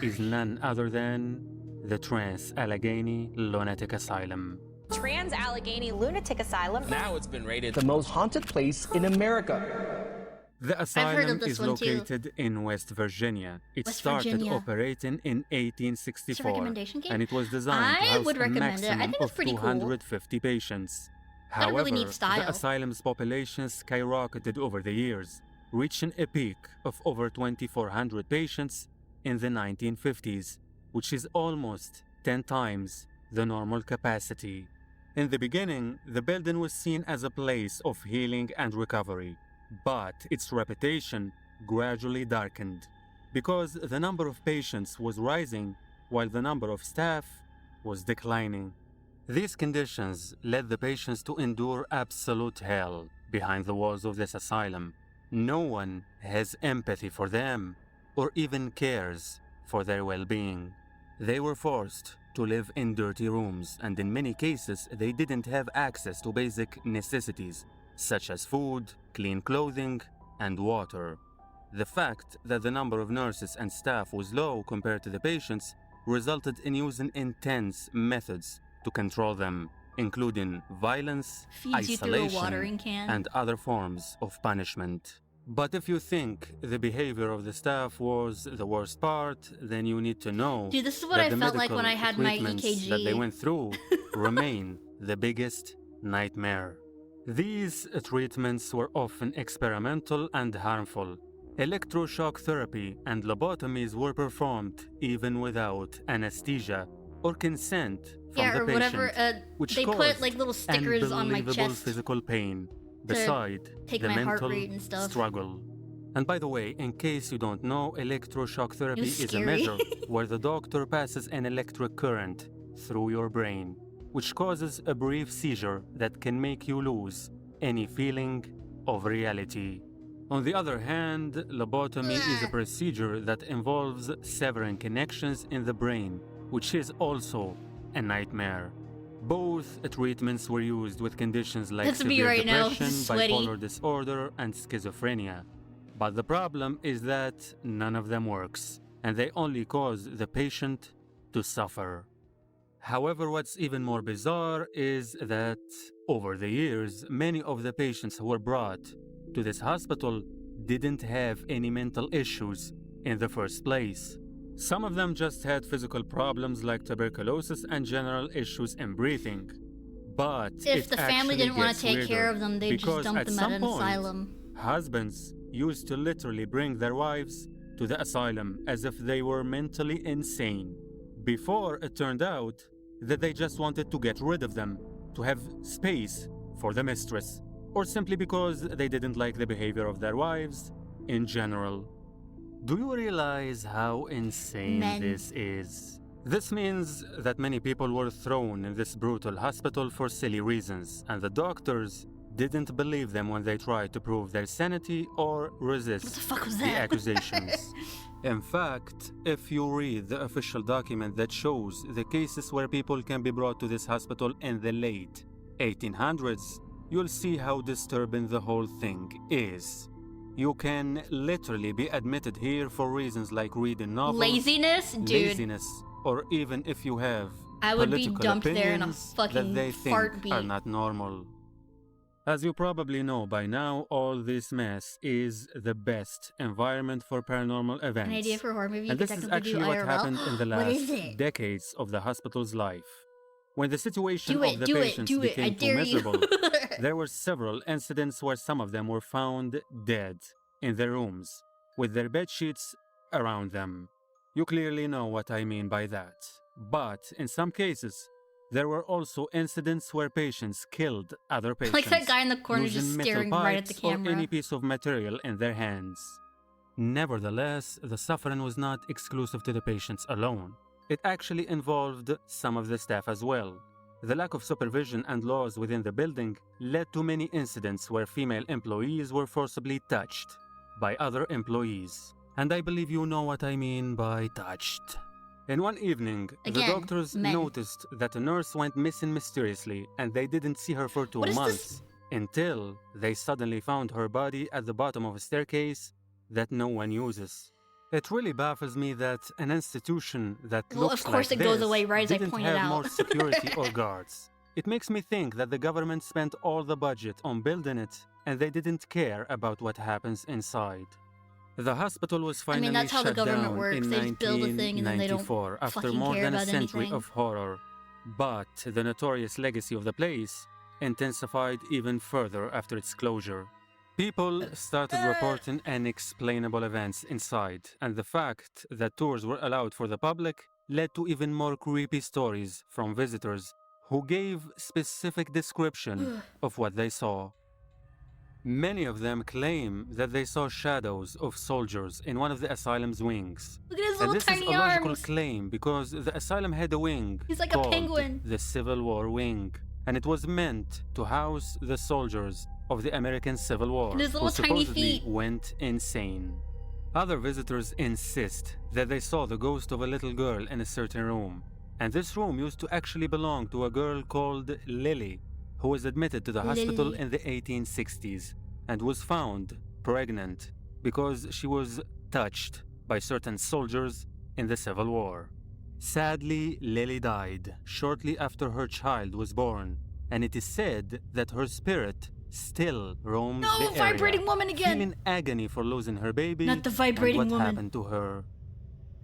is none other than the Trans-Allegheny Lunatic Asylum. Trans-Allegheny Lunatic Asylum. Now it's been rated the most haunted place in America. The asylum is located in West Virginia. It started operating in 1864, and it was designed to house a maximum of 250 patients. However, the asylum's population skyrocketed over the years, reaching a peak of over 2,400 patients in the 1950s, which is almost 10 times the normal capacity. In the beginning, the building was seen as a place of healing and recovery. But its reputation gradually darkened because the number of patients was rising while the number of staff was declining. These conditions led the patients to endure absolute hell behind the walls of this asylum. No one has empathy for them or even cares for their well-being. They were forced to live in dirty rooms, and in many cases they didn't have access to basic necessities such as food, clean clothing, and water. The fact that the number of nurses and staff was low compared to the patients resulted in using intense methods to control them, including violence, Feeds you through a isolation, watering can. and other forms of punishment. But if you think the behavior of the staff was the worst part, then you need to know Dude, this is what that I the felt like medical when I had my treatments EKG. that they went through remain the biggest nightmare. These treatments were often experimental and harmful. Electroshock therapy and lobotomies were performed even without anesthesia or consent from the or patient, whatever. which They put caused like little stickers on my unbelievable chest physical pain beside take the my heart mental rate and stuff. struggle. And by the way, in case you don't know, electroshock therapy is a scary. measure where the doctor passes an electric current through your brain, which causes a brief seizure that can make you lose any feeling of reality. On the other hand, lobotomy is a procedure that involves severing connections in the brain, which is also a nightmare. Both treatments were used with conditions like That's me severe right now, depression, sweaty. bipolar disorder, and schizophrenia. But the problem is that none of them works, and they only cause the patient to suffer. However, what's even more bizarre is that over the years, many of the patients who were brought to this hospital didn't have any mental issues in the first place. Some of them just had physical problems like tuberculosis and general issues in breathing. But If the family didn't want to take care of them, they'd just dump them at an asylum. Husbands used to literally bring their wives to the asylum as if they were mentally insane. Before it turned out that they just wanted to get rid of them, to have space for the mistress, or simply because they didn't like the behavior of their wives in general. Do you realize how insane this is? This means that many people were thrown in this brutal hospital for silly reasons, and the doctors didn't believe them when they tried to prove their sanity or resist the accusations. In fact, if you read the official document that shows the cases where people can be brought to this hospital in the late 1800s, you'll see how disturbing the whole thing is. You can literally be admitted here for reasons like reading novels, laziness, or even if you have I would be political dumped there in a opinions fucking that they think heartbeat. are not normal. As you probably know by now, all this mess is the best environment for paranormal events. An idea for a horror movie you And could this is technically do actually what IRL? happened in the What is last it? decades of the hospital's life. When the situation Do of it, the do it, patients do it, I became too dare you. miserable, there were several incidents where some of them were found dead in their rooms, with their bed sheets around them. You clearly know what I mean by that. But in some cases, there were also incidents where patients killed other patients, Like that guy in the corner using just metal staring right at the pipes or camera. any piece of material in their hands. Nevertheless, the suffering was not exclusive to the patients alone. It actually involved some of the staff as well. The lack of supervision and laws within the building led to many incidents where female employees were forcibly touched by other employees. And I believe you know what I mean by touched. In one evening, the Again, doctors men. noticed that a nurse went missing mysteriously and they didn't see her for 2 What is months until they suddenly found her body at the bottom of a staircase that no one uses. It really baffles me that an institution that Well, looks of course like it goes this away right as I didn't pointed have out. more security or guards. It makes me think that the government spent all the budget on building it and they didn't care about what happens inside. The hospital was finally that's how the shut government down works. in They just build a thing and then they don't 1994 after fucking more care than a about century anything. of horror. But the notorious legacy of the place intensified even further after its closure. People started reporting unexplainable events inside, and the fact that tours were allowed for the public led to even more creepy stories from visitors who gave specific description of what they saw. Many of them claim that they saw shadows of soldiers in one of the asylum's wings. Look at his And little this tiny is a logical arms. claim because the asylum had a wing He's like a called penguin. the Civil War Wing, and it was meant to house the soldiers of the American Civil War And his who little tiny supposedly feet. went insane. Other visitors insist that they saw the ghost of a little girl in a certain room, and this room used to actually belong to a girl called Lily, who was admitted to the hospital Lily. in the 1860s and was found pregnant because she was touched by certain soldiers in the Civil War. Sadly, Lily died shortly after her child was born, and it is said that her spirit still roams No, the area, vibrating woman again! feeling agony for losing her baby Not the vibrating and what woman. happened to her.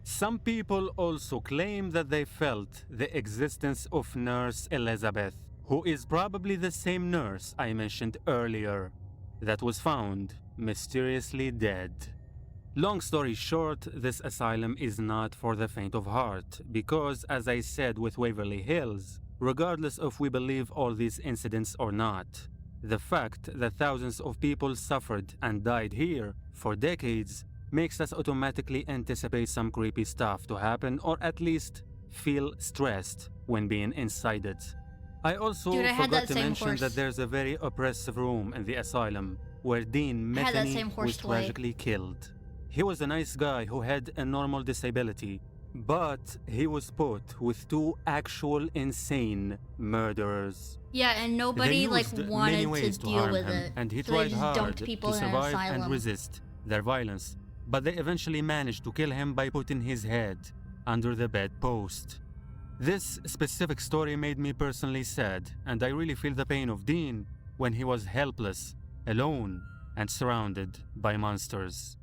Some people also claim that they felt the existence of Nurse Elizabeth, who is probably the same nurse I mentioned earlier, that was found mysteriously dead. Long story short, this asylum is not for the faint of heart, because, as I said with Waverly Hills, regardless if we believe all these incidents or not, the fact that thousands of people suffered and died here for decades makes us automatically anticipate some creepy stuff to happen, or at least feel stressed when being inside it. I also forgot to mention that there's a very oppressive room in the asylum where Dean Metheny was tragically killed. He was a nice guy who had a normal disability, but he was put with two actual insane murderers. Yeah, and nobody wanted to deal with it. And he So they tried just hard dumped people to in an survive asylum. and resist their violence, but they eventually managed to kill him by putting his head under the bedpost. This specific story made me personally sad, and I really feel the pain of Dean when he was helpless, alone, and surrounded by monsters.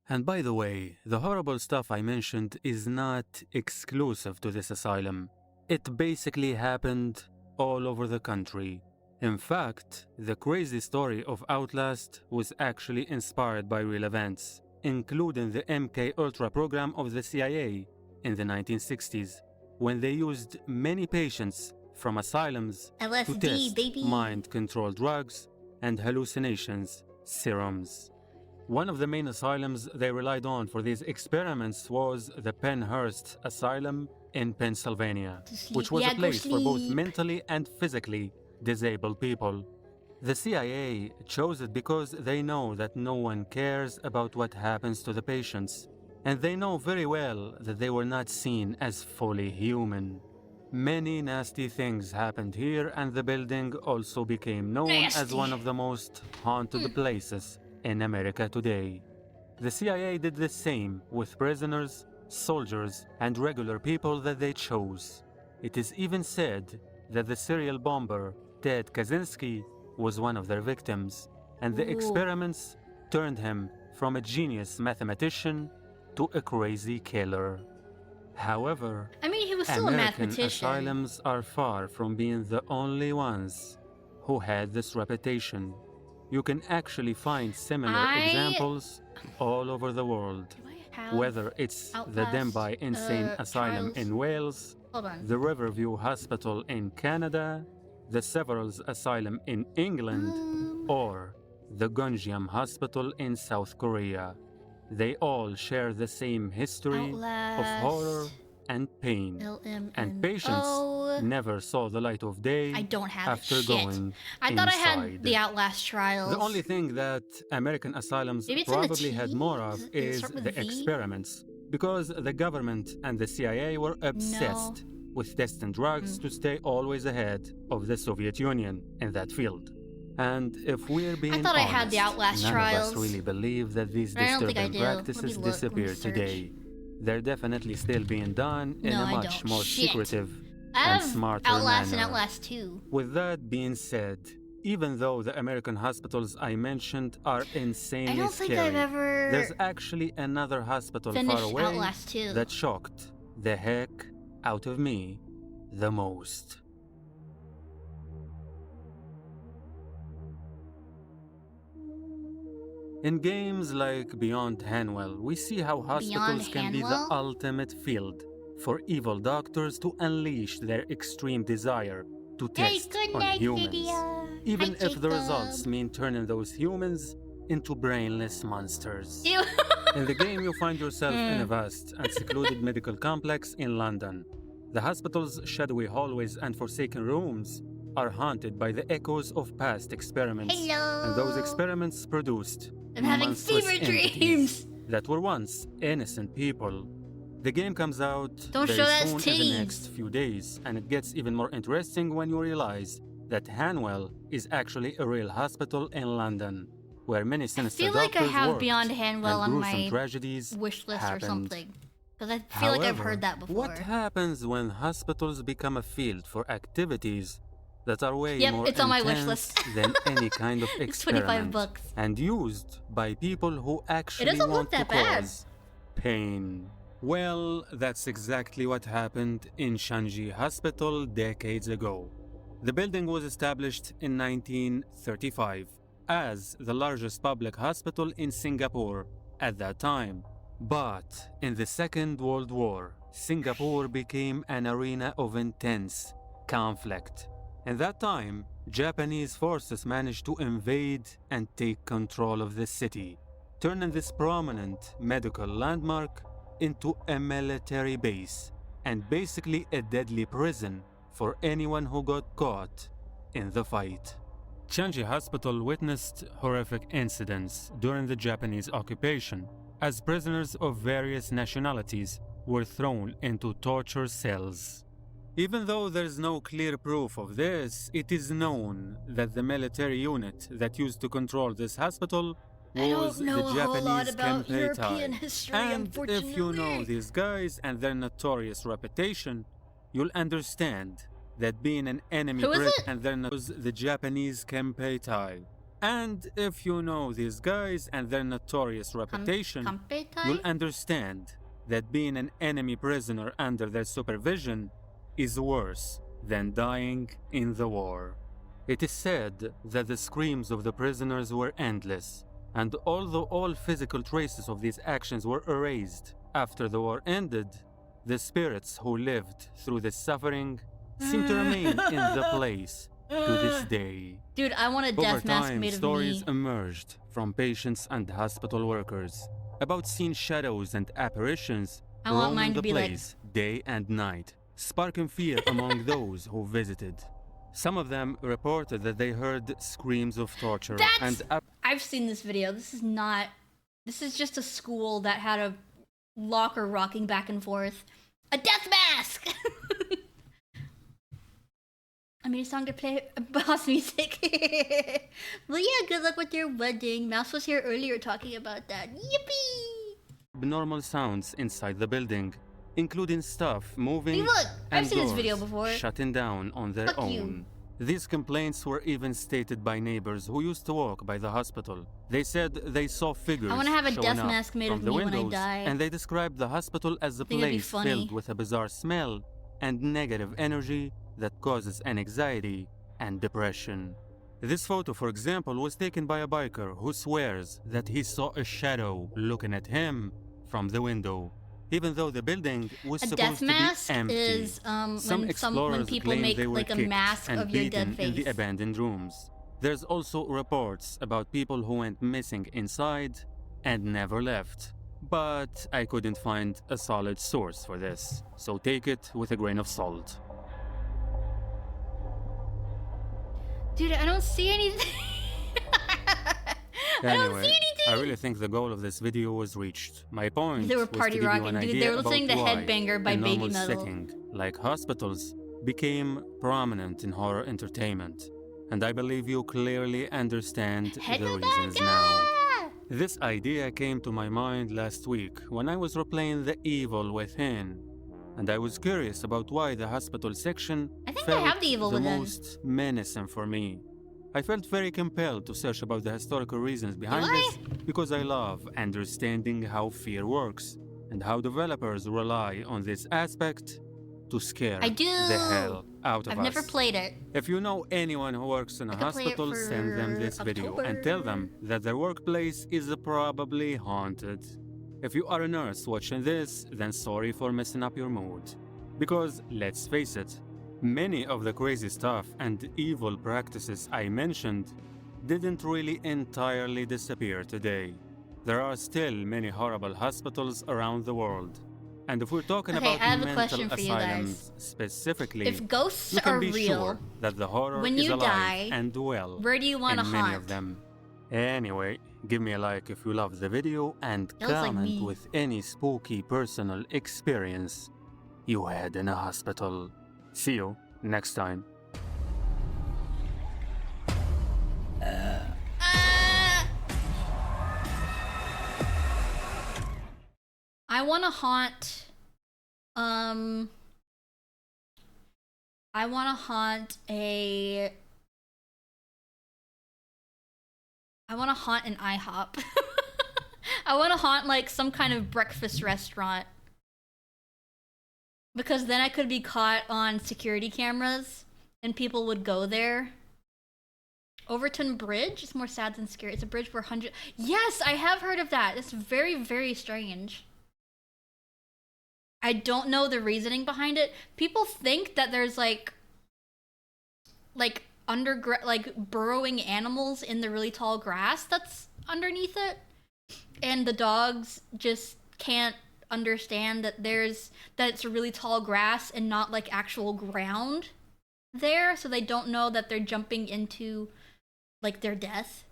And by the way, the horrible stuff I mentioned is not exclusive to this asylum. It basically happened all over the country. In fact, the crazy story of Outlast was actually inspired by real events, including the MK Ultra program of the CIA in the 1960s, when they used many patients from asylums to LSD, test baby. mind-controlled drugs and hallucinations serums. One of the main asylums they relied on for these experiments was the Pennhurst Asylum in Pennsylvania, which was a place for both mentally and physically disabled people. The CIA chose it because they know that no one cares about what happens to the patients, and they know very well that they were not seen as fully human. Many nasty things happened here, and the building also became known as one of the most haunted places in America today. The CIA did the same with prisoners, soldiers, and regular people that they chose. It is even said that the serial bomber Ted Kaczynski was one of their victims, and the experiments turned him from a genius mathematician to a crazy killer. However, I mean, he was still a American mathematician. asylums are far from being the only ones who had this reputation. You can actually find similar examples all over the world, whether it's the Denbigh Insane Asylum in Wales, Hold on. the Riverview Hospital in Canada, the Severals Asylum in England, or the Gunjeom Hospital in South Korea. They all share the same history of horror and pain, and patients never saw the light of day I don't have after it. Shit. going I thought I had inside. the Outlast trials. The only thing that American asylums Maybe it's in the probably had more of Does it is start with the V? experiments, because the government and the CIA were obsessed with testing drugs to stay always ahead of the Soviet Union in that field. And if we're being thought I honest, had the Outlast none trials. of us really believe that these But I don't think I disturbing do. Let me practices look. Let me disappeared search. today. They're definitely still being done in No, a I much don't. more Shit. secretive I and have smarter Outlast manner. and Outlast 2. With that being said, even though the American hospitals I mentioned are insanely I don't think scary, I've ever there's actually another hospital far finished away Outlast 2. that shocked the heck out of me the most. In games like Beyond Hanwell, we see how hospitals can be the Hanwell? ultimate field for evil doctors to unleash their extreme desire to test on humans, even if the results mean turning those humans into brainless monsters. Ew. In the game, you find yourself in a vast and secluded medical complex in London. The hospital's shadowy hallways and forsaken rooms are haunted by the echoes of past experiments. And those experiments produced I'm having monstrous fever entities dreams. that were once innocent people. The game comes out Don't very show that soon as in the titties. next few days, and it gets even more interesting when you realize that Hanwell is actually a real hospital in London, where many I sinister feel like I doctors have worked, Beyond Hanwell and on gruesome my tragedies wish list happened. or something. Because I feel like I've However, heard that before. what happens when hospitals become a field for activities that are way Yep, more it's on my wish intense list. than any kind of It's 25 experiment, bucks. and used by people who actually doesn't want look that to bad. cause pain. Well, that's exactly what happened in Shanji Hospital decades ago. The building was established in 1935 as the largest public hospital in Singapore at that time. But in the Second World War, Singapore became an arena of intense conflict. In that time, Japanese forces managed to invade and take control of the city, turning this prominent medical landmark into a military base and basically a deadly prison for anyone who got caught in the fight. Changi Hospital witnessed horrific incidents during the Japanese occupation, as prisoners of various nationalities were thrown into torture cells. Even though there is no clear proof of this, it is known that the military unit that used to control this hospital was I don't know the a whole lot Japanese about European Kempeitai. history, And unfortunately. if you know these guys and their notorious reputation, you'll understand that being an enemy Who is it? and their was the Japanese Kempeitai. And if you know these guys and their notorious reputation, Kempeitai? you'll understand that being an enemy prisoner under their supervision is worse than dying in the war. It is said that the screams of the prisoners were endless, and although all physical traces of these actions were erased after the war ended, the spirits who lived through the suffering seem to remain in the place to this day. Dude, I want a Over death mask time, made of stories me. emerged from patients and hospital workers about seeing shadows and apparitions I want roaming mine to the be like- place day and night, sparking fear among those who visited. Some of them reported that they heard screams of torture That's... and I've seen this video. This is not... This is just a school that had a locker rocking back and forth. A death mask! I made a song to play boss music. Well, yeah, good luck with your wedding. Mouse was here earlier talking about that. Yippee! abnormal sounds inside the building, including stuff moving See, look, I've and seen this doors video before. shutting down on their Fuck you. own. These complaints were even stated by neighbors who used to walk by the hospital. They said they saw figures I wanna have a showing death up mask made from of the me when I windows, die. and they described the hospital as a Think it'd be place funny. filled with a bizarre smell and negative energy that causes anxiety and depression. This photo, for example, was taken by a biker who swears that he saw a shadow looking at him from the window, even though the building was A supposed death to mask be empty. is Some when explorers people claim make they were like a kicked mask and of your beaten dead in the face. abandoned rooms. There's also reports about people who went missing inside and never left. But I couldn't find a solid source for this, so take it with a grain of salt. Dude, I don't see anything. I don't see anything. I really think the goal of this video was reached. My point They were was to party give you rocking, an dude. idea They were about listening to why Headbanger by a Baby normal Metal. setting, like hospitals, became prominent in horror entertainment. And I believe you clearly understand the reasons now. This idea came to my mind last week when I was replaying The Evil Within, and I was curious about why the hospital section felt have The Evil the Within. most menacing for me. I felt very compelled to search about the historical reasons behind Do this because I love understanding how fear works and how developers rely on this aspect to scare I do. the hell out of I've us. never played it. If you know anyone who works in a could play it hospital, send them for this video October. and tell them that their workplace is probably haunted. If you are a nurse watching this, then sorry for messing up your mood. Because, let's face it, many of the crazy stuff and evil practices I mentioned didn't really entirely disappear today. There are still many horrible hospitals around the world. And if we're talking Okay, about I have a mental question for you asylums specifically, If ghosts you can are be real, sure that the horror when is you alive die, and well where do you wanna in many haunt? of them. Anyway, give me a like if you love the video and That looks like comment me. with any spooky personal experience you had in a hospital. See you next time. I want to haunt I want to haunt a... I want to haunt an IHOP. I want to haunt like some kind of breakfast restaurant. Because then I could be caught on security cameras and people would go there. Overton Bridge is more sad than scary. It's a bridge where hundreds... Yes, I have heard of that. It's very, very strange. I don't know the reasoning behind it. People think that there's like underground, like burrowing animals in the really tall grass that's underneath it. And the dogs just can't understand that it's really tall grass and not like actual ground there, so they don't know that they're jumping into like their death.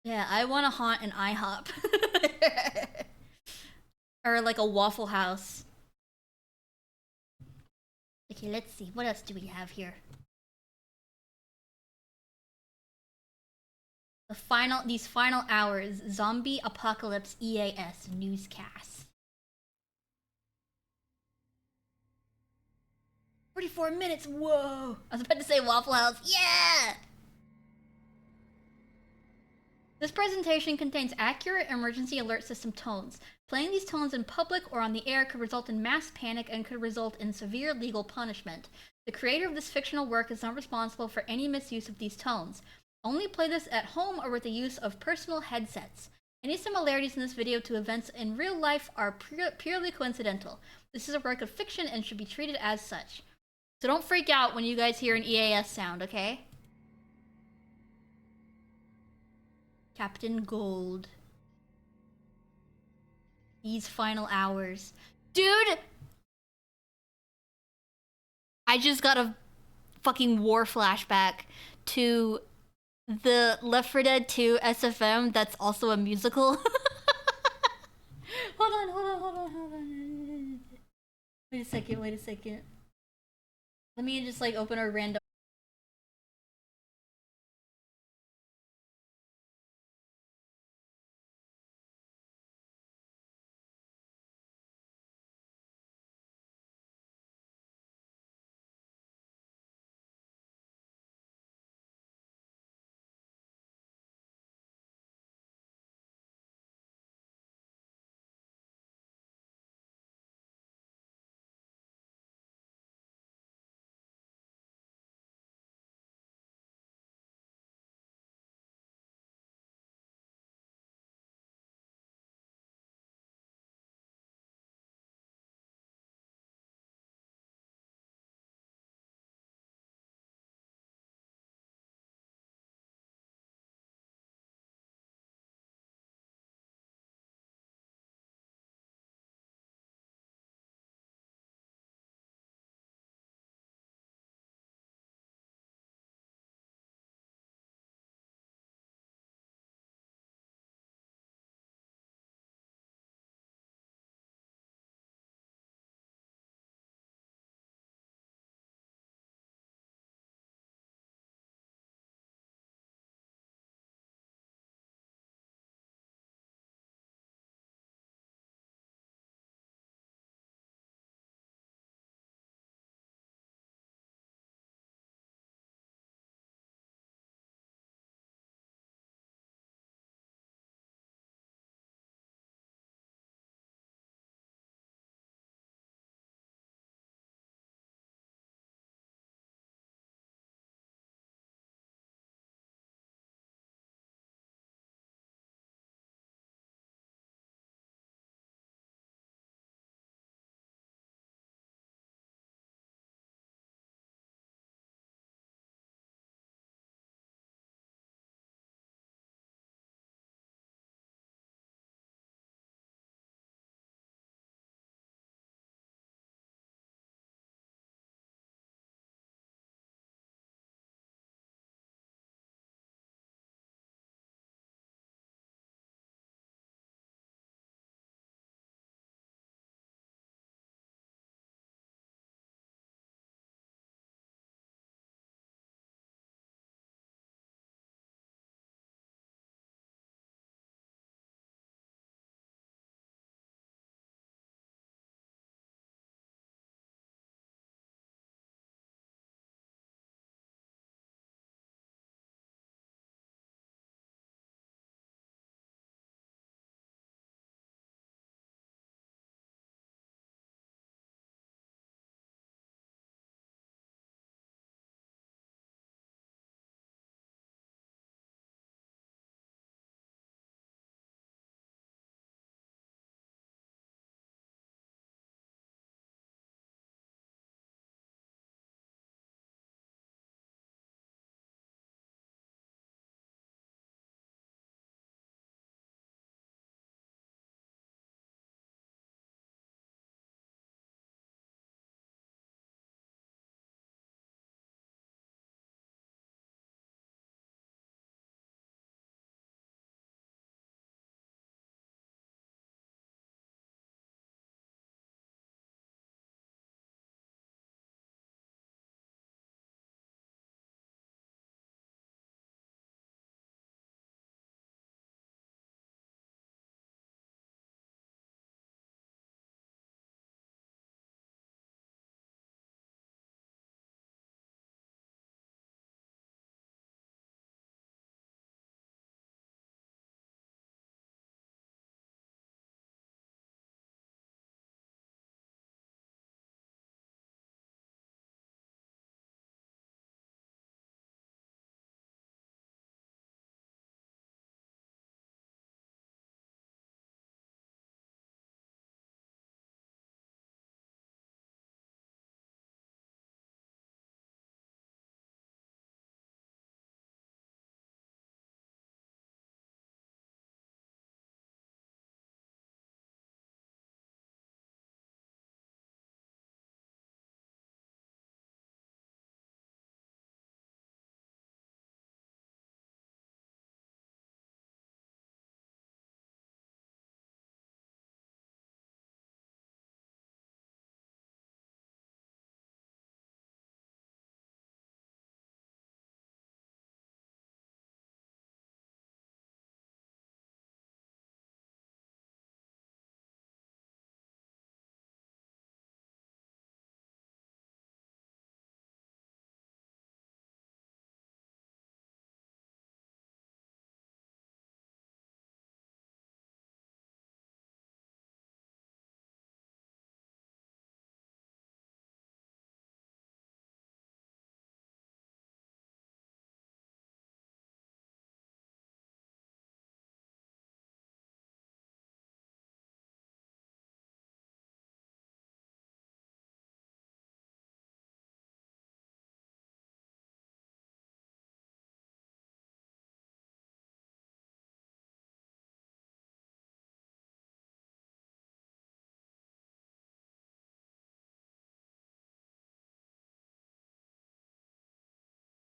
Yeah, I want to haunt an IHOP. Or like a Waffle House. Okay, let's see. What else do we have here? These final hours, Zombie Apocalypse EAS newscast. 44 minutes, whoa! I was about to say Waffle House, yeah! This presentation contains accurate emergency alert system tones. Playing these tones in public or on the air could result in mass panic and could result in severe legal punishment. The creator of this fictional work is not responsible for any misuse of these tones. Only play this at home or with the use of personal headsets. Any similarities in this video to events in real life are purely coincidental. This is a work of fiction and should be treated as such. So don't freak out when you guys hear an EAS sound, okay? Captain Gold. These final hours. Dude! I just got a fucking war flashback to the Left 4 Dead 2 SFM that's also a musical. Hold on. Wait a second. Let me just like open a random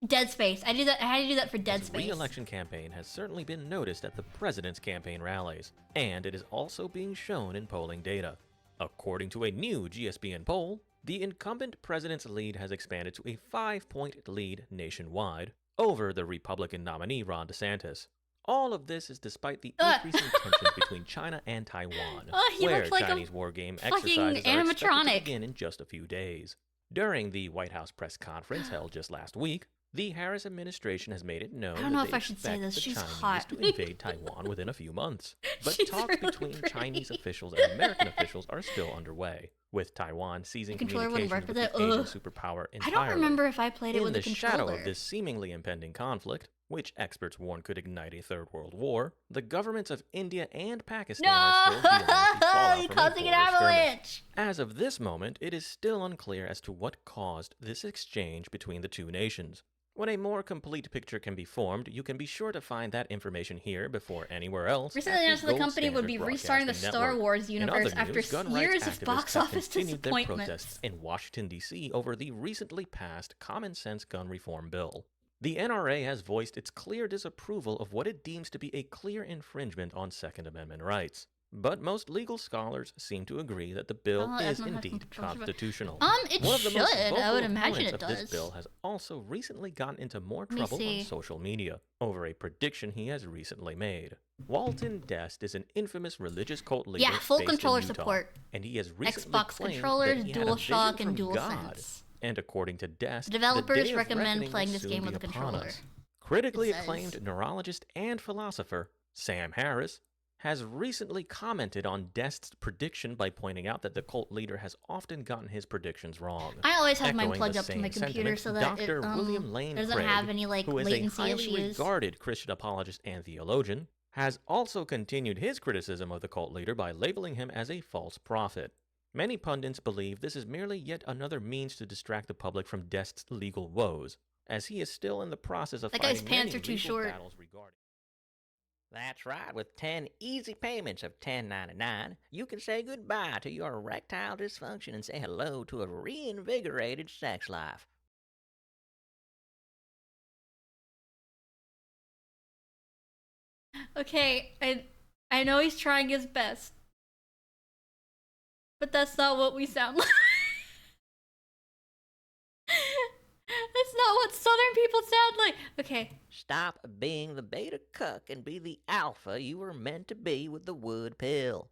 Dead Space. I had to do that for Dead His Space. re-election campaign has certainly been noticed at the president's campaign rallies, and it is also being shown in polling data. According to a new GSBN poll, the incumbent president's lead has expanded to a 5-point lead nationwide over the Republican nominee Ron DeSantis. All of this is despite the increasing tensions between China and Taiwan, where like Chinese war game fucking exercises are expected to animatronic. begin in just a few days. During the White House press conference held just last week, the Harris administration has made it known I don't know that if they I should say expect this. the She's Chinese hot. to invade Taiwan within a few months. But She's talks really between pretty. Chinese officials and American officials are still underway, with Taiwan seizing The controller wouldn't communications work with with the it. Asian superpower I entirely. don't remember if I played it In with the a controller. shadow of this seemingly impending conflict, which experts warn could ignite a third world war, the governments of India and Pakistan are still dealing with the fallout You're from a causing an border skirmish. avalanche. As of this moment, it is still unclear as to what caused this exchange between the two nations. When a more complete picture can be formed, you can be sure to find that information here before anywhere else. Recently at announced that the Gold company would Standard be restarting the Broadcasting Star Network. Wars In other universe after news, gun rights years of activists box have office continued their disappointments. protests in Washington, D.C. over the recently passed Common Sense Gun Reform Bill. The NRA has voiced its clear disapproval of what it deems to be a clear infringement on Second Amendment rights. But most legal scholars seem to agree that the bill Well, is everyone has indeed control over- constitutional. It One of the most should. I vocal would imagine opponents it of does. this bill has also recently gotten into more me trouble see. on social media over a prediction he has recently made. Walton Dest is an infamous religious cult leader Yeah, full based in controller Utah, support. and he has recently Xbox claimed controllers, that he had a vision DualShock, and from God. DualSense. And according to Dest, The developers the day of recommend reckoning playing will this soon game be with a upon controller. us. Critically It says. acclaimed neurologist and philosopher Sam Harris has recently commented on Dest's prediction by pointing out that the cult leader has often gotten his predictions wrong. I always have mine Echoing plugged the up to my same computer sentiment, so that it Dr. William Lane doesn't Craig, have any like who is latency a highly issues. regarded Christian apologist and theologian, has also continued his criticism of the cult leader by labeling him as a false prophet. Many pundits believe this is merely yet another means to distract the public from Dest's legal woes, as he is still in the process of That guy's fighting pants many are too legal short. battles regarding. That's right, with 10 easy payments of $10.99, you can say goodbye to your erectile dysfunction and say hello to a reinvigorated sex life. Okay, I know he's trying his best. But that's not what we sound like. That's not what Southern people sound like. Okay. Stop being the beta cuck and be the alpha you were meant to be with the wood pill.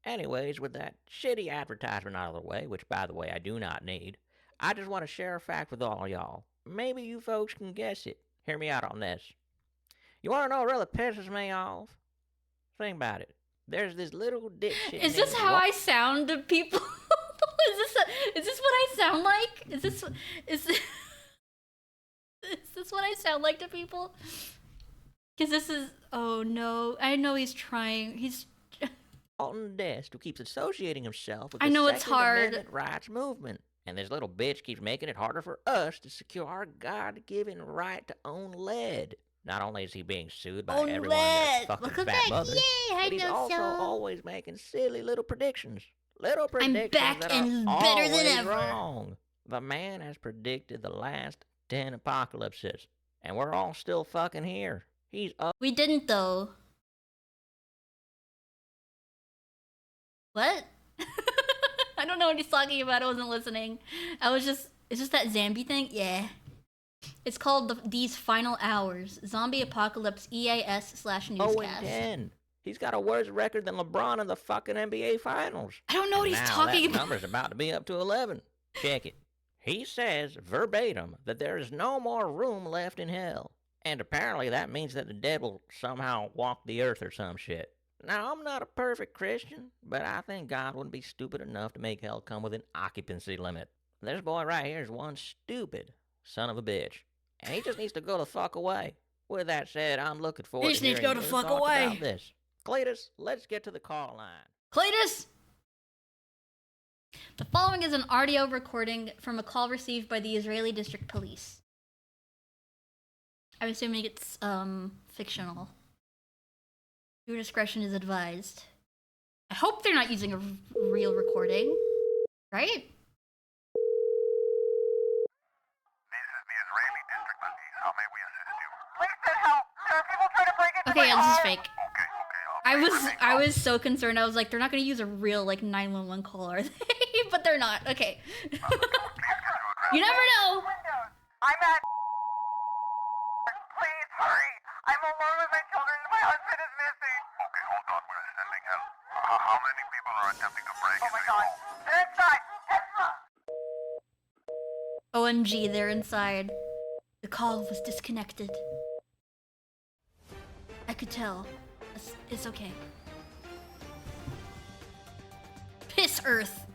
Anyways, with that shitty advertisement out of the way, which by the way I do not need, I just want to share a fact with all y'all. Maybe you folks can guess it. Hear me out on this. You want to know what really pisses me off? Think about it. There's this little dipshit. Is this named how I sound to people? Is this what I sound like? Is this what I sound like to people? Because this is, oh no, I know he's trying. He's Walton Dest, who keeps associating himself with I the know it's Second hard. Amendment rights movement. And this little bitch keeps making it harder for us to secure our God-given right to own lead. Not only is he being sued by Own everyone and lead. their fucking Look at fat that. mother, Yay, I but he's know also so. always making silly little predictions. Little predictions back that and are better than always ever. wrong. The man has predicted the last 10 apocalypses, and we're all still fucking here. He's up. We didn't though. What? I don't know what he's talking about. I wasn't listening. It's just that zombie thing? Yeah. It's called These Final Hours. Zombie Apocalypse EAS/newscast. 0-10. He's got a worse record than LeBron in the fucking NBA Finals. I don't know what he's Now talking that about. number's about to be up to 11. Check it. He says, verbatim, that there is no more room left in hell. And apparently that means that the dead will somehow walk the earth or some shit. Now, I'm not a perfect Christian, but I think God wouldn't be stupid enough to make hell come with an occupancy limit. This boy right here is one stupid son of a bitch. And he just needs to go the fuck away. With that said, I'm looking forward He to just needs to hearing go the your fuck thoughts away. about this. Cletus, let's get to the call line. Cletus! The following is an audio recording from a call received by the Israeli District Police. I'm assuming it's, fictional. Your discretion is advised. I hope they're not using a real recording. Right? Okay, yeah, this is fake. I was so concerned. I was like, they're not gonna use a real like 911 call, are they? But they're not. Okay. You never know. I'm at. Please hurry. I'm alone with my children. My husband is missing. Okay, hold on. We're sending help. How many people are attempting to break Oh my god. They're inside. Tesla. OMG, they're inside. The call was disconnected. I could tell. It's okay. Piss Earth.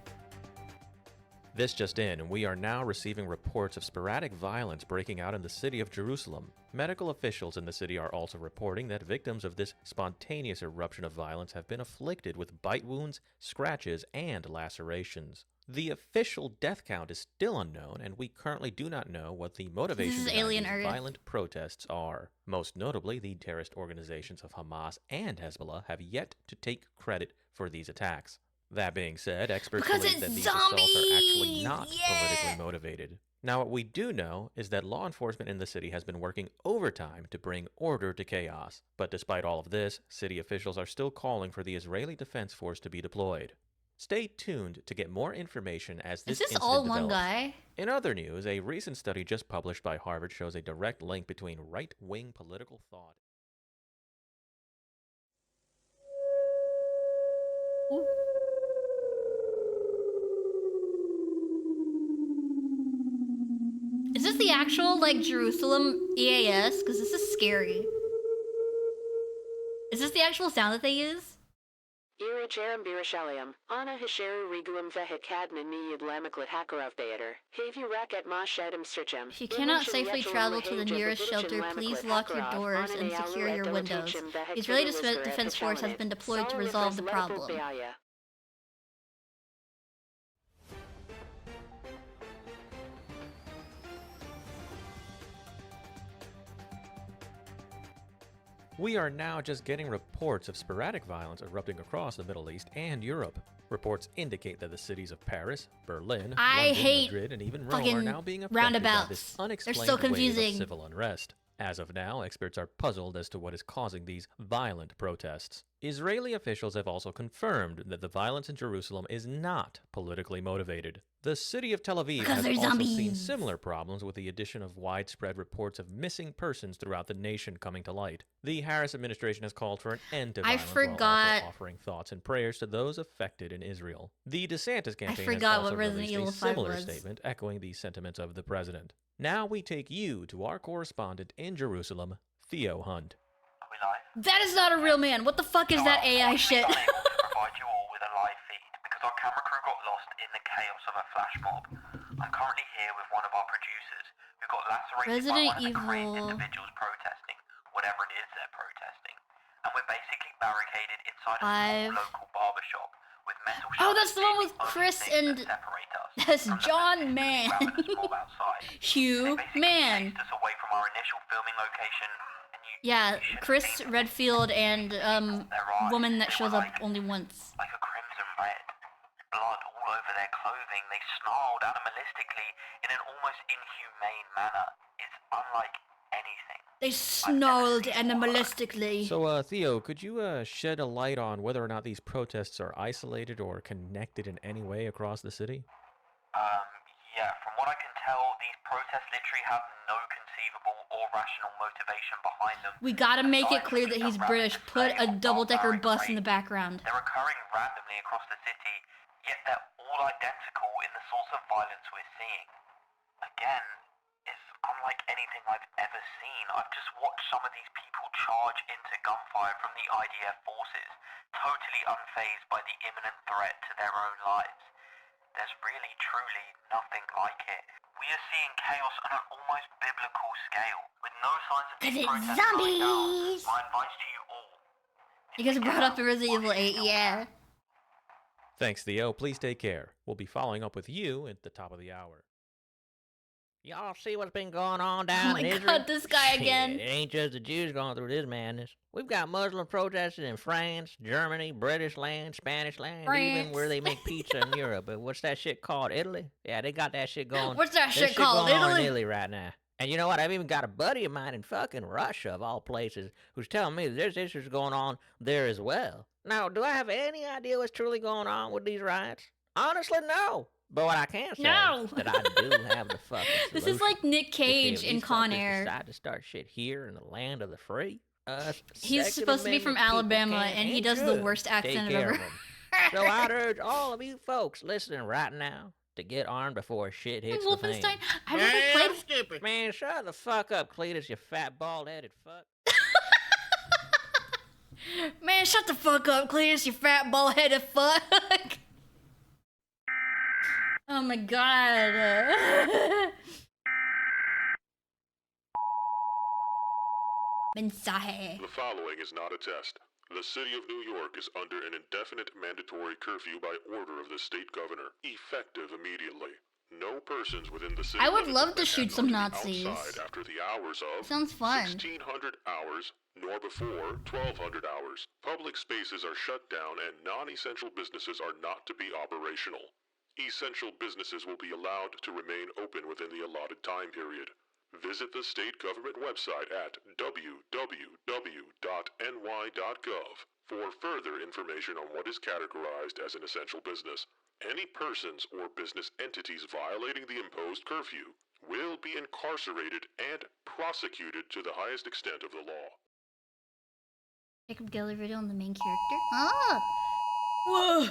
This just in, we are now receiving reports of sporadic violence breaking out in the city of Jerusalem. Medical officials in the city are also reporting that victims of this spontaneous eruption of violence have been afflicted with bite wounds, scratches, and lacerations. The official death count is still unknown, and we currently do not know what the motivations behind these violent protests are. Most notably, the terrorist organizations of Hamas and Hezbollah have yet to take credit for these attacks. That being said, experts believe that these assaults are actually not politically motivated. Now, what we do know is that law enforcement in the city has been working overtime to bring order to chaos. But despite all of this, city officials are still calling for the Israeli Defense Force to be deployed. Stay tuned to get more information as this incident all develops. one guy? In other news, a recent study just published by Harvard shows a direct link between right-wing political thought. Ooh. Is this the actual, like, Jerusalem EAS? Because this is scary. Is this the actual sound that they use? Irajaram Birashaliam, Anna Hisheru Rigulum Vehikadna Niyad Lamaklet Hakarov Bader, Havu Rakat Mashadam Sircham. If you cannot safely travel to the nearest shelter, please lock your doors and secure your windows. The Israeli Defense Force has been deployed to resolve the problem. We are now just getting reports of sporadic violence erupting across the Middle East and Europe. Reports indicate that the cities of Paris, Berlin, London, Madrid, and even Rome are now being affected by this unexplained wave of civil unrest. As of now, experts are puzzled as to what is causing these violent protests. Israeli officials have also confirmed that the violence in Jerusalem is not politically motivated. The city of Tel Aviv has also seen similar problems with the addition of widespread reports of missing persons throughout the nation coming to light. The Harris administration has called for an end to violence while also offering thoughts and prayers to those affected in Israel. The DeSantis campaign has also released a similar statement echoing the sentiments of the president. Now we take you to our correspondent in Jerusalem, Theo Hunt. That is not a real man. What the fuck is that AI shit? Provide you all with a live feed because our camera crew got lost in the chaos of a flash mob. I'm currently here with one of our producers who got lacerated by one of the crazed individuals protesting, whatever it is they're protesting. And we're basically barricaded inside a small local barbershop with metal shutters. Oh, that's the one with Chris and that's John Man. Hugh Man. Us away from our initial filming location. Yeah, Chris Redfield and woman that shows up only once. Like a crimson red. Blood all over their clothing. They snarled animalistically in an almost inhumane manner. It's unlike anything. They snarled animalistically. So, Theo, could you shed a light on whether or not these protests are isolated or connected in any way across the city? Yeah, from what I can tell, these protests literally have no conceivable or rational motivation behind them. We gotta make it clear that he's British. Put a double-decker bus in the background. They're occurring randomly across the city, yet they're all identical in the sorts of violence we're seeing. Again, it's unlike anything I've ever seen. I've just watched some of these people charge into gunfire from the IDF forces, totally unfazed by the imminent threat to their own lives. There's really, truly nothing like it. We are seeing chaos on an almost biblical scale, with no signs of these protests dying down. My advice to you all. You guys brought up the Resident Evil 8, yeah. Thanks, Theo. Please take care. We'll be following up with you at the top of the hour. Y'all see what's been going on down in Israel? Oh my god, this guy again. It ain't just the Jews going through this madness. We've got Muslim protesters in France, Germany, British land, Spanish land, even where they make pizza in Europe. But what's that shit called? Italy? Yeah, they got that shit going. What's that shit called? Going on Italy? in Italy right now. And you know what? I've even got a buddy of mine in fucking Russia, of all places, who's telling me that there's issues going on there as well. Now, do I have any idea what's truly going on with these riots? Honestly, no. But what I can say No. is that I do have the fucking solution. This is like Nick You Cage see, if in these Con fuckers Air. decide to start shit here in the land of the free. He's supposed to be from Alabama, and he does the worst accent I've ever heard. So I'd urge all of you folks listening right now to get armed before shit hits the fan. Wolfenstein. I never played. Stupid. Man, shut the fuck up, Cletus, you fat bald-headed fuck. Man, shut the fuck up, Cletus, you fat bald-headed fuck. Oh my god. Mensaje. The following is not a test. The city of New York is under an indefinite mandatory curfew by order of the state governor, effective immediately. No persons within the city. I would love to shoot some Nazis. Outside after the hours of sounds fun. 1600 hours, nor before 1200 hours. Public spaces are shut down and non-essential businesses are not to be operational. Essential businesses will be allowed to remain open within the allotted time period. Visit the state government website at www.ny.gov for further information on what is categorized as an essential business. Any persons or business entities violating the imposed curfew will be incarcerated and prosecuted to the highest extent of the law. Jacob Geller video on the main character? Ah! Whoa!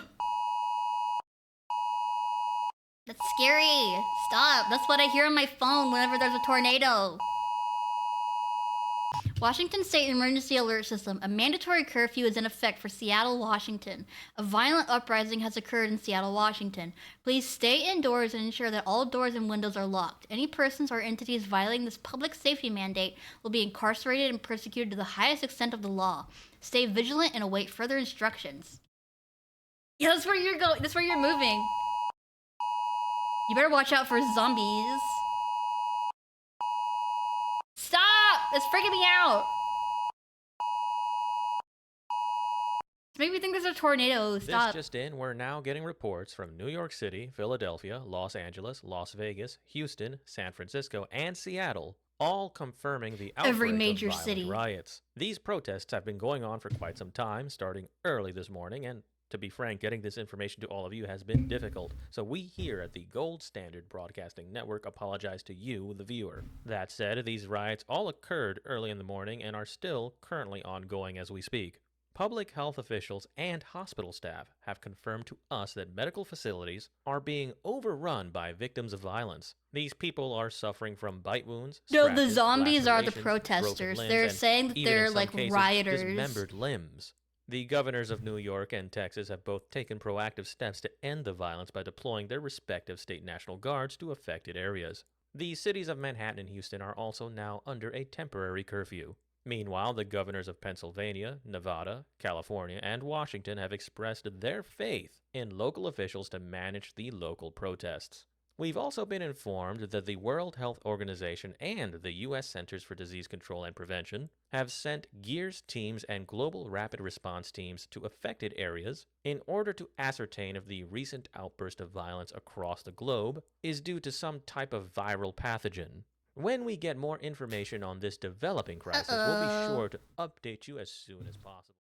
That's scary. Stop. That's what I hear on my phone whenever there's a tornado. Washington State Emergency Alert System. A mandatory curfew is in effect for Seattle, Washington. A violent uprising has occurred in Seattle, Washington. Please stay indoors and ensure that all doors and windows are locked. Any persons or entities violating this public safety mandate will be incarcerated and persecuted to the highest extent of the law. Stay vigilant and await further instructions. Yeah, that's where you're going. That's where you're moving. You better watch out for zombies. Stop! It's freaking me out. It's making me think there's a tornado. Stop. This just in, we're now getting reports from New York City, Philadelphia, Los Angeles, Las Vegas, Houston, San Francisco, and Seattle, all confirming the outbreak Every major of violent city. riots. These protests have been going on for quite some time, starting early this morning, and to be frank, getting this information to all of you has been difficult, so we here at the Gold Standard Broadcasting Network apologize to you, the viewer. That said, these riots all occurred early in the morning and are still currently ongoing as we speak. Public health officials and hospital staff have confirmed to us that medical facilities are being overrun by victims of violence. These people are suffering from bite wounds, No, the scratches, zombies are the lacerations, protesters. broken limbs, They're and saying that even in they're some like cases, rioters. dismembered limbs. The governors of New York and Texas have both taken proactive steps to end the violence by deploying their respective state National Guards to affected areas. The cities of Manhattan and Houston are also now under a temporary curfew. Meanwhile, the governors of Pennsylvania, Nevada, California, and Washington have expressed their faith in local officials to manage the local protests. We've also been informed that the World Health Organization and the U.S. Centers for Disease Control and Prevention have sent GEARS teams and global rapid response teams to affected areas in order to ascertain if the recent outburst of violence across the globe is due to some type of viral pathogen. When we get more information on this developing crisis, we'll be sure to update you as soon as possible.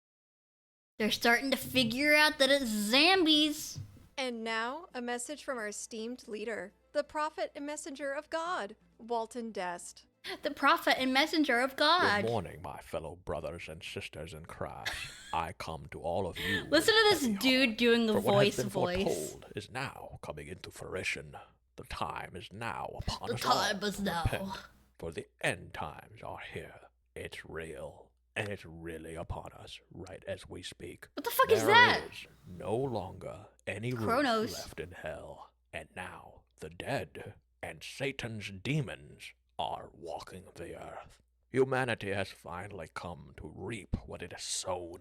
They're starting to figure out that it's zombies. And now, a message from our esteemed leader, the prophet and messenger of God, Walton Dest. The prophet and messenger of God. Good morning, my fellow brothers and sisters in Christ. I come to all of you. Listen to this dude doing the for what has been voice. foretold is now coming into fruition. The time is now upon us The all time is to now. repent, for the end times are here. It's real. And it's really upon us right as we speak. What the fuck is that? There is no longer any room Kronos. left in hell. And now the dead and Satan's demons are walking the earth. Humanity has finally come to reap what it has sown.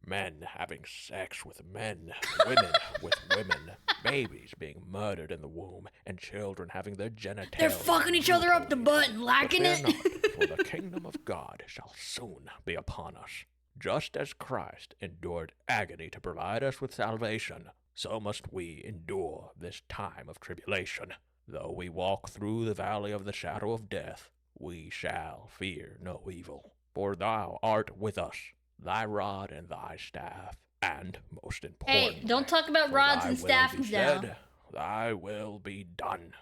Men having sex with men, women with women, babies being murdered in the womb, and children having their genitalia. They're fucking each other up the butt and lacking But it. fear not, for the kingdom of God shall soon be upon us. Just as Christ endured agony to provide us with salvation, so must we endure this time of tribulation. Though we walk through the valley of the shadow of death, we shall fear no evil. For thou art with us, thy rod and thy staff, and most importantly, Hey, don't talk about rods and staffs now. said, thy will be done.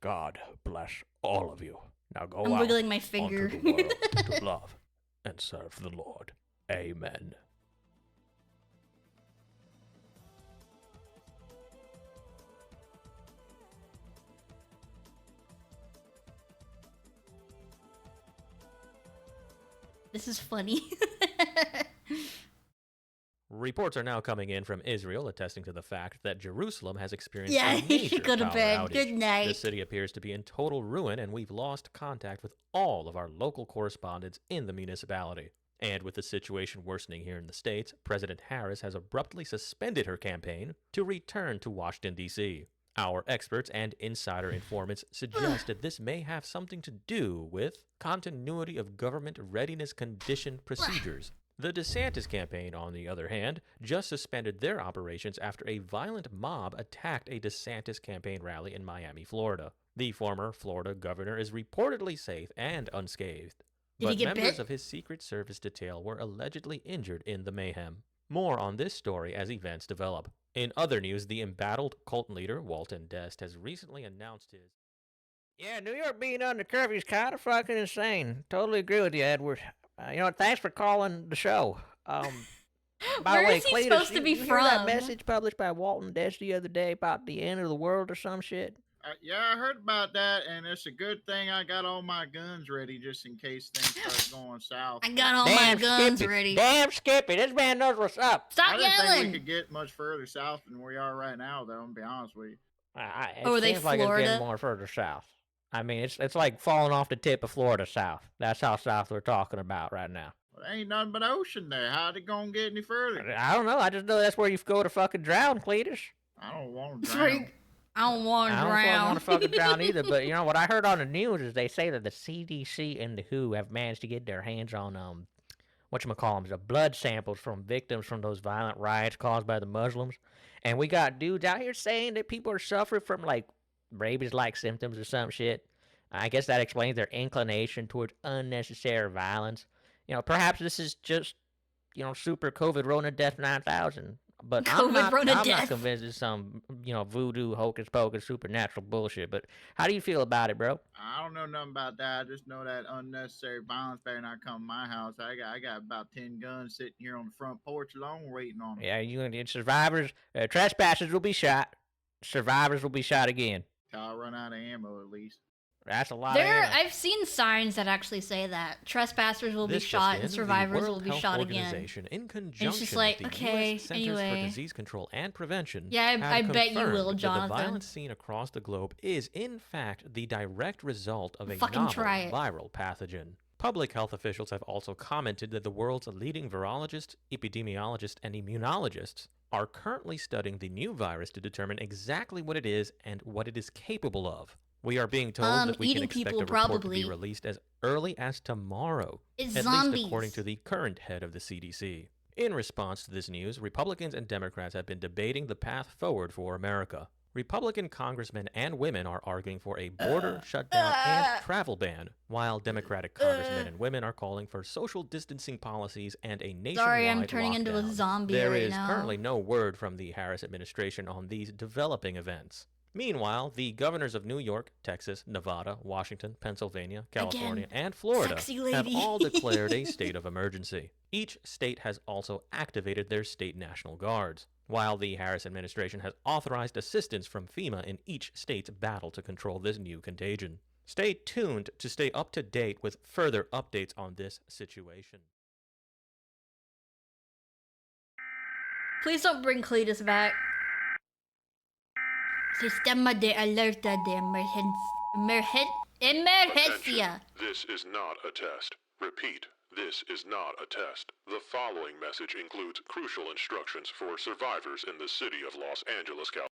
God bless all of you. Now go I'm out wiggling my finger. onto the world to love and serve the Lord. Amen. This is funny. Reports are now coming in from Israel attesting to the fact that Jerusalem has experienced Yeah, a you major should go to power bed. outage. Good night. The city appears to be in total ruin, and we've lost contact with all of our local correspondents in the municipality. And with the situation worsening here in the States, President Harris has abruptly suspended her campaign to return to Washington, D.C. Our experts and insider informants suggest that this may have something to do with continuity of government readiness condition procedures. The DeSantis campaign, on the other hand, just suspended their operations after a violent mob attacked a DeSantis campaign rally in Miami, Florida. The former Florida governor is reportedly safe and unscathed, but members of his Secret Service detail were allegedly injured in the mayhem. More on this story as events develop. In other news, the embattled cult leader, Walton Dest, has recently announced his... Yeah, New York being under curfew is kind of fucking insane. Totally agree with you, Edward. Thanks for calling the show. By Where the way, is he Cletus, supposed to be you hear that from? message published by Walton Dest the other day about the end of the world or some shit? Yeah, I heard about that, and it's a good thing I got all my guns ready just in case things start going south. I got all my guns ready. Damn Skippy, this man knows what's up. Stop I didn't yelling. think we could get much further south than we are right now, though, I'm going to be honest with you. It seems like it's getting more further south. I mean, it's like falling off the tip of Florida south. That's how south we're talking about right now. Well, there ain't nothing but ocean there. How'd it gonna get any further? I don't know. I just know that's where you go to fucking drown, Cletus. I don't want to drown. I don't want to drown. I don't want to fucking drown either. But what I heard on the news is they say that the CDC and the WHO have managed to get their hands on whatchamacallums, the blood samples from victims from those violent riots caused by the Muslims. And we got dudes out here saying that people are suffering from like rabies-like symptoms or some shit. I guess that explains their inclination towards unnecessary violence. Perhaps this is just, super COVID Rona Death 9000. But I'm not convinced it's some, voodoo, hocus pocus, supernatural bullshit. But how do you feel about it, bro? I don't know nothing about that. I just know that unnecessary violence better not come to my house. I got about 10 guns sitting here on the front porch alone waiting on them. Yeah, you and survivors, trespassers will be shot. Survivors will be shot again. Till I run out of ammo, at least. That's a lot of ammo. I've seen signs that actually say that trespassers will be shot and survivors will be shot again. In conjunction it's just like, with the okay, US Centers anyway. for Disease Control and Prevention, yeah, I bet you will, Jonathan. That the violence seen across the globe is, in fact, the direct result of a Fucking novel try it. viral pathogen. Public health officials have also commented that the world's leading virologists, epidemiologists, and immunologists are currently studying the new virus to determine exactly what it is and what it is capable of. We are being told that we can expect a report to be released as early as tomorrow, it's at zombies. least according to the current head of the CDC. In response to this news, Republicans and Democrats have been debating the path forward for America. Republican congressmen and women are arguing for a border shutdown and travel ban, while Democratic congressmen and women are calling for social distancing policies and a nationwide Sorry, I'm turning lockdown. into a zombie There right is now. currently no word from the Harris administration on these developing events. Meanwhile, the governors of New York, Texas, Nevada, Washington, Pennsylvania, California, and Florida have all declared a state of emergency. Each state has also activated their state national guards, while the Harris administration has authorized assistance from FEMA in each state's battle to control this new contagion. Stay tuned to stay up to date with further updates on this situation. Please don't bring Cletus back. Sistema de alerta de emergencia. This is not a test. Repeat, this is not a test. The following message includes crucial instructions for survivors in the city of Los Angeles, California.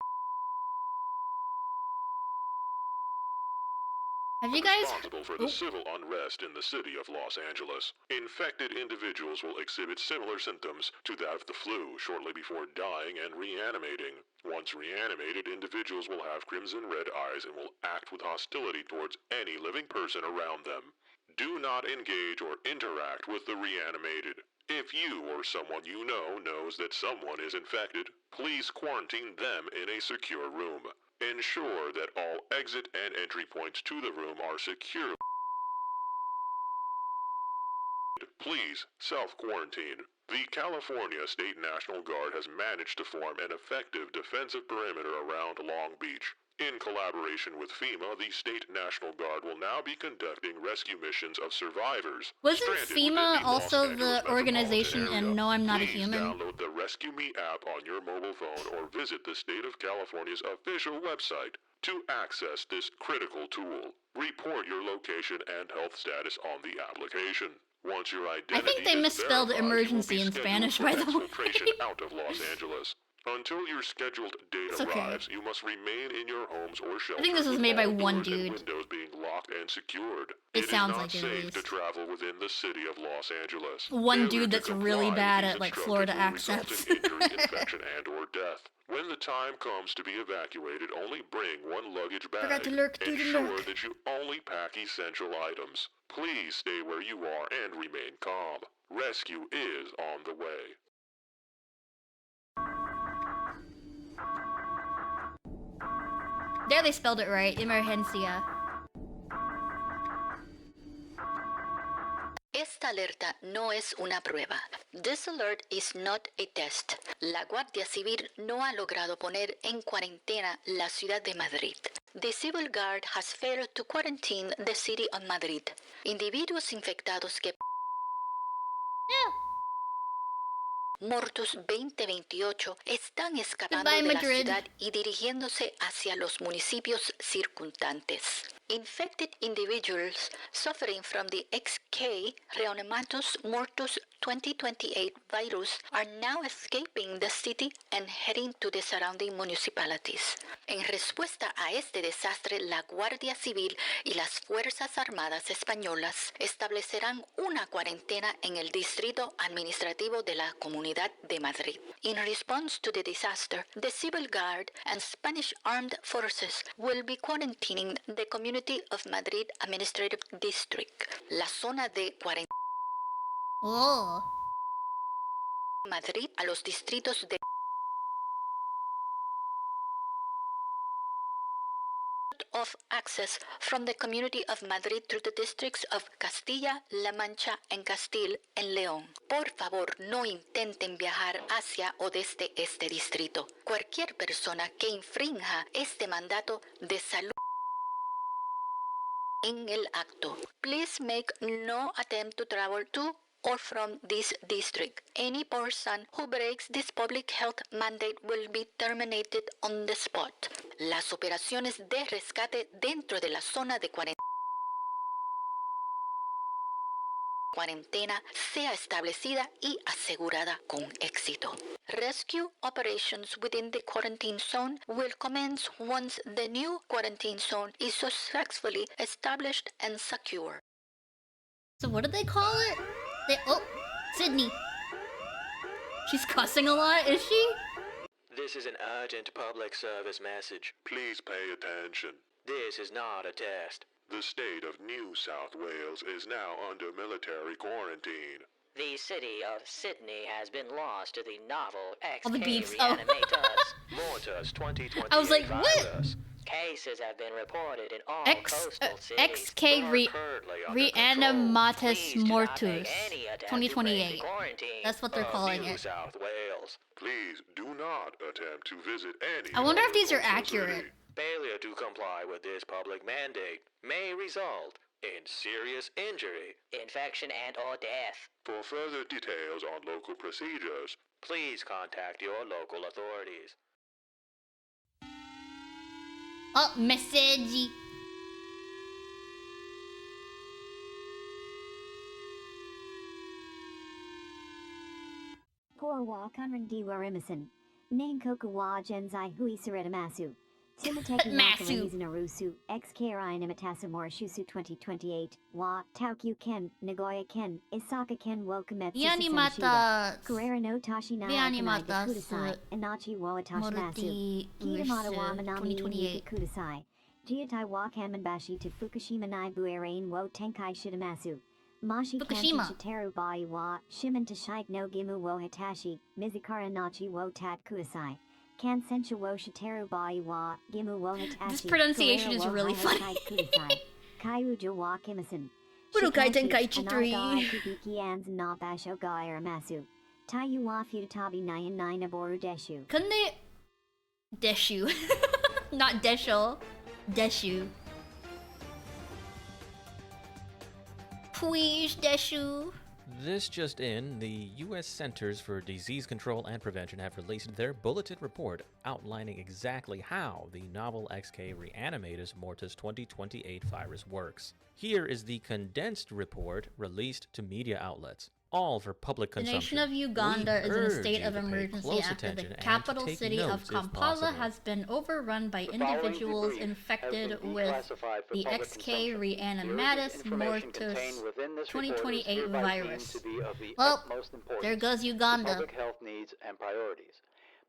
Have you guys? Responsible for the civil unrest in the city of Los Angeles. Infected individuals will exhibit similar symptoms to that of the flu shortly before dying and reanimating. Once reanimated, individuals will have crimson red eyes and will act with hostility towards any living person around them. Do not engage or interact with the reanimated. If you or someone you know knows that someone is infected, please quarantine them in a secure room. Ensure that all exit and entry points to the room are secure. Please self-quarantine. The California State National Guard has managed to form an effective defensive perimeter around Long Beach. In collaboration with FEMA, the State National Guard will now be conducting rescue missions of survivors. Wasn't FEMA also the organization in No, I'm Not a Please Human? download the Rescue Me app on your mobile phone or visit the State of California's official website to access this critical tool. Report your location and health status on the application. Once your identity I think they is misspelled verified, you will emergency be in scheduled Spanish, for by the way. exfiltration out of Los Angeles. Until your scheduled date It's okay. arrives, you must remain in your homes or shelters. I think this was with made by all one doors and dude. windows being locked and secured. It sounds is not like it, at safe least. to travel within the city of Los Angeles. One Failure dude to that's really comply bad with at these like instructions Florida will result accents. in injury, infection, and/or death. When the time comes to be evacuated, only bring one luggage bag. Forgot to lurk through the Ensure lurk. that you only pack essential items. Please stay where you are and remain calm. Rescue is on the way. There they spelled it right. Emergencia. Esta alerta no es una prueba. This alert is not a test. La Guardia Civil no ha logrado poner en cuarentena la ciudad de Madrid. The Civil Guard has failed to quarantine the city of Madrid. Individuos infectados que Mortus 2028 están escapando Goodbye, de la Madrid. ciudad y dirigiéndose hacia los municipios circundantes. Infected individuals suffering from the XK Rheomatus Mortus 2028 virus are now escaping the city and heading to the surrounding municipalities. En respuesta a este desastre, la Guardia Civil y las Fuerzas Armadas españolas establecerán una cuarentena en el distrito administrativo de la Comunidad de Madrid. In response to the disaster, the Civil Guard and Spanish Armed Forces will be quarantining the community of Madrid Administrative District, la zona de cuarentena. Oh. Madrid a los distritos de of access from the community of Madrid through the districts of Castilla-La Mancha and Castile en León. Por favor, no intenten viajar hacia o desde este distrito. Cualquier persona que infrinja este mandato de salud en el acto. Please make no attempt to travel to or from this district. Any person who breaks this public health mandate will be terminated on the spot. Las operaciones de rescate dentro de la zona de cuarentena sea establecida y asegurada con éxito. Rescue operations within the quarantine zone will commence once the new quarantine zone is successfully established and secure. So what did they call it? Oh, Sydney. She's cussing a lot, is she? This is an urgent public service message. Please pay attention. This is not a test. The state of New South Wales is now under military quarantine. The city of Sydney has been lost to the novel All the XK beeps. Oh. Reanimators. Mortus 2028 I was like, what? virus. Cases have been reported in all coastal cities. XK Reanimatus Mortus 2028. That's what they're calling New it. South Wales. Please do not attempt to visit any. I wonder if these are coastal accurate. city. Failure to comply with this public mandate may result in serious injury, Infection and or death. For further details on local procedures, please contact your local authorities. Oh, message. Porwa Kanrandiwa Emerson. Nang Kokawa Genzai Hui Masu. Simateki Masu. Narusu, XKRI Namatasamora Shusu 2028, Wa, Taokyu Ken, Nagoya Ken, Isaka Ken Wokumetsu Yanimata. Guerrera no Tashi Nai Akanai de Kudasai, Inachi wo Atashi Masu, Kitamata wa Manami Imi Kudasai, Jiatai wa Kanmanbashi to Fukushima Nai Buerain wo Tenkai Shitamasu. Mashi Kanten Shiteru Bai wa, Shiman Tashike no Gimu wo Hitashi, Mizukara Nachi wo Tat Kudasai. Kansensha wo Shiteru Bai wa, Gimu wo Hitachi. This pronunciation is really funny. Kaiuja wa Kimasan. Budokai Tenkaichi 3. Kubiki ans na basho ga aramasu. Tayu wa futatabi nyan nine aboru deshu. Couldn't they... Deshu. Not Desho. Deshu. Please, Deshu. This just in, the U.S. Centers for Disease Control and Prevention have released their bulletin report outlining exactly how the novel XK Reanimatus Mortis 2028 virus works. Here is the condensed report released to media outlets, all for public The consumption. nation of Uganda is in a state of emergency after the capital city of Kampala has been overrun by individuals infected with the XK Reanimatus Mortis 2028 virus. Well, there goes Uganda. Public health needs and priorities.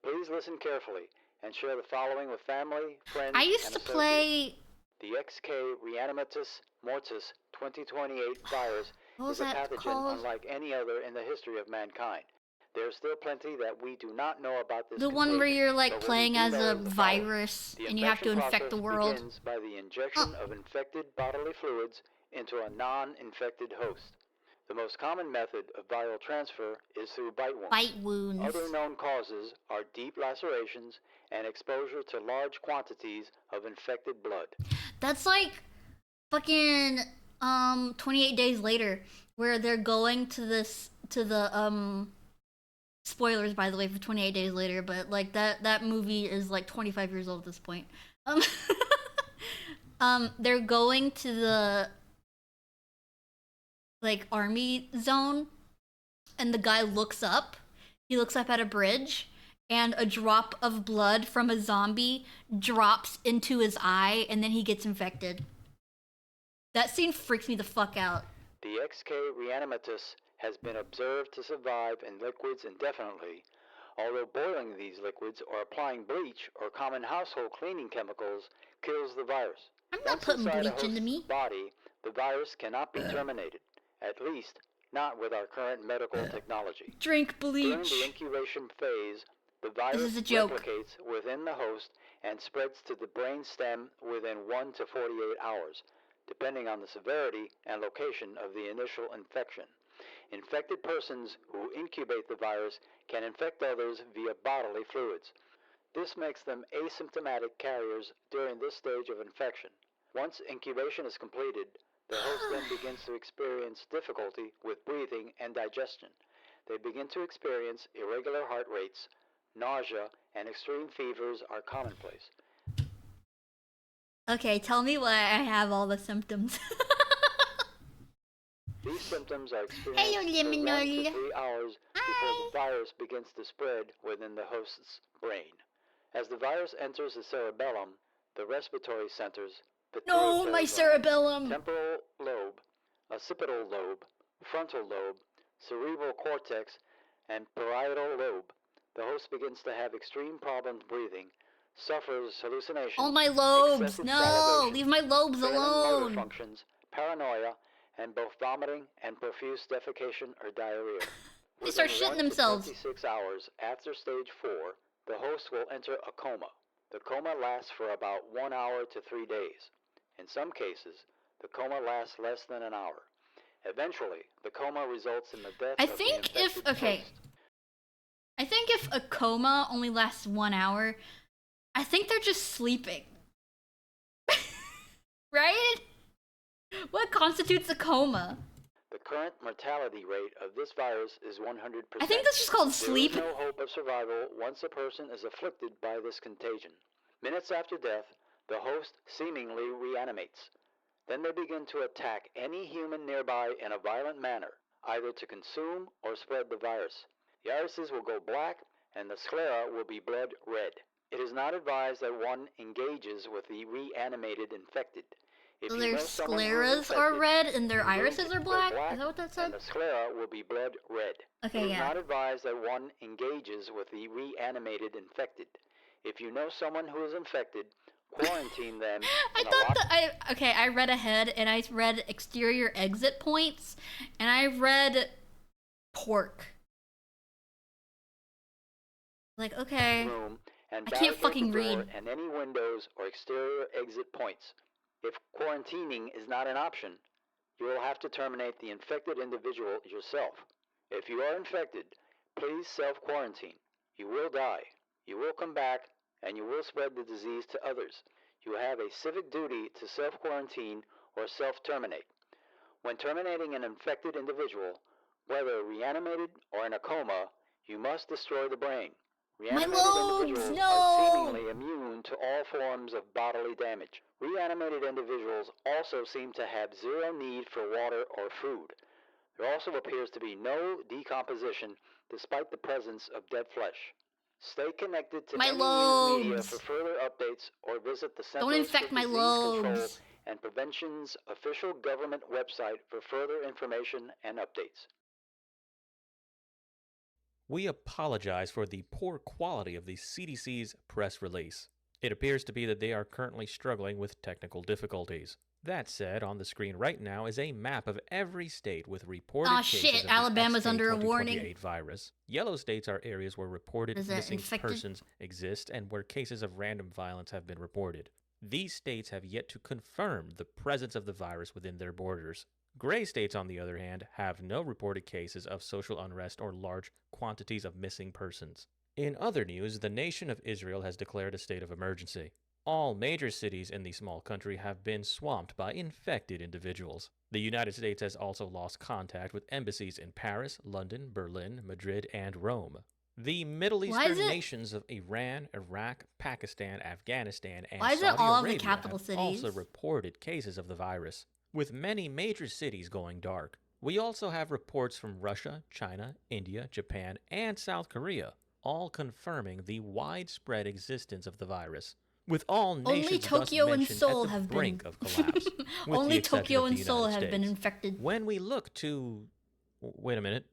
Please listen carefully and share the following with family, friends, I used to play... The XK Reanimatus Mortis 2028 virus is a pathogen called? unlike any other in the history of mankind. There's still plenty that we do not know about this. The one where you're like playing as a virus and you have to infect the world. Begins by the injection of infected bodily fluids into a non-infected host. The most common method of viral transfer is through bite wounds. Bite wounds. Other known causes are deep lacerations and exposure to large quantities of infected blood. That's like fucking 28 days later, where they're going to the spoilers by the way for 28 days later, but like that movie is like 25 years old at this point. They're going to the like army zone, and the guy looks up. He looks up at a bridge, and a drop of blood from a zombie drops into his eye, and then he gets infected. That scene freaks me the fuck out. The XK Reanimatus has been observed to survive in liquids indefinitely, although boiling these liquids or applying bleach or common household cleaning chemicals kills the virus. I'm not putting bleach into me. Body, the virus cannot be terminated, at least not with our current medical technology. Drink bleach. During the incubation phase, the virus replicates within the host and spreads to the brain stem within 1 to 48 hours, depending on the severity and location of the initial infection. Infected persons who incubate the virus can infect others via bodily fluids. This makes them asymptomatic carriers during this stage of infection. Once incubation is completed, the host then begins to experience difficulty with breathing and digestion. They begin to experience irregular heart rates, nausea, and extreme fevers are commonplace. Okay, tell me why I have all the symptoms. These symptoms are experienced for 1 to 3 hours before the virus begins to spread within the host's brain. As the virus enters the cerebellum, the respiratory centers, the my cerebellum, temporal lobe, occipital lobe, frontal lobe, cerebral cortex, and parietal lobe, the host begins to have extreme problems breathing, suffers hallucinations, all my lobes, no, leave my lobes alone, motor functions, paranoia, and both vomiting and profuse defecation or diarrhea. They start shitting themselves. 26 hours after stage 4, the host will enter a coma. The coma lasts for about 1 hour to 3 days. In some cases, the coma lasts less than an hour. Eventually, the coma results in the death of the infected host. I think if a coma only lasts 1 hour, I think they're just sleeping. Right? What constitutes a coma? The current mortality rate of this virus is 100%. I think that's just called sleep. There is no hope of survival once a person is afflicted by this contagion. Minutes after death, the host seemingly reanimates. Then they begin to attack any human nearby in a violent manner, either to consume or spread the virus. The irises will go black and the sclera will be blood red. It is not advised that one engages with the reanimated infected. If So you their know someone who is scleras are infected, red and their engage irises are with black? Is that what that said? and the sclera will be blood red. Okay, It is yeah. not advised that one engages with the reanimated infected. If you know someone who is infected, quarantine them. I read ahead and I read exterior exit points and I read pork. Like, okay. Room and I can't fucking barricade the door read. and any windows or exterior exit points. If quarantining is not an option, you will have to terminate the infected individual yourself. If you are infected, please self-quarantine. You will die. You will come back, and you will spread the disease to others. You have a civic duty to self-quarantine or self-terminate. When terminating an infected individual, whether reanimated or in a coma, you must destroy the brain. Reanimated individuals are seemingly immune to all forms of bodily damage. Reanimated individuals also seem to have zero need for water or food. There also appears to be no decomposition despite the presence of dead flesh. Stay connected to any news media for further updates or visit the Centers for Disease Control and Prevention's official government website for further information and updates. We apologize for the poor quality of the CDC's press release. It appears to be that they are currently struggling with technical difficulties. That said, on the screen right now is a map of every state with reported cases of Alabama's the under a warning. XK2028 virus. Yellow states are areas where reported missing persons exist and where cases of random violence have been reported. These states have yet to confirm the presence of the virus within their borders. Gray states, on the other hand, have no reported cases of social unrest or large quantities of missing persons. In other news, the nation of Israel has declared a state of emergency. All major cities in the small country have been swamped by infected individuals. The United States has also lost contact with embassies in Paris, London, Berlin, Madrid, and Rome. The Middle Eastern nations of Iran, Iraq, Pakistan, Afghanistan, and Saudi Arabia have also reported cases of the virus, with many major cities going dark. We also have reports from Russia, China, India, Japan, and South Korea, all confirming the widespread existence of the virus, with all nations Only Tokyo and Seoul at the have brink been of collapse. Only Tokyo and Seoul have been infected. When we look to, wait a minute,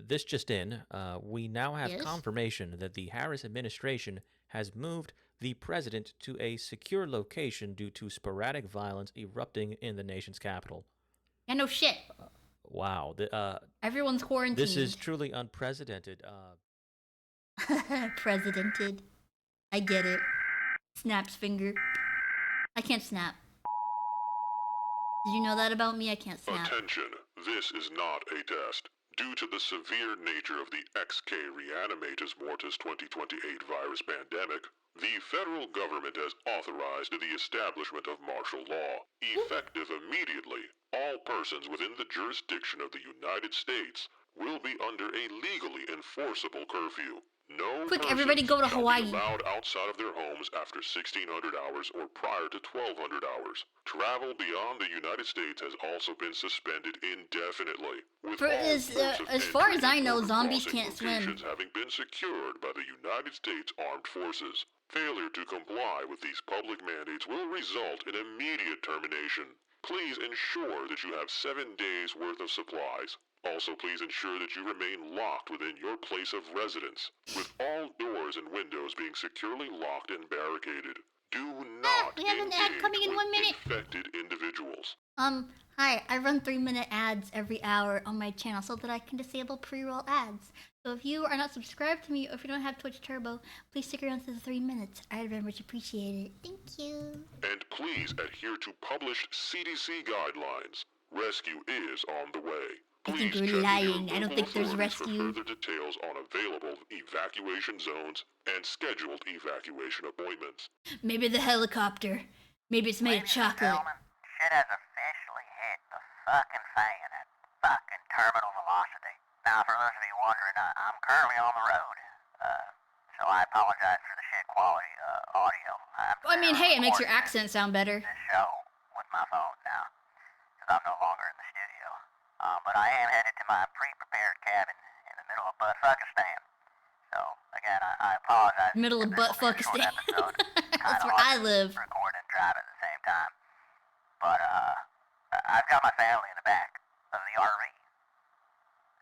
this just in, we now have confirmation that the Harris administration has moved the president to a secure location due to sporadic violence erupting in the nation's capital. Yeah, no shit. Wow. Everyone's quarantined. This is truly unprecedented. Presidented. I get it. Snaps finger. I can't snap. Did you know that about me? I can't snap. Attention, this is not a test. Due to the severe nature of the XK Reanimatus Mortis 2028 virus pandemic, the federal government has authorized the establishment of martial law. Effective immediately, all persons within the jurisdiction of the United States will be under a legally enforceable curfew. No Quick, everybody go to Hawaii. Shall be allowed outside of their homes after 1600 hours or prior to 1200 hours. Travel beyond the United States has also been suspended indefinitely. As far as I know, zombies can't swim. Having been secured by the United States Armed Forces. Failure to comply with these public mandates will result in immediate termination. Please ensure that you have 7 days worth of supplies. Also, please ensure that you remain locked within your place of residence, with all doors and windows being securely locked and barricaded. Do not we have an ad coming in 1 minute. Infected individuals. Hi, I run 3-minute ads every hour on my channel so that I can disable pre-roll ads. So if you are not subscribed to me or if you don't have Twitch Turbo, please stick around to the 3 minutes. I'd very much appreciate it. Thank you. And please adhere to published CDC guidelines. Rescue is on the way. I think you're lying. I don't think there's rescue. For further details on available evacuation zones and scheduled evacuation appointments. Maybe the helicopter. Maybe it's made of chocolate. Shit has officially hit the fucking fan at fucking terminal velocity. Now, for those of you wondering, I'm currently on the road, so I apologize for the shit quality audio. I mean, hey, it makes your accent sound better. This show with my phone now, because I'm no longer in the studio. But I am headed to my pre-prepared cabin in the middle of Buttfuckistan. So, again, I apologize. Middle of butt-fuckistan. That's where I live. Record and drive at the same time. But, I've got my family in the back of the RV.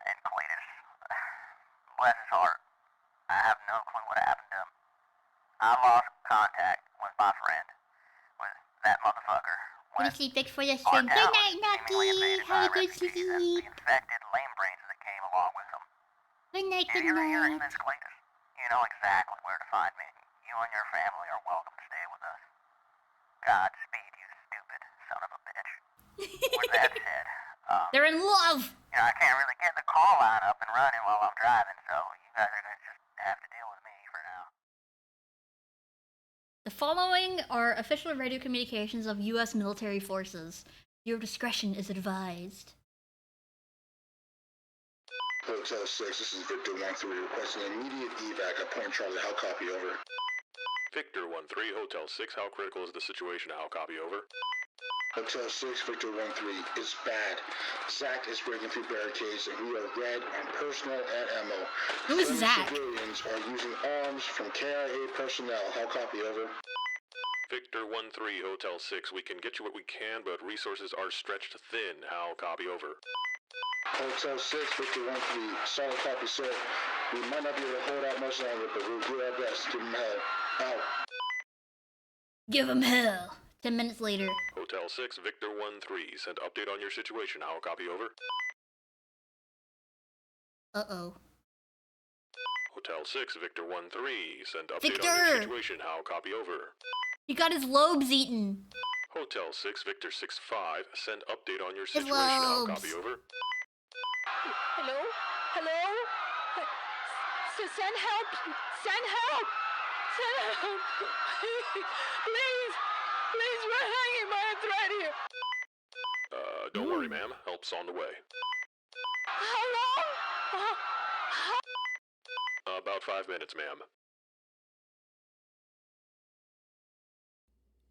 And Cletus, bless his heart, I have no clue what happened to him. I lost contact with my friend, with that motherfucker. When you sleep for your stream. Good night, Nucky. Have a good sleep. The infected lame brains that came along with him. Good night, good If you're hearing night. this, Cletus, you know exactly where to find me. You and your family are welcome to stay with us. Godspeed, you stupid son of a bitch. With that said, they're in love. You know, I can't really get the call line up and running while I'm driving, so you guys are gonna just have to deal with me for now. The following are official radio communications of U.S. military forces. Your discretion is advised. Hotel 6, this is Victor 1-3 requesting immediate evac at Point Charlie. How copy, over? Victor 1-3, Hotel 6, how critical is the situation? How copy, over? Hotel 6, Victor 1-3, it's bad. Zach is breaking through barricades and we are red on personnel and ammo. Who is Zach? Civilians are using arms from KIA personnel. How copy, over? Victor 1-3, Hotel 6, we can get you what we can, but resources are stretched thin. How copy, over? Hotel 6, Victor 1-3, solid copy, sir. We might not be able to hold out much longer, but we'll do our best. Give him hell. Out. Give him hell. 10 minutes later. Hotel 6, Victor 1-3, send update on your situation. How copy, over? Uh-oh. Hotel 6, Victor 1-3, send update Victor! on your situation. How copy, over? He got his lobes eaten. Hotel 6, Victor 6-5, send update on your His situation. How lobes. copy, over? Hello? Hello? Send help! Send help! Send help! Please! Please, we're hanging by a thread here! Don't worry, ma'am. Help's on the way. How long? About 5 minutes, ma'am.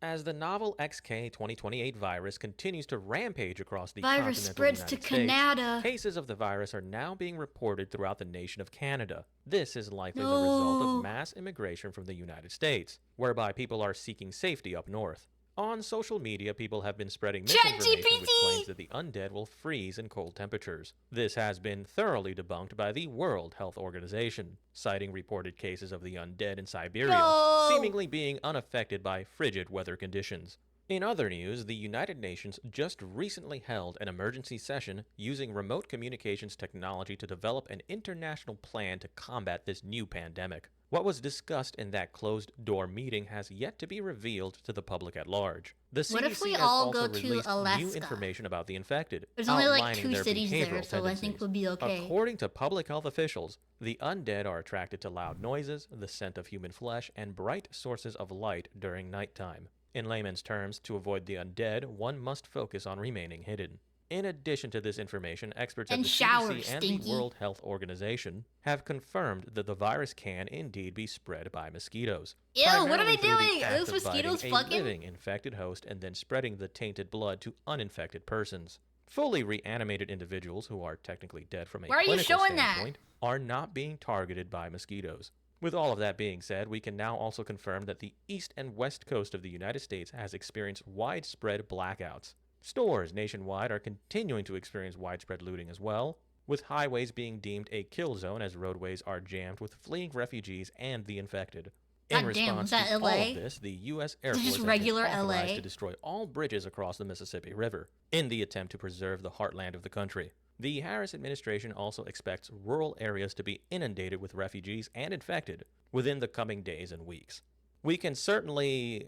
As the novel XK2028 virus continues to rampage across the virus continental spreads United to States, Canada. cases of the virus are now being reported throughout the nation of Canada. This is likely the result of mass immigration from the United States, whereby people are seeking safety up north. On social media, people have been spreading misinformation which claims that the undead will freeze in cold temperatures. This has been thoroughly debunked by the World Health Organization, citing reported cases of the undead in Siberia seemingly being unaffected by frigid weather conditions. In other news, the United Nations just recently held an emergency session using remote communications technology to develop an international plan to combat this new pandemic. What was discussed in that closed-door meeting has yet to be revealed to the public at large. The CDC What if we has all also go to released Alaska? New information about the infected. There's only like outlining 2 their cities there, behavioral so I think tendencies. we'll be okay. According to public health officials, the undead are attracted to loud noises, the scent of human flesh, and bright sources of light during nighttime. In layman's terms, to avoid the undead, one must focus on remaining hidden. In addition to this information, experts at the CDC and the World Health Organization have confirmed that the virus can indeed be spread by mosquitoes. Ew, what are they primarily through the doing? Are act those of biting mosquitoes a fucking? living infected host and then spreading the tainted blood to uninfected persons. Fully reanimated individuals who are technically dead from a Why are you clinical showing that? standpoint are not being targeted by mosquitoes. With all of that being said, we can now also confirm that the east and west coast of the United States has experienced widespread blackouts. Stores nationwide are continuing to experience widespread looting as well, with highways being deemed a kill zone as roadways are jammed with fleeing refugees and the infected. In God damn, response was that to LA? all of this, the U.S. Air Is it Force just has regular been authorized LA? to destroy all bridges across the Mississippi River in the attempt to preserve the heartland of the country. The Harris administration also expects rural areas to be inundated with refugees and infected within the coming days and weeks. We can certainly...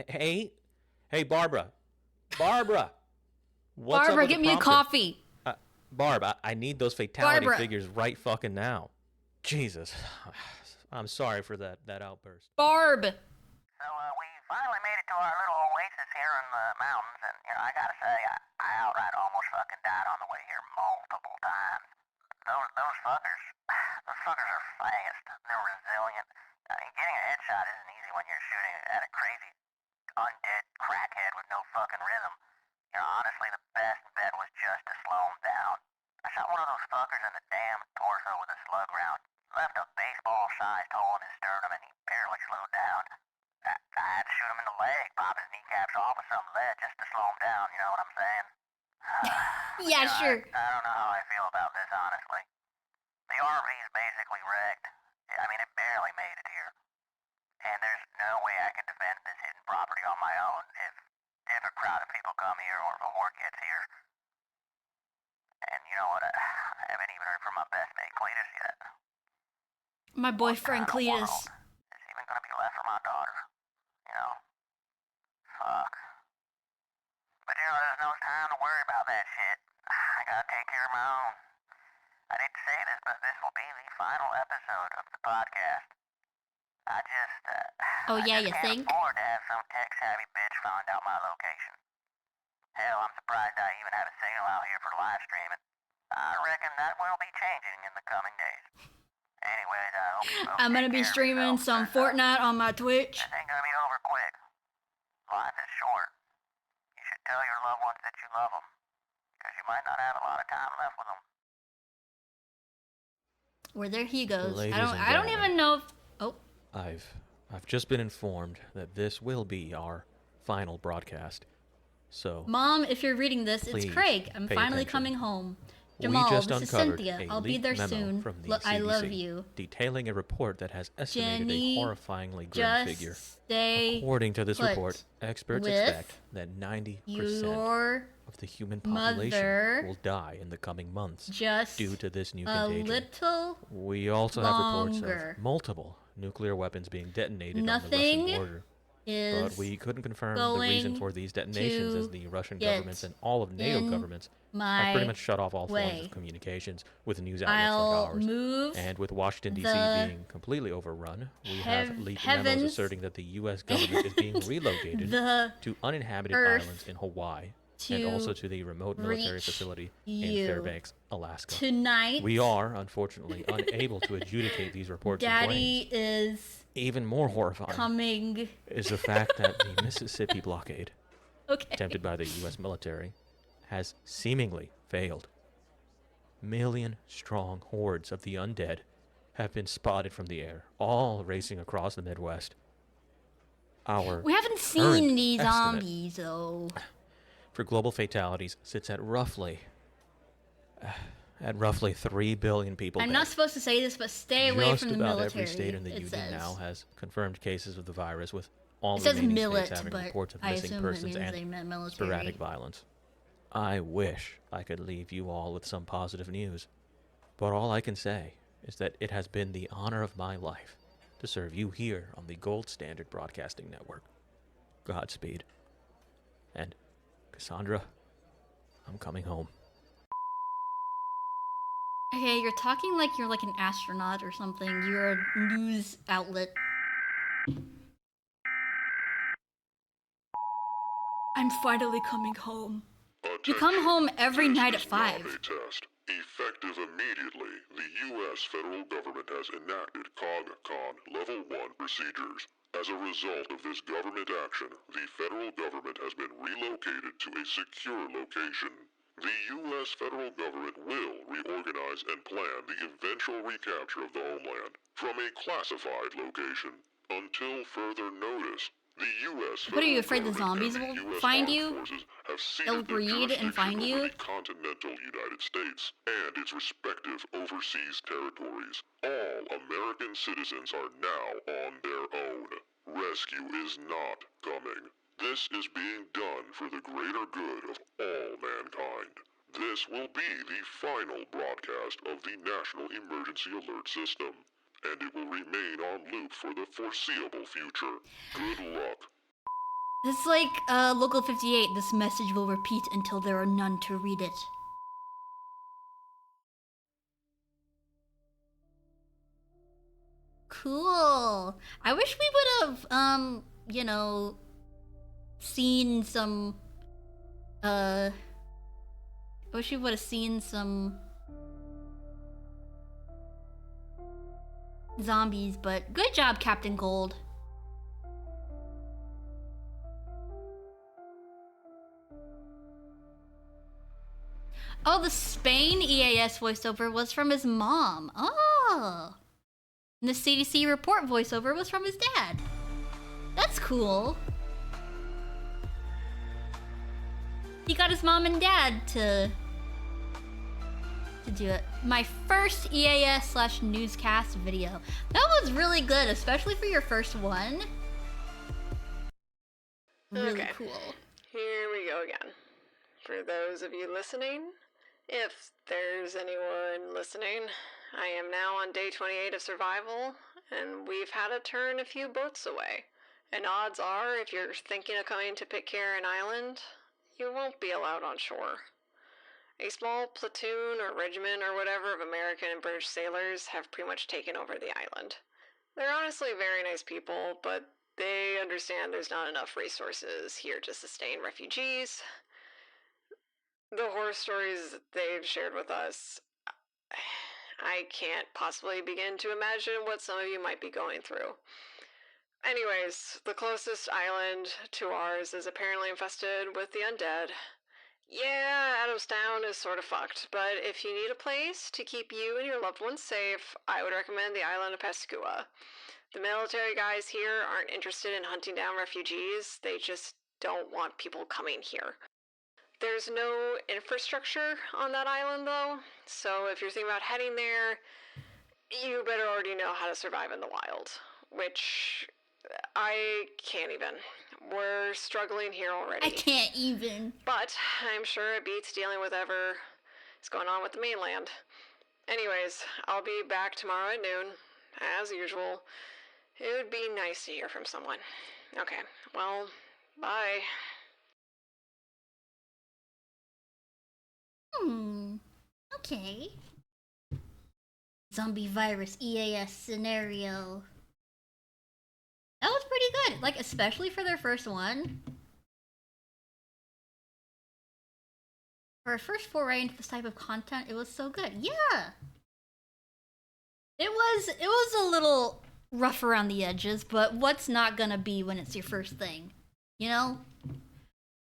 Hey, Barbara. What's Barbara, up with get the me a prompter? coffee. Barb, I need those fatality Barbara. figures right fucking now. Jesus. I'm sorry for that outburst. Barb! So, we finally made it to our little oasis here in the mountains, and, you know, I gotta say, I outright almost fucking died on the way here multiple times. Those fuckers are fast. They're resilient. Getting a headshot isn't easy when you're shooting at a crazy, undead crackhead with no fucking rhythm. You know, honestly, the best bet was just to slow him down. I shot one of those fuckers in the damn torso with a slug round. Left a base pop his kneecaps off with some lead just to slow him down, you know what I'm saying? Yeah, sure. I don't know how I feel about this, honestly. The RV's basically wrecked. I mean, it barely made it here. And there's no way I can defend this hidden property on my own if a crowd of people come here or if a horde gets here. And you know what? I haven't even heard from my best mate Cletus yet. My boyfriend Cletus. It's even gonna be left for my daughter. You know? Fuck. But you know, there's no time to worry about that shit. I gotta take care of my own. I didn't say this, but this will be the final episode of the podcast. I just You can't think? afford to have some tech-savvy bitch find out my location. Hell, I'm surprised I even have a signal out here for live streaming. I reckon that will be changing in the coming days. Anyways, I hope you folks I'm gonna take be care of streaming yourselves, some 'cause, Fortnite on my Twitch. this ain't gonna be over quick. Life is short. You should tell your loved ones that you love them, because you might not have a lot of time left with them. Where there he goes. Ladies I and don't gentlemen. even know if. Oh. I've just been informed that this will be our final broadcast. So, Mom, if you're reading this, it's please Craig. I'm pay finally attention. coming home. We Jamal, just this is uncovered Cynthia. a I'll be leaked there memo soon. from the I love CDC you. detailing a report that has estimated Jenny, a horrifyingly grim just figure. stay According to this put report, experts with expect that 90% your of the human population mother will die in the coming months just due to this new a contagion. little We also have reports longer. of multiple nuclear weapons being detonated on the Nothing Russian border. is But we couldn't confirm the going reason for these detonations, as to the Russian get governments and all of NATO in governments my have pretty much shut off all forms way. of communications with news outlets I'll like ours. move And with Washington, D.C. the being completely overrun, we have leaked memos heavens asserting that the U.S. government is being relocated the to uninhabited earth islands in Hawaii and to also to the remote military reach facility you. in Fairbanks, Alaska. Tonight, We are, unfortunately, unable to adjudicate these reports and Daddy claims. is Even more horrifying coming. is the fact that the Mississippi blockade, Okay. attempted by the U.S. military, has seemingly failed. Million-strong hordes of the undead have been spotted from the air, all racing across the Midwest. Our We haven't current seen any estimate zombies though. for global fatalities sits at roughly 3 billion people. I'm dead. not supposed to say this, but stay away Just from the about military. every state in the it union says. now has confirmed cases of the virus, with all It says remaining millet, states having but reports of I missing assume it persons means they and meant military. sporadic violence. I wish I could leave you all with some positive news, but all I can say is that it has been the honor of my life to serve you here on the Gold Standard Broadcasting Network. Godspeed. And, Cassandra, I'm coming home. Okay, you're talking like you're like an astronaut or something. You're a news outlet. I'm finally coming home. You come home every night at 5. A test. Effective immediately, the U.S. federal government has enacted COG-CON Level 1 procedures. As a result of this government action, the federal government has been relocated to a secure location. The U.S. federal government will reorganize and plan the eventual recapture of the homeland from a classified location. Until further notice, the U.S. What are you afraid the federal zombies government and will the US find armed you? forces have They'll ceded their breed and find jurisdiction over you? the continental United States and its respective overseas territories. All American citizens are now on their own. Rescue is not coming. This is being done for the greater good of all mankind. This will be the final broadcast of the National Emergency Alert System, and it will remain on loop for the foreseeable future. Good luck. This is like Local 58. This message will repeat until there are none to read it. Cool. I wish we would have, you know, seen some, I wish we would have seen some zombies, but good job, Captain Gold. Oh, the Spain EAS voiceover was from his mom. Oh. And the CDC report voiceover was from his dad. That's cool. he got his mom and dad to do it. My first EAS/newscast video. That was really good, especially for your first one. Really Okay. cool. Here we go again. For those of you listening, if there's anyone listening, I am now on day 28 of survival, and we've had to turn a few boats away. And odds are, if you're thinking of coming to Pitcairn Island, you won't be allowed on shore. A small platoon or regiment or whatever of American and British sailors have pretty much taken over the island. They're honestly very nice people, but they understand there's not enough resources here to sustain refugees. The horror stories they've shared with us, I can't possibly begin to imagine what some of you might be going through. Anyways, the closest island to ours is apparently infested with the undead. Yeah, Adamstown is sort of fucked, but if you need a place to keep you and your loved ones safe, I would recommend the island of Pascua. The military guys here aren't interested in hunting down refugees, they just don't want people coming here. There's no infrastructure on that island though, so if you're thinking about heading there, you better already know how to survive in the wild, which I can't even. We're struggling here already. I can't even. But I'm sure it beats dealing with whatever is going on with the mainland. Anyways, I'll be back tomorrow at noon, as usual. It would be nice to hear from someone. Okay, well, bye. Okay. Zombie virus EAS scenario. That was pretty good, like, especially for their first one. For our first foray into this type of content, it was so good. Yeah! It was a little rough around the edges, but what's not gonna be when it's your first thing? You know?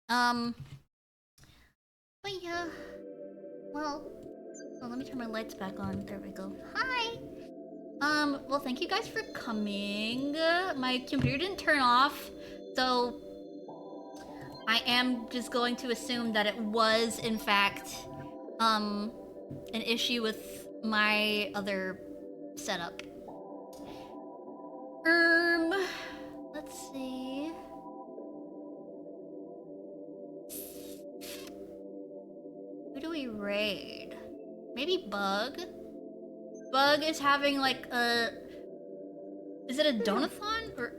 But yeah. Well, let me turn my lights back on. There we go. Hi! Well, thank you guys for coming. My computer didn't turn off, so I am just going to assume that it was, in fact, an issue with my other setup. Let's see. Who do we raid? Maybe Bug? Bug is having like a... Is it a donathon? Or...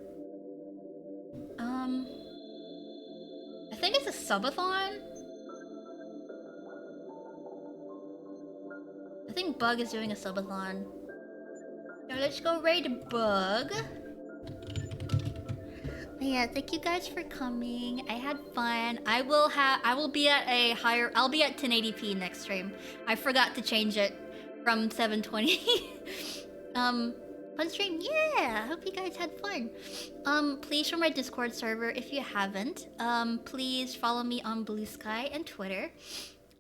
I think it's a subathon? I think Bug is doing a subathon. So let's go raid Bug. Yeah, thank you guys for coming. I had fun. I will be at a higher... I'll be at 1080p next stream. I forgot to change it from 720. Fun stream? Yeah! Hope you guys had fun. Please join my Discord server if you haven't. Please follow me on Blue Sky and Twitter.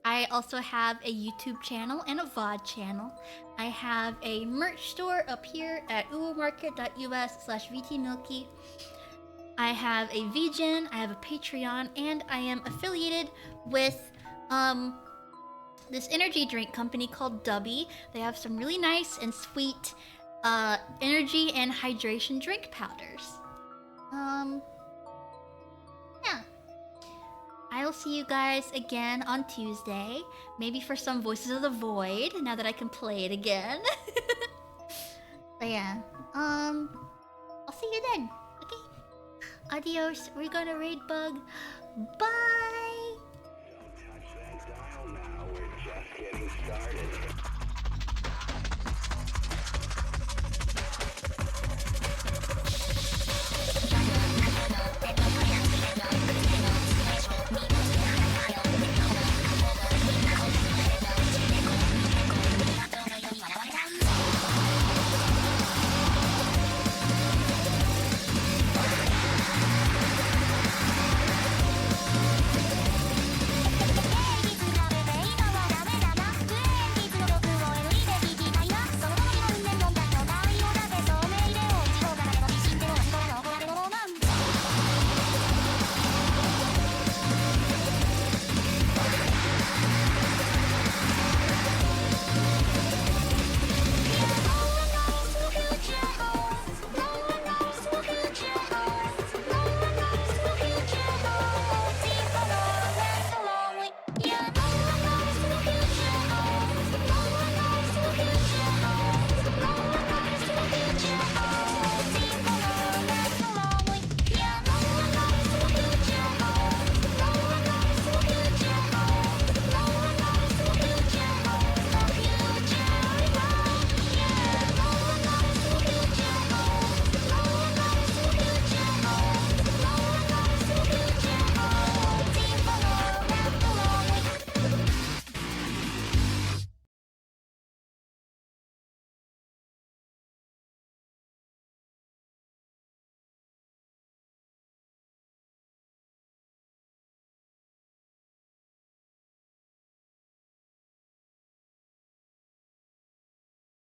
I also have a YouTube channel and a VOD channel. I have a merch store up here at uwomarket.us/vtMILKY. I have a VGen, I have a Patreon, and I am affiliated with this energy drink company called Dubby. They have some really nice and sweet energy and hydration drink powders. Yeah. I will see you guys again on Tuesday. Maybe for some Voices of the Void, now that I can play it again. But yeah, I'll see you then. Okay. Adios. We're gonna raid Bug. Bye! Don't touch that dial now. We're just getting started.